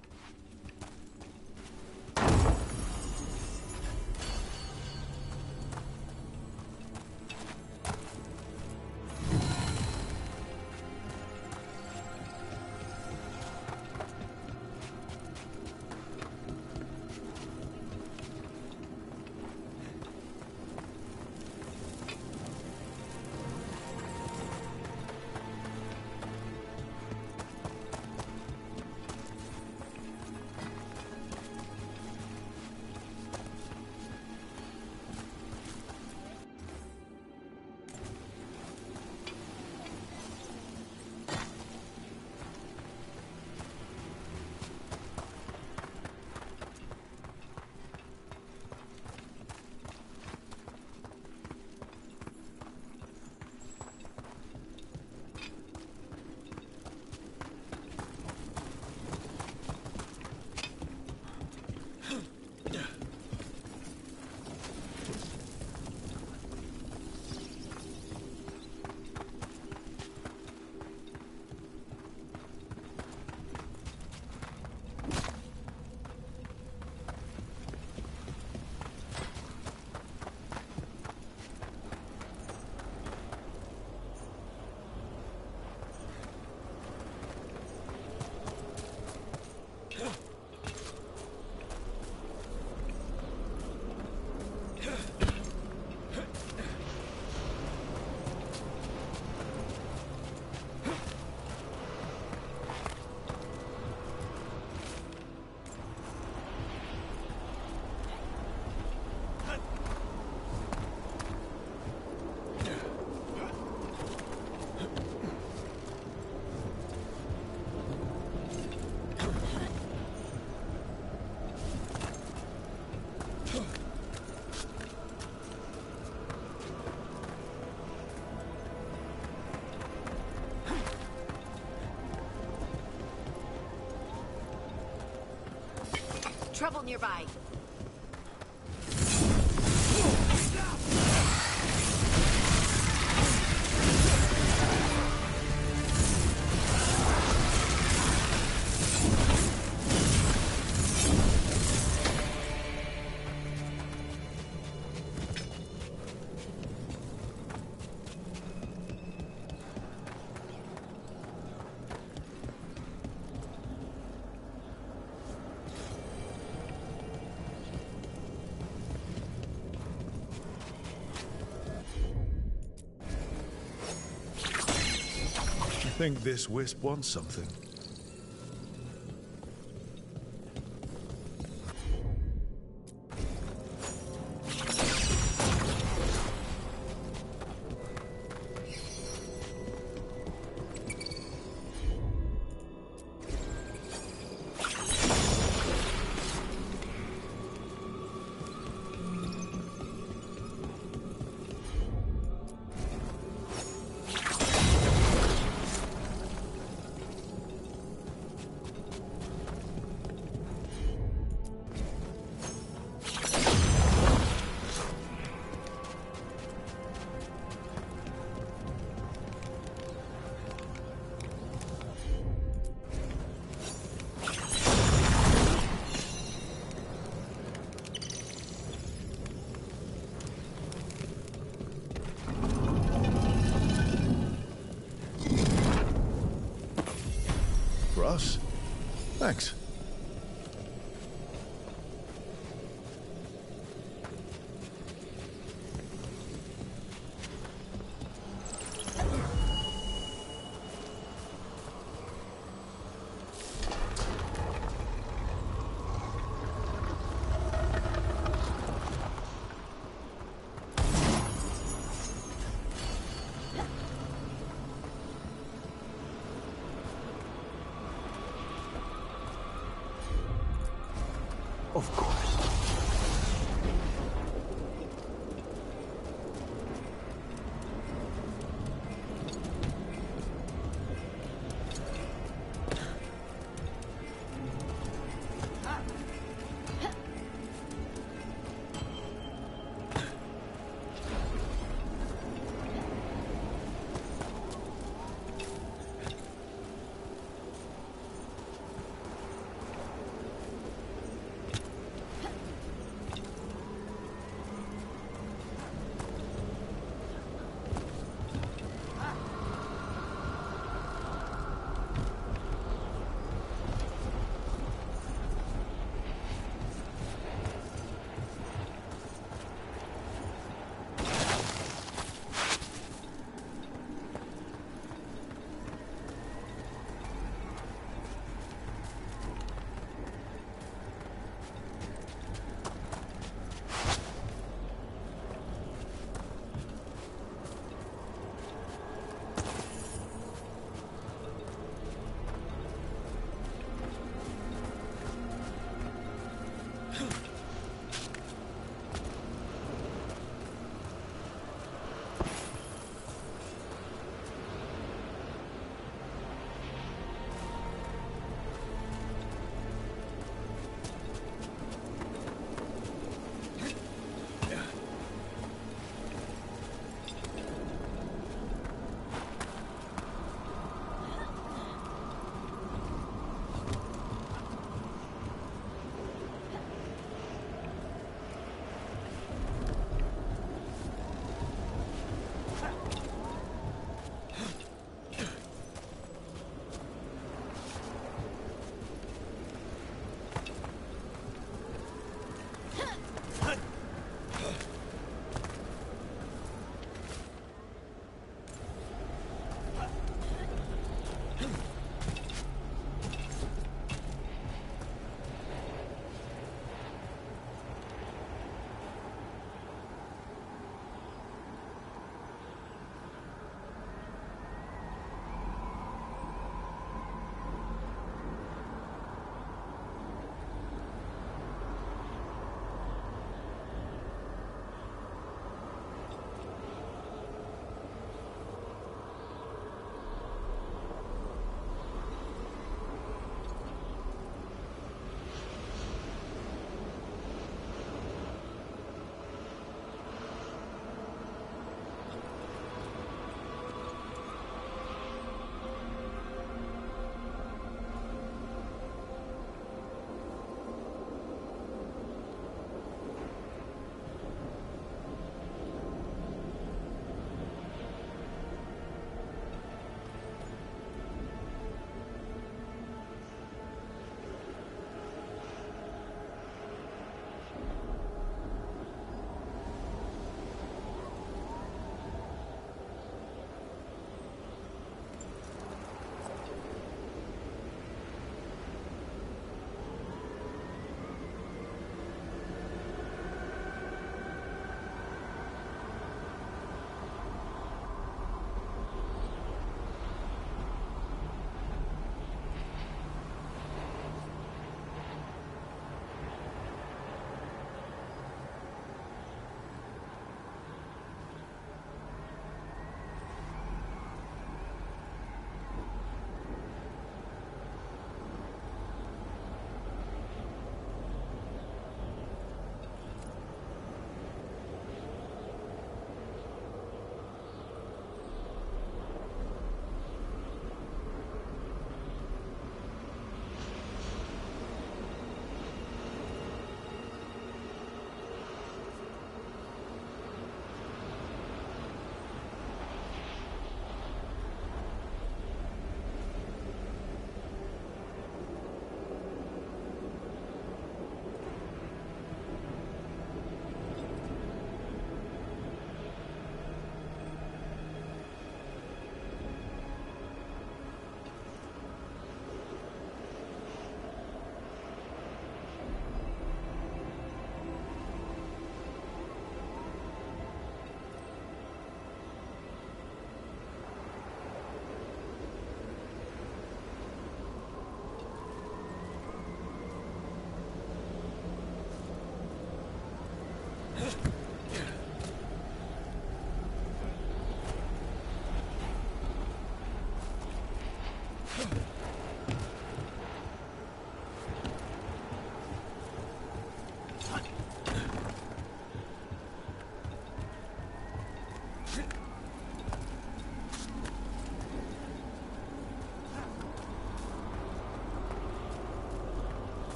Trouble nearby. I think this wisp wants something. For us? Thanks. Of course.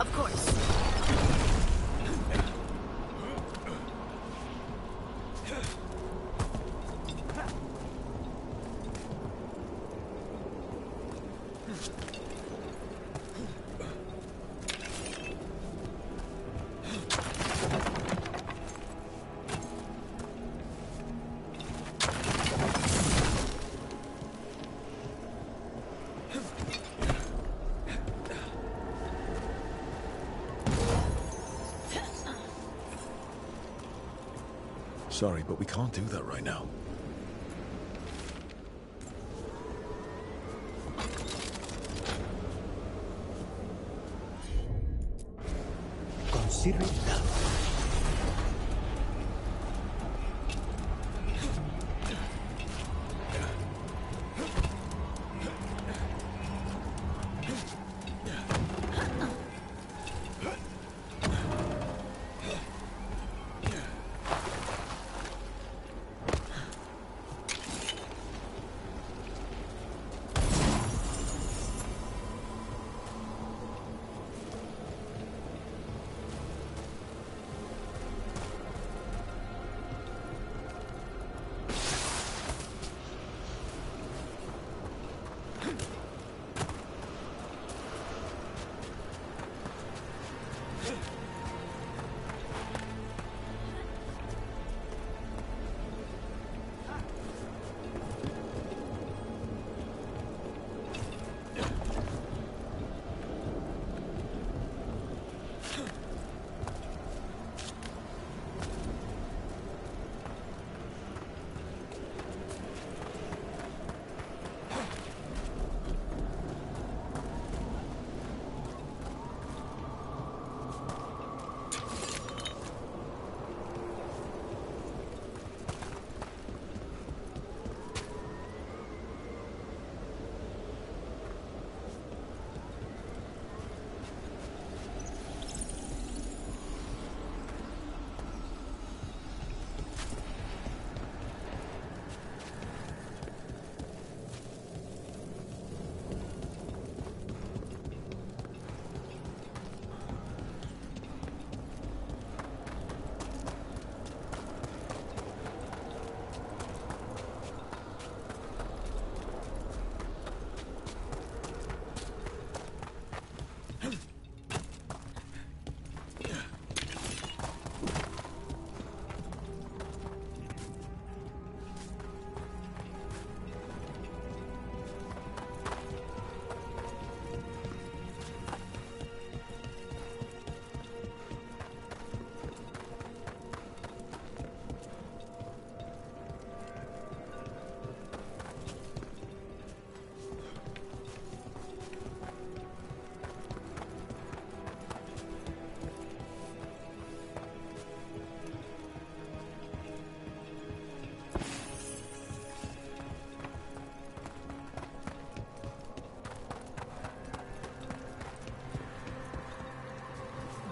Of course. Sorry, but we can't do that right now. Consider it done.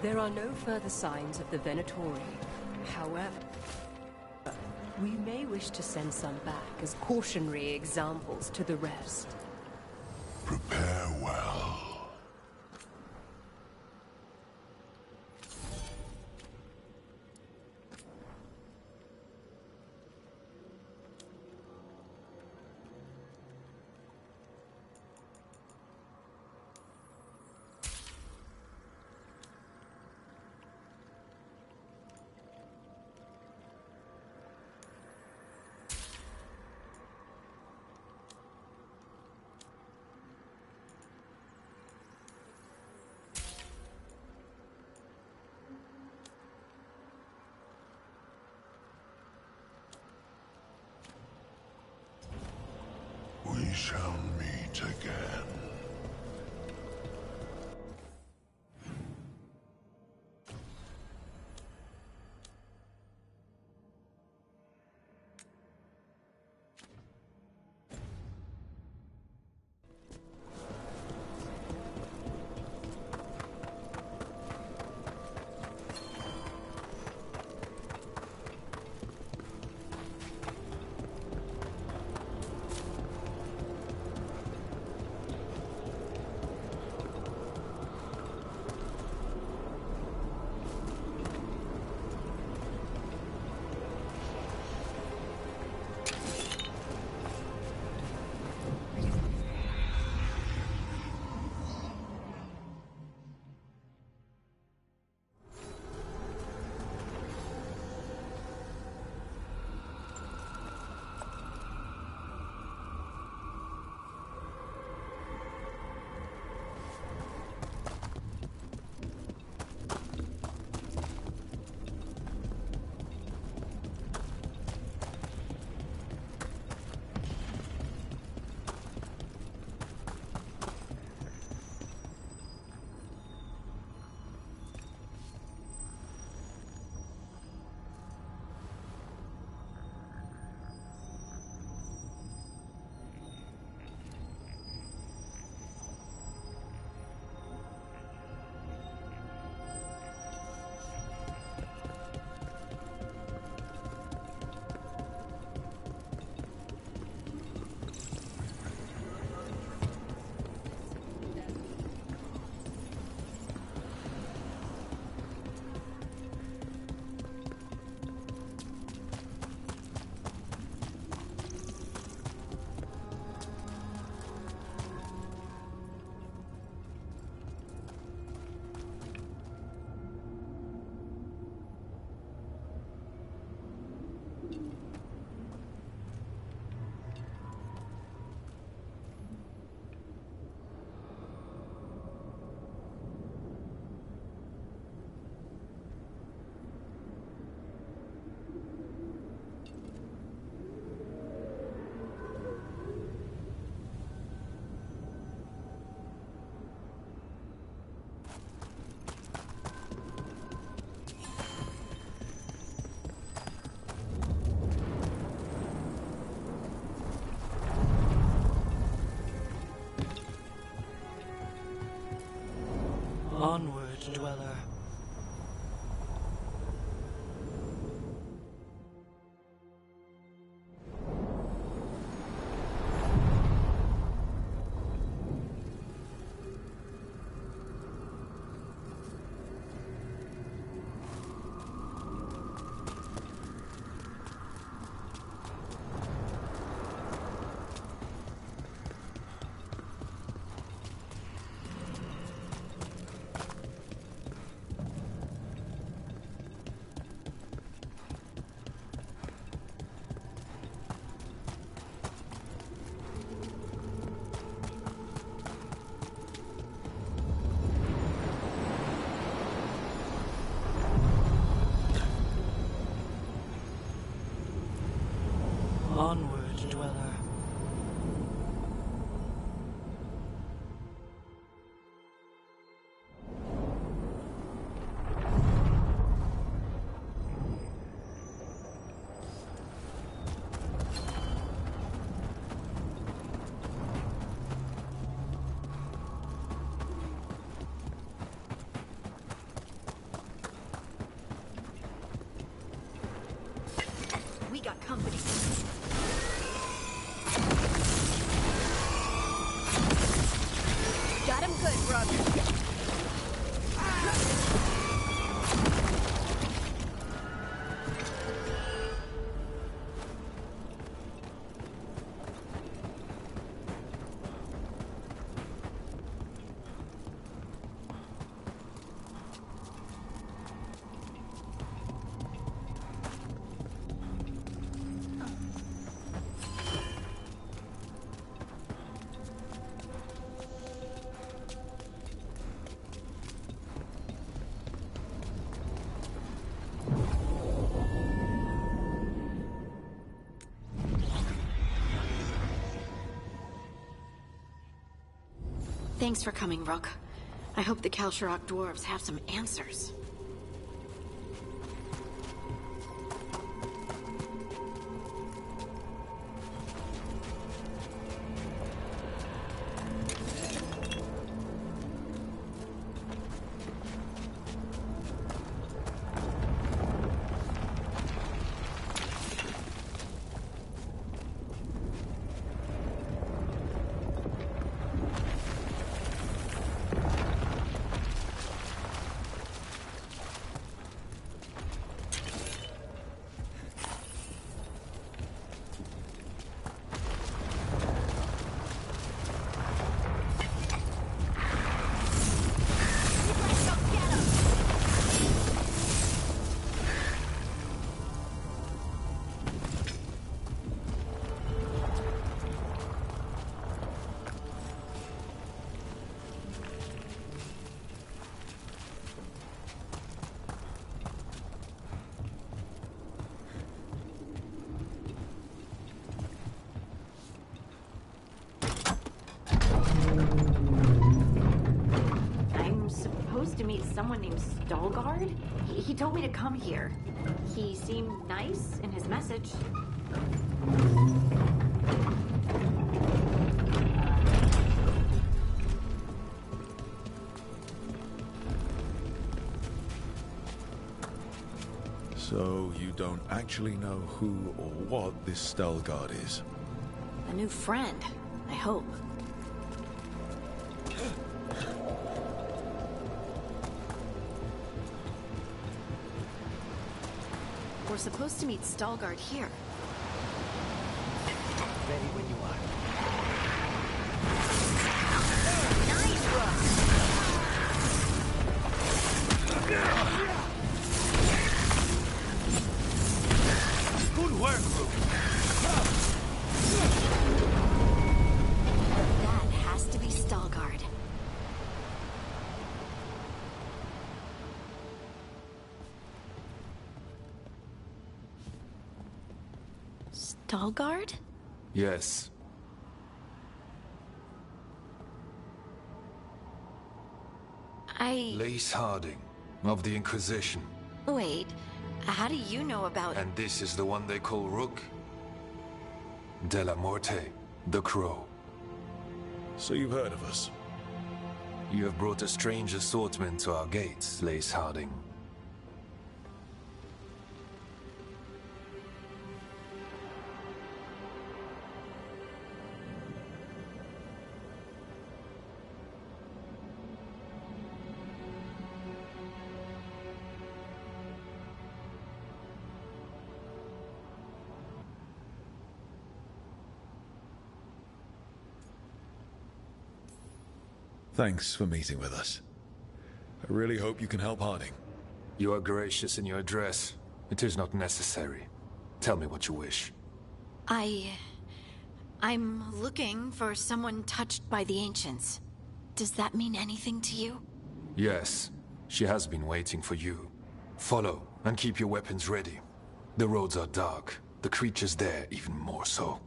There are no further signs of the Venatori. However, we may wish to send some back as cautionary examples to the rest. Prepare well. We shall meet again. Onward, dweller. Onward, dweller. We got company. Got him good, brother. Thanks for coming, Rook. I hope the Kalsharok dwarves have some answers. To meet someone named Veilguard? He told me to come here. He seemed nice in his message. So you don't actually know who or what this Veilguard is? A new friend, I hope. We're supposed to meet Veilguard here. Ready when you are. Nice, Good work, Rook. That has to be Veilguard. Veilguard? Yes. Lace Harding, of the Inquisition. Wait, how do you know about... And this is the one they call Rook? De la Morte, the Crow. So you've heard of us? You have brought a strange assortment to our gates, Lace Harding. Thanks for meeting with us. I really hope you can help Harding. You are gracious in your address. It is not necessary. Tell me what you wish. I'm looking for someone touched by the Ancients. Does that mean anything to you? Yes, she has been waiting for you. Follow, and keep your weapons ready. The roads are dark. The creatures there even more so.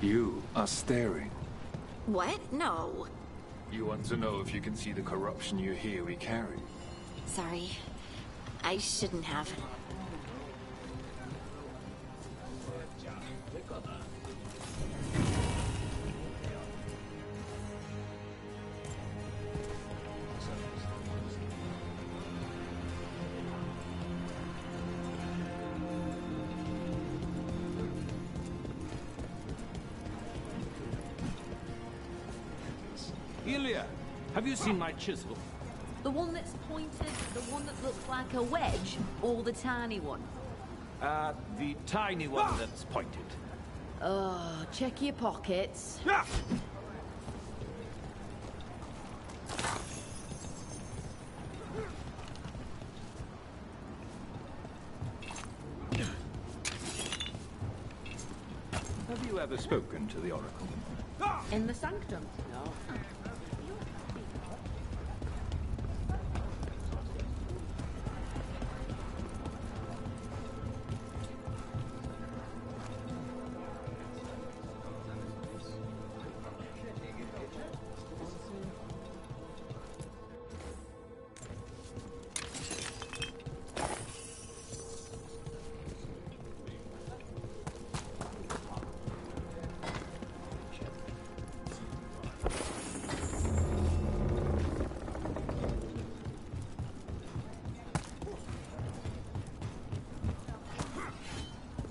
You are staring. What? No. You want to know if you can see the corruption you hear we carry? Sorry. I shouldn't have. Ilya, have you seen my chisel? The one that's pointed, the one that looks like a wedge, or the tiny one? The tiny one that's pointed. Oh, check your pockets. Have you ever spoken to the Oracle? In the sanctum? No.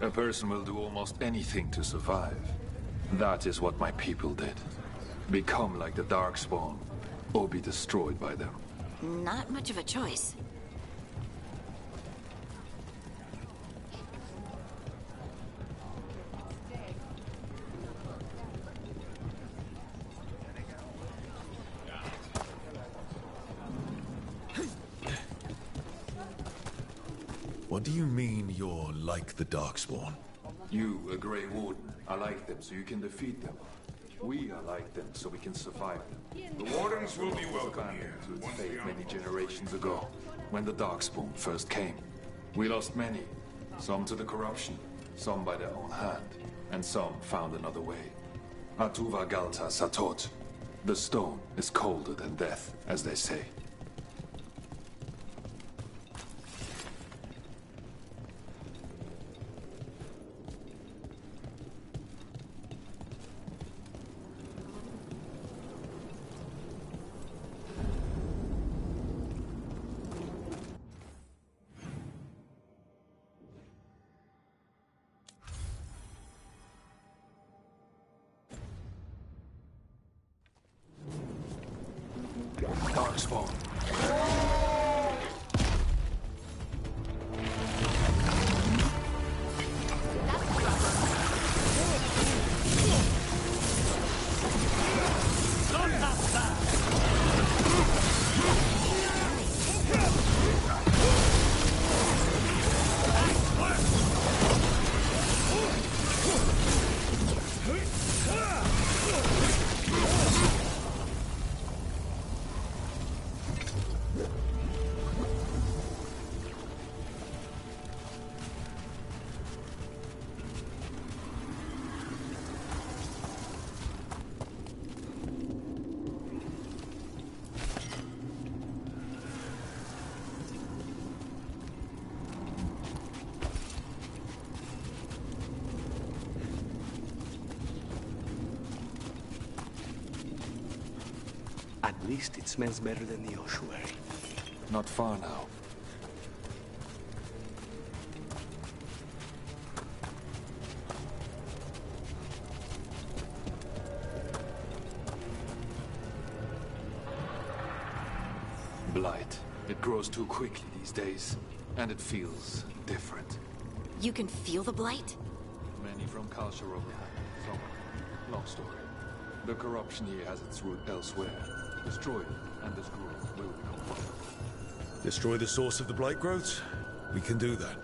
A person will do almost anything to survive. That is what my people did. Become like the Darkspawn, or be destroyed by them. Not much of a choice. What do you mean you're like the Darkspawn? You, a Grey Warden, are like them so you can defeat them. We are like them so we can survive them. The Wardens will be welcome here. To its fate many generations ago, when the Darkspawn first came. We lost many. Some to the corruption, some by their own hand, and some found another way. Atuva Galta Satot. The stone is colder than death, as they say. Darkspawn, least it smells better than the ossuary. Not far now. Blight. It grows too quickly these days, and it feels different. You can feel the blight? Many from culture overlap. Some. Long story. The corruption here has its root elsewhere. Destroy it, and this growth will become vital. Destroy the source of the blight growths? We can do that.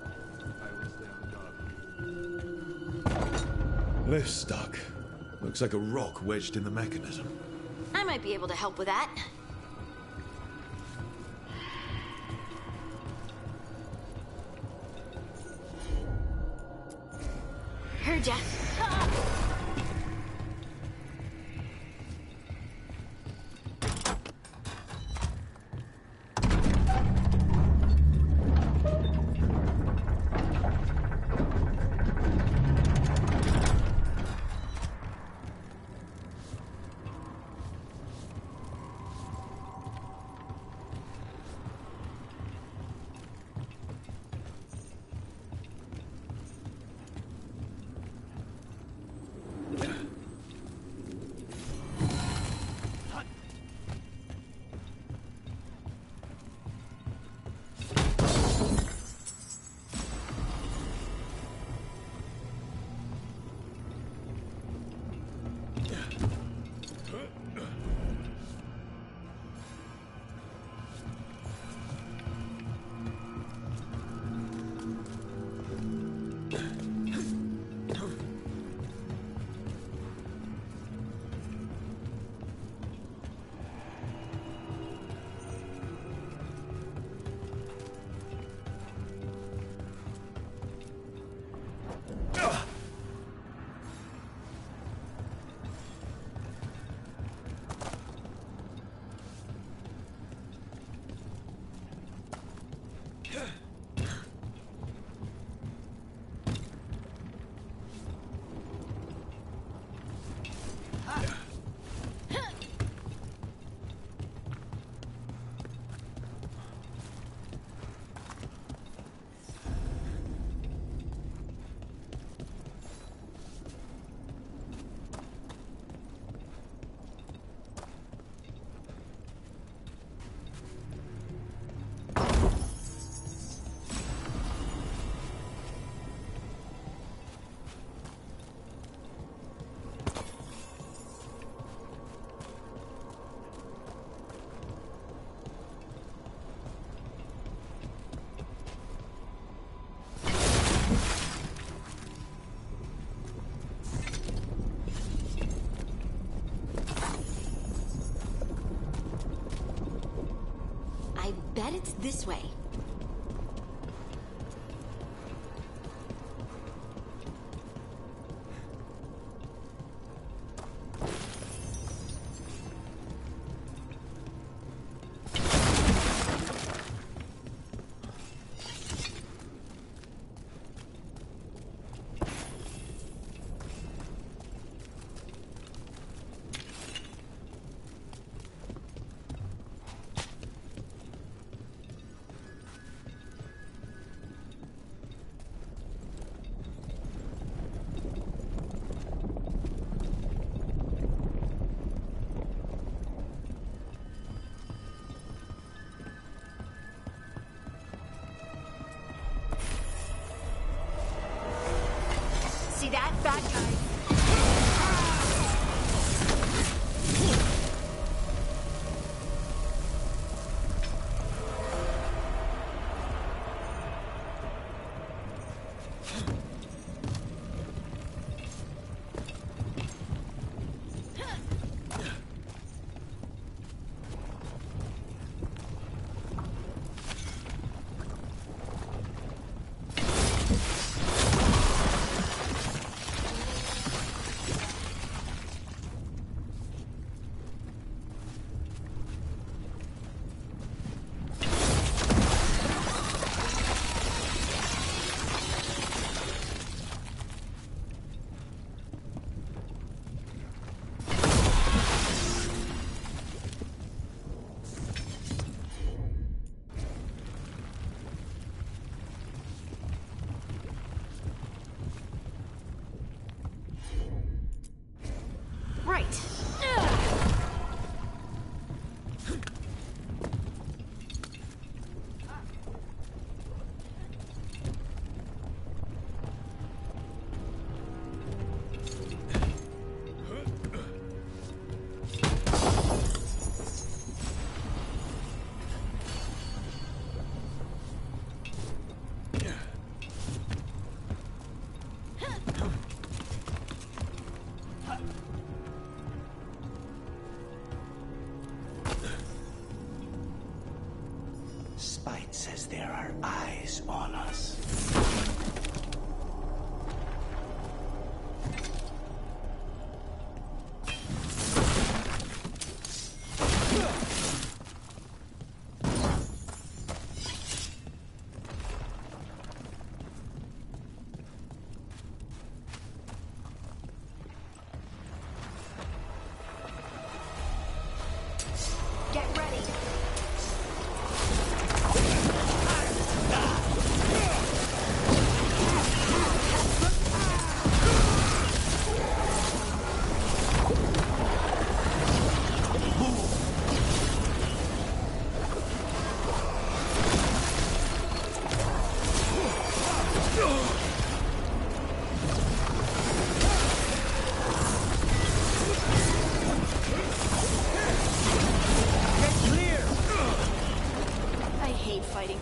I will stay on guard. Lift's stuck. Looks like a rock wedged in the mechanism. I might be able to help with that. Heard ya. Bet it's this way. See that, bad guy? There are eyes on us.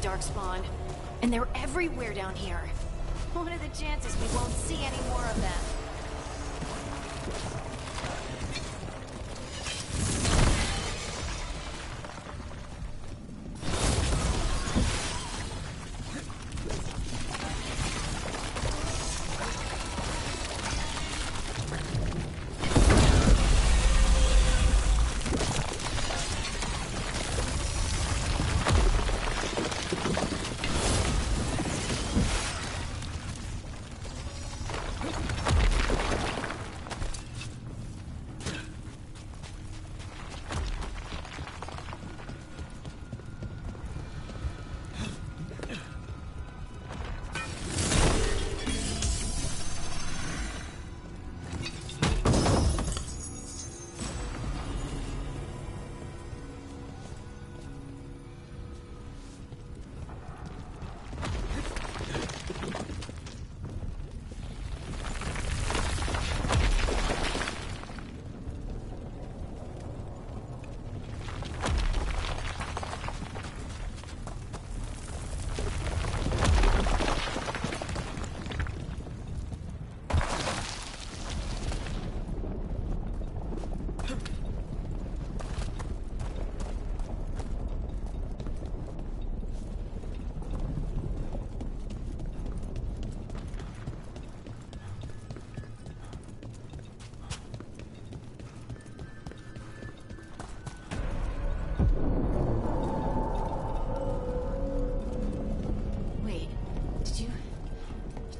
Darkspawn. And they're everywhere down here. What are the chances we won't see any more of them?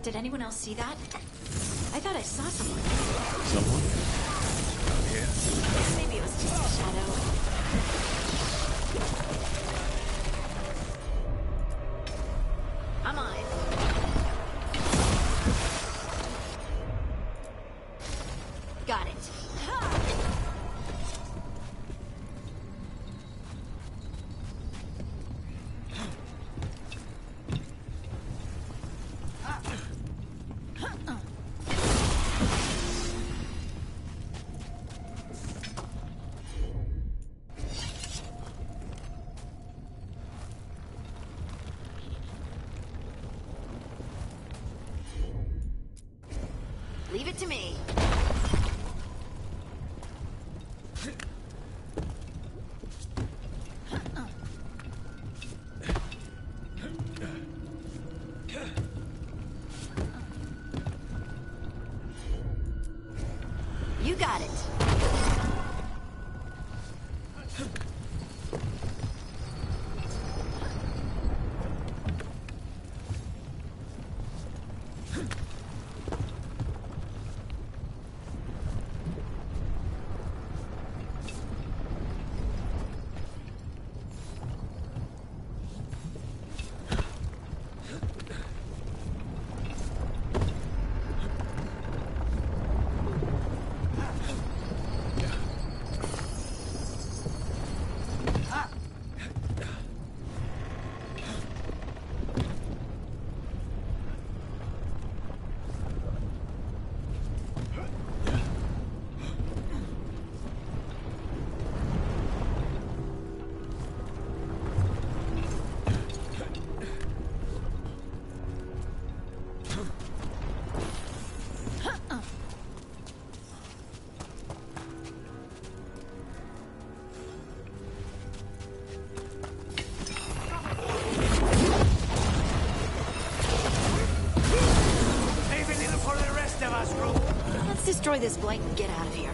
Did anyone else see that? I thought I saw someone. Someone? Yeah. Maybe it was just a shadow. I'm on it. Got it. Leave it to me. You got it. destroy this blight and get out of here.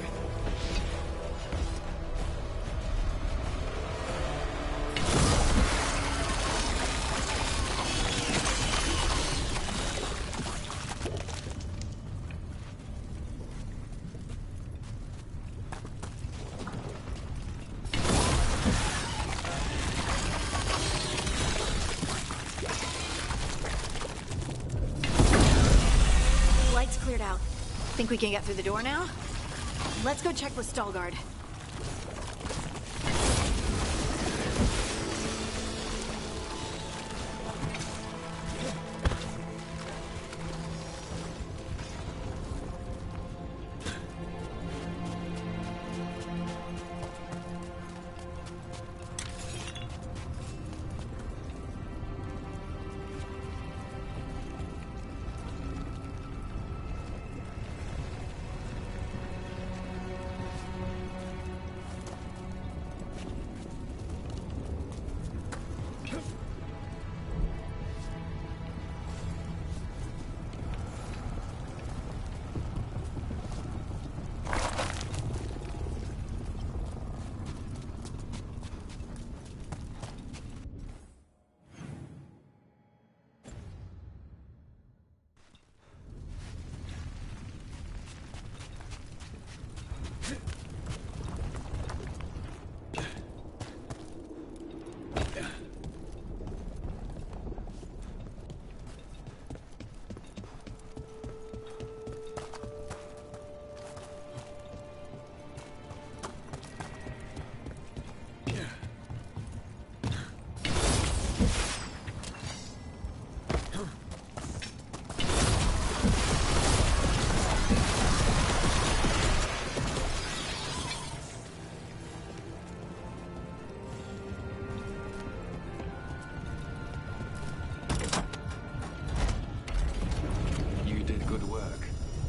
Light's cleared out. Think we can get through the door now? Let's go check with Veilguard.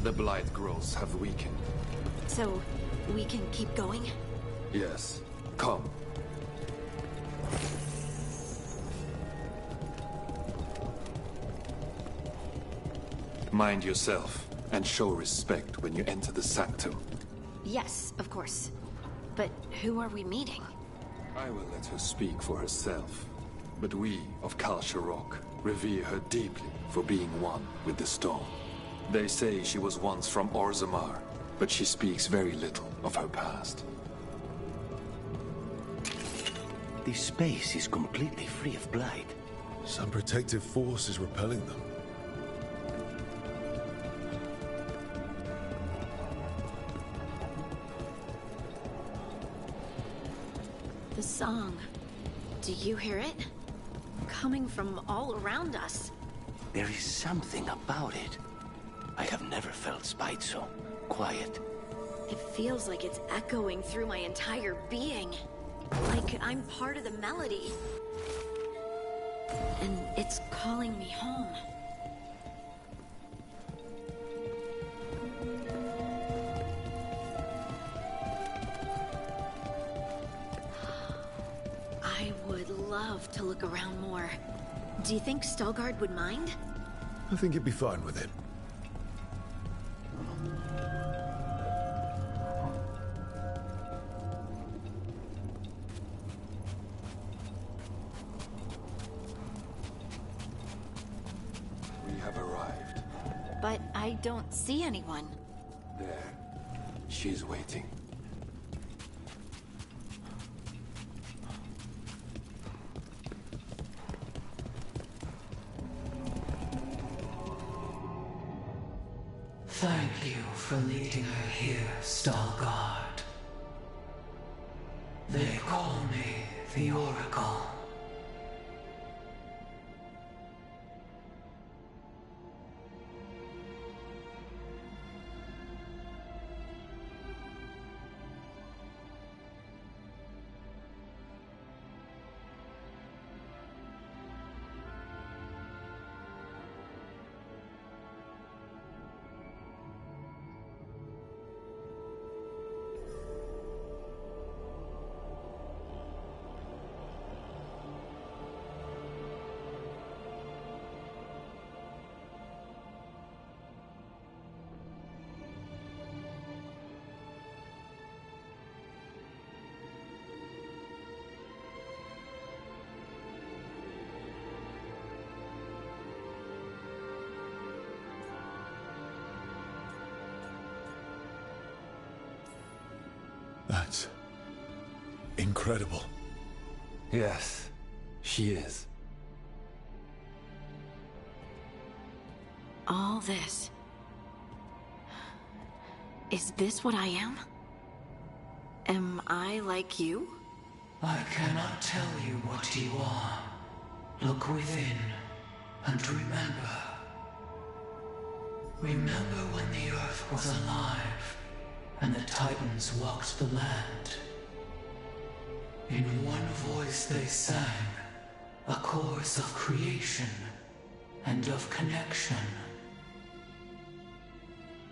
The blight growths have weakened. So, we can keep going? Yes. Come. Mind yourself, and show respect when you enter the sanctum. Yes, of course. But who are we meeting? I will let her speak for herself. But we of Kal Sharok revere her deeply for being one with the stone. They say she was once from Orzammar, but she speaks very little of her past. This space is completely free of blight. Some protective force is repelling them. The song. Do you hear it? Coming from all around us. There is something about it. I have never felt spite so quiet. It feels like it's echoing through my entire being. Like I'm part of the melody. And it's calling me home. I would love to look around more. Do you think Veilguard would mind? I think he'd be fine with it. But I don't see anyone. There. She's waiting. Thank you for leading her here, Veilguard. They call me the Oracle. incredible. Yes, she is. All this. Is this what I am? Am I like you? I cannot tell you what you are. Look within and remember. Remember when the earth was alive and the Titans walked the land. In one voice they sang a chorus of creation and of connection.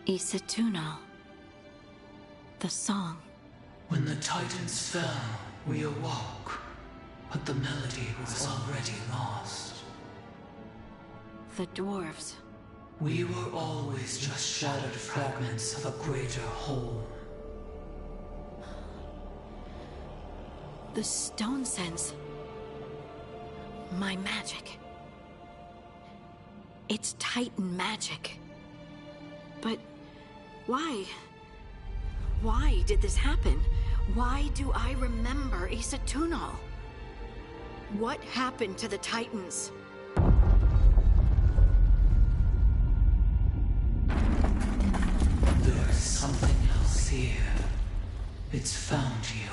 Esse the song. When the Titans fell, we awoke, but the melody was already lost. The dwarves. We were always just shattered fragments of a greater whole. The stone sense. My magic. It's Titan magic. But why? Why did this happen? Why do I remember Esse? What happened to the Titans? There's something else here. It's found you.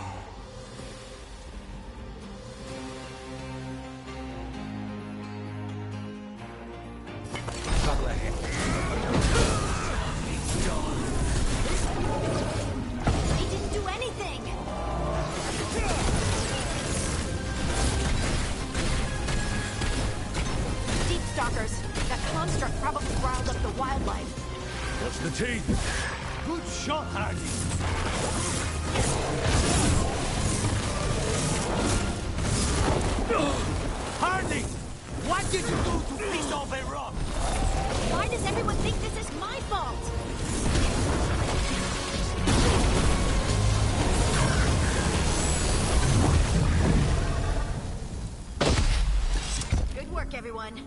He didn't do anything! Deep stalkers. That construct probably riled up the wildlife. What's the team? Good shot, Hardy. Hardy! What did you do to piss off a rock? Why does everyone think this is my fault? Good work, everyone.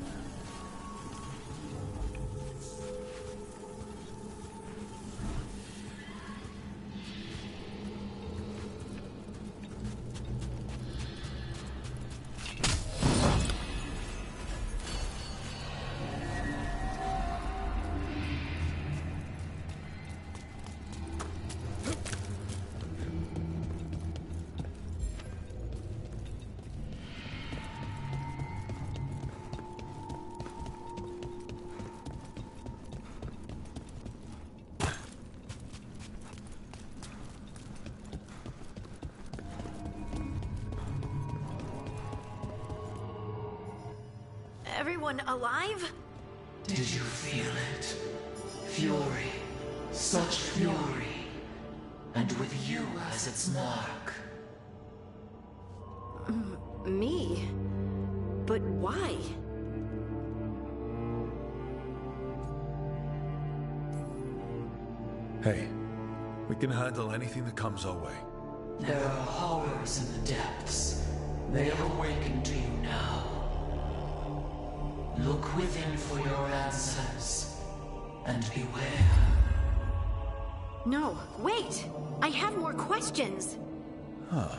Everyone alive? Did you feel it? Fury. Such fury. And with you as its mark. Me? But why? Hey, we can handle anything that comes our way. There are horrors in the depths. They have awakened to you now. Look within for your answers, and beware. No, wait! I have more questions! Huh.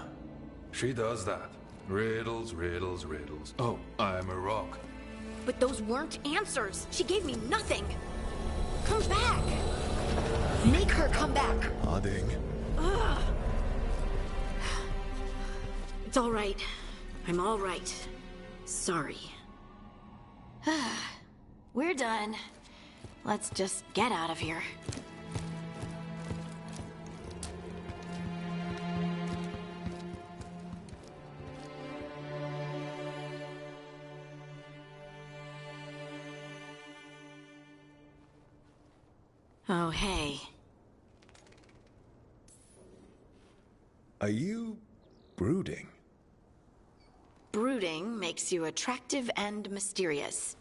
She does that. Riddles, riddles, riddles. Oh, I'm a rock. But those weren't answers! She gave me nothing! Come back! Make her come back! Harding. Ugh. It's all right. I'm all right. Sorry. We're done. Let's just get out of here. Oh, hey. Are you brooding? Brooding makes you attractive and mysterious.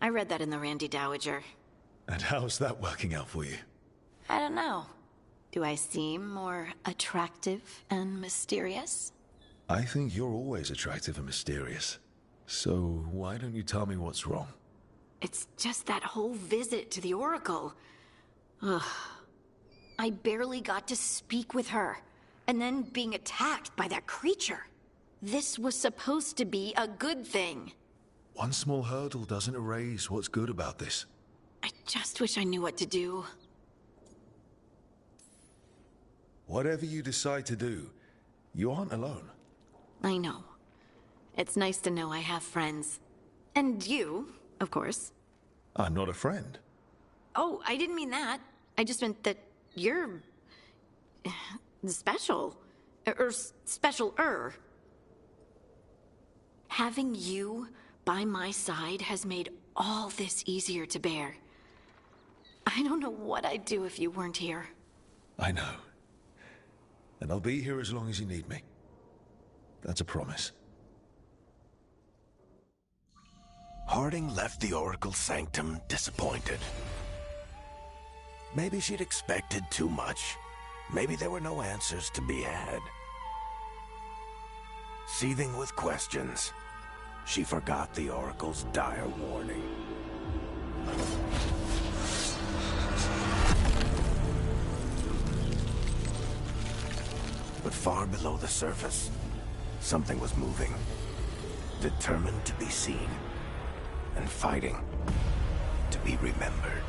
I read that in the Randy Dowager. And how's that working out for you? I don't know. Do I seem more attractive and mysterious? I think you're always attractive and mysterious. So why don't you tell me what's wrong? It's just that whole visit to the Oracle. Ugh. I barely got to speak with her. And then being attacked by that creature. This was supposed to be a good thing. One small hurdle doesn't erase what's good about this. I just wish I knew what to do. Whatever you decide to do, you aren't alone. I know. It's nice to know I have friends. And you, of course. I'm not a friend. Oh, I didn't mean that. I just meant that you're... special. Or special-er. Having you by my side has made all this easier to bear. I don't know what I'd do if you weren't here. I know. And I'll be here as long as you need me. That's a promise. Harding left the Oracle's sanctum disappointed. Maybe she'd expected too much. Maybe there were no answers to be had. Seething with questions, she forgot the Oracle's dire warning. But far below the surface, something was moving. Determined to be seen, and fighting to be remembered.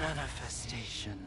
Manifestation.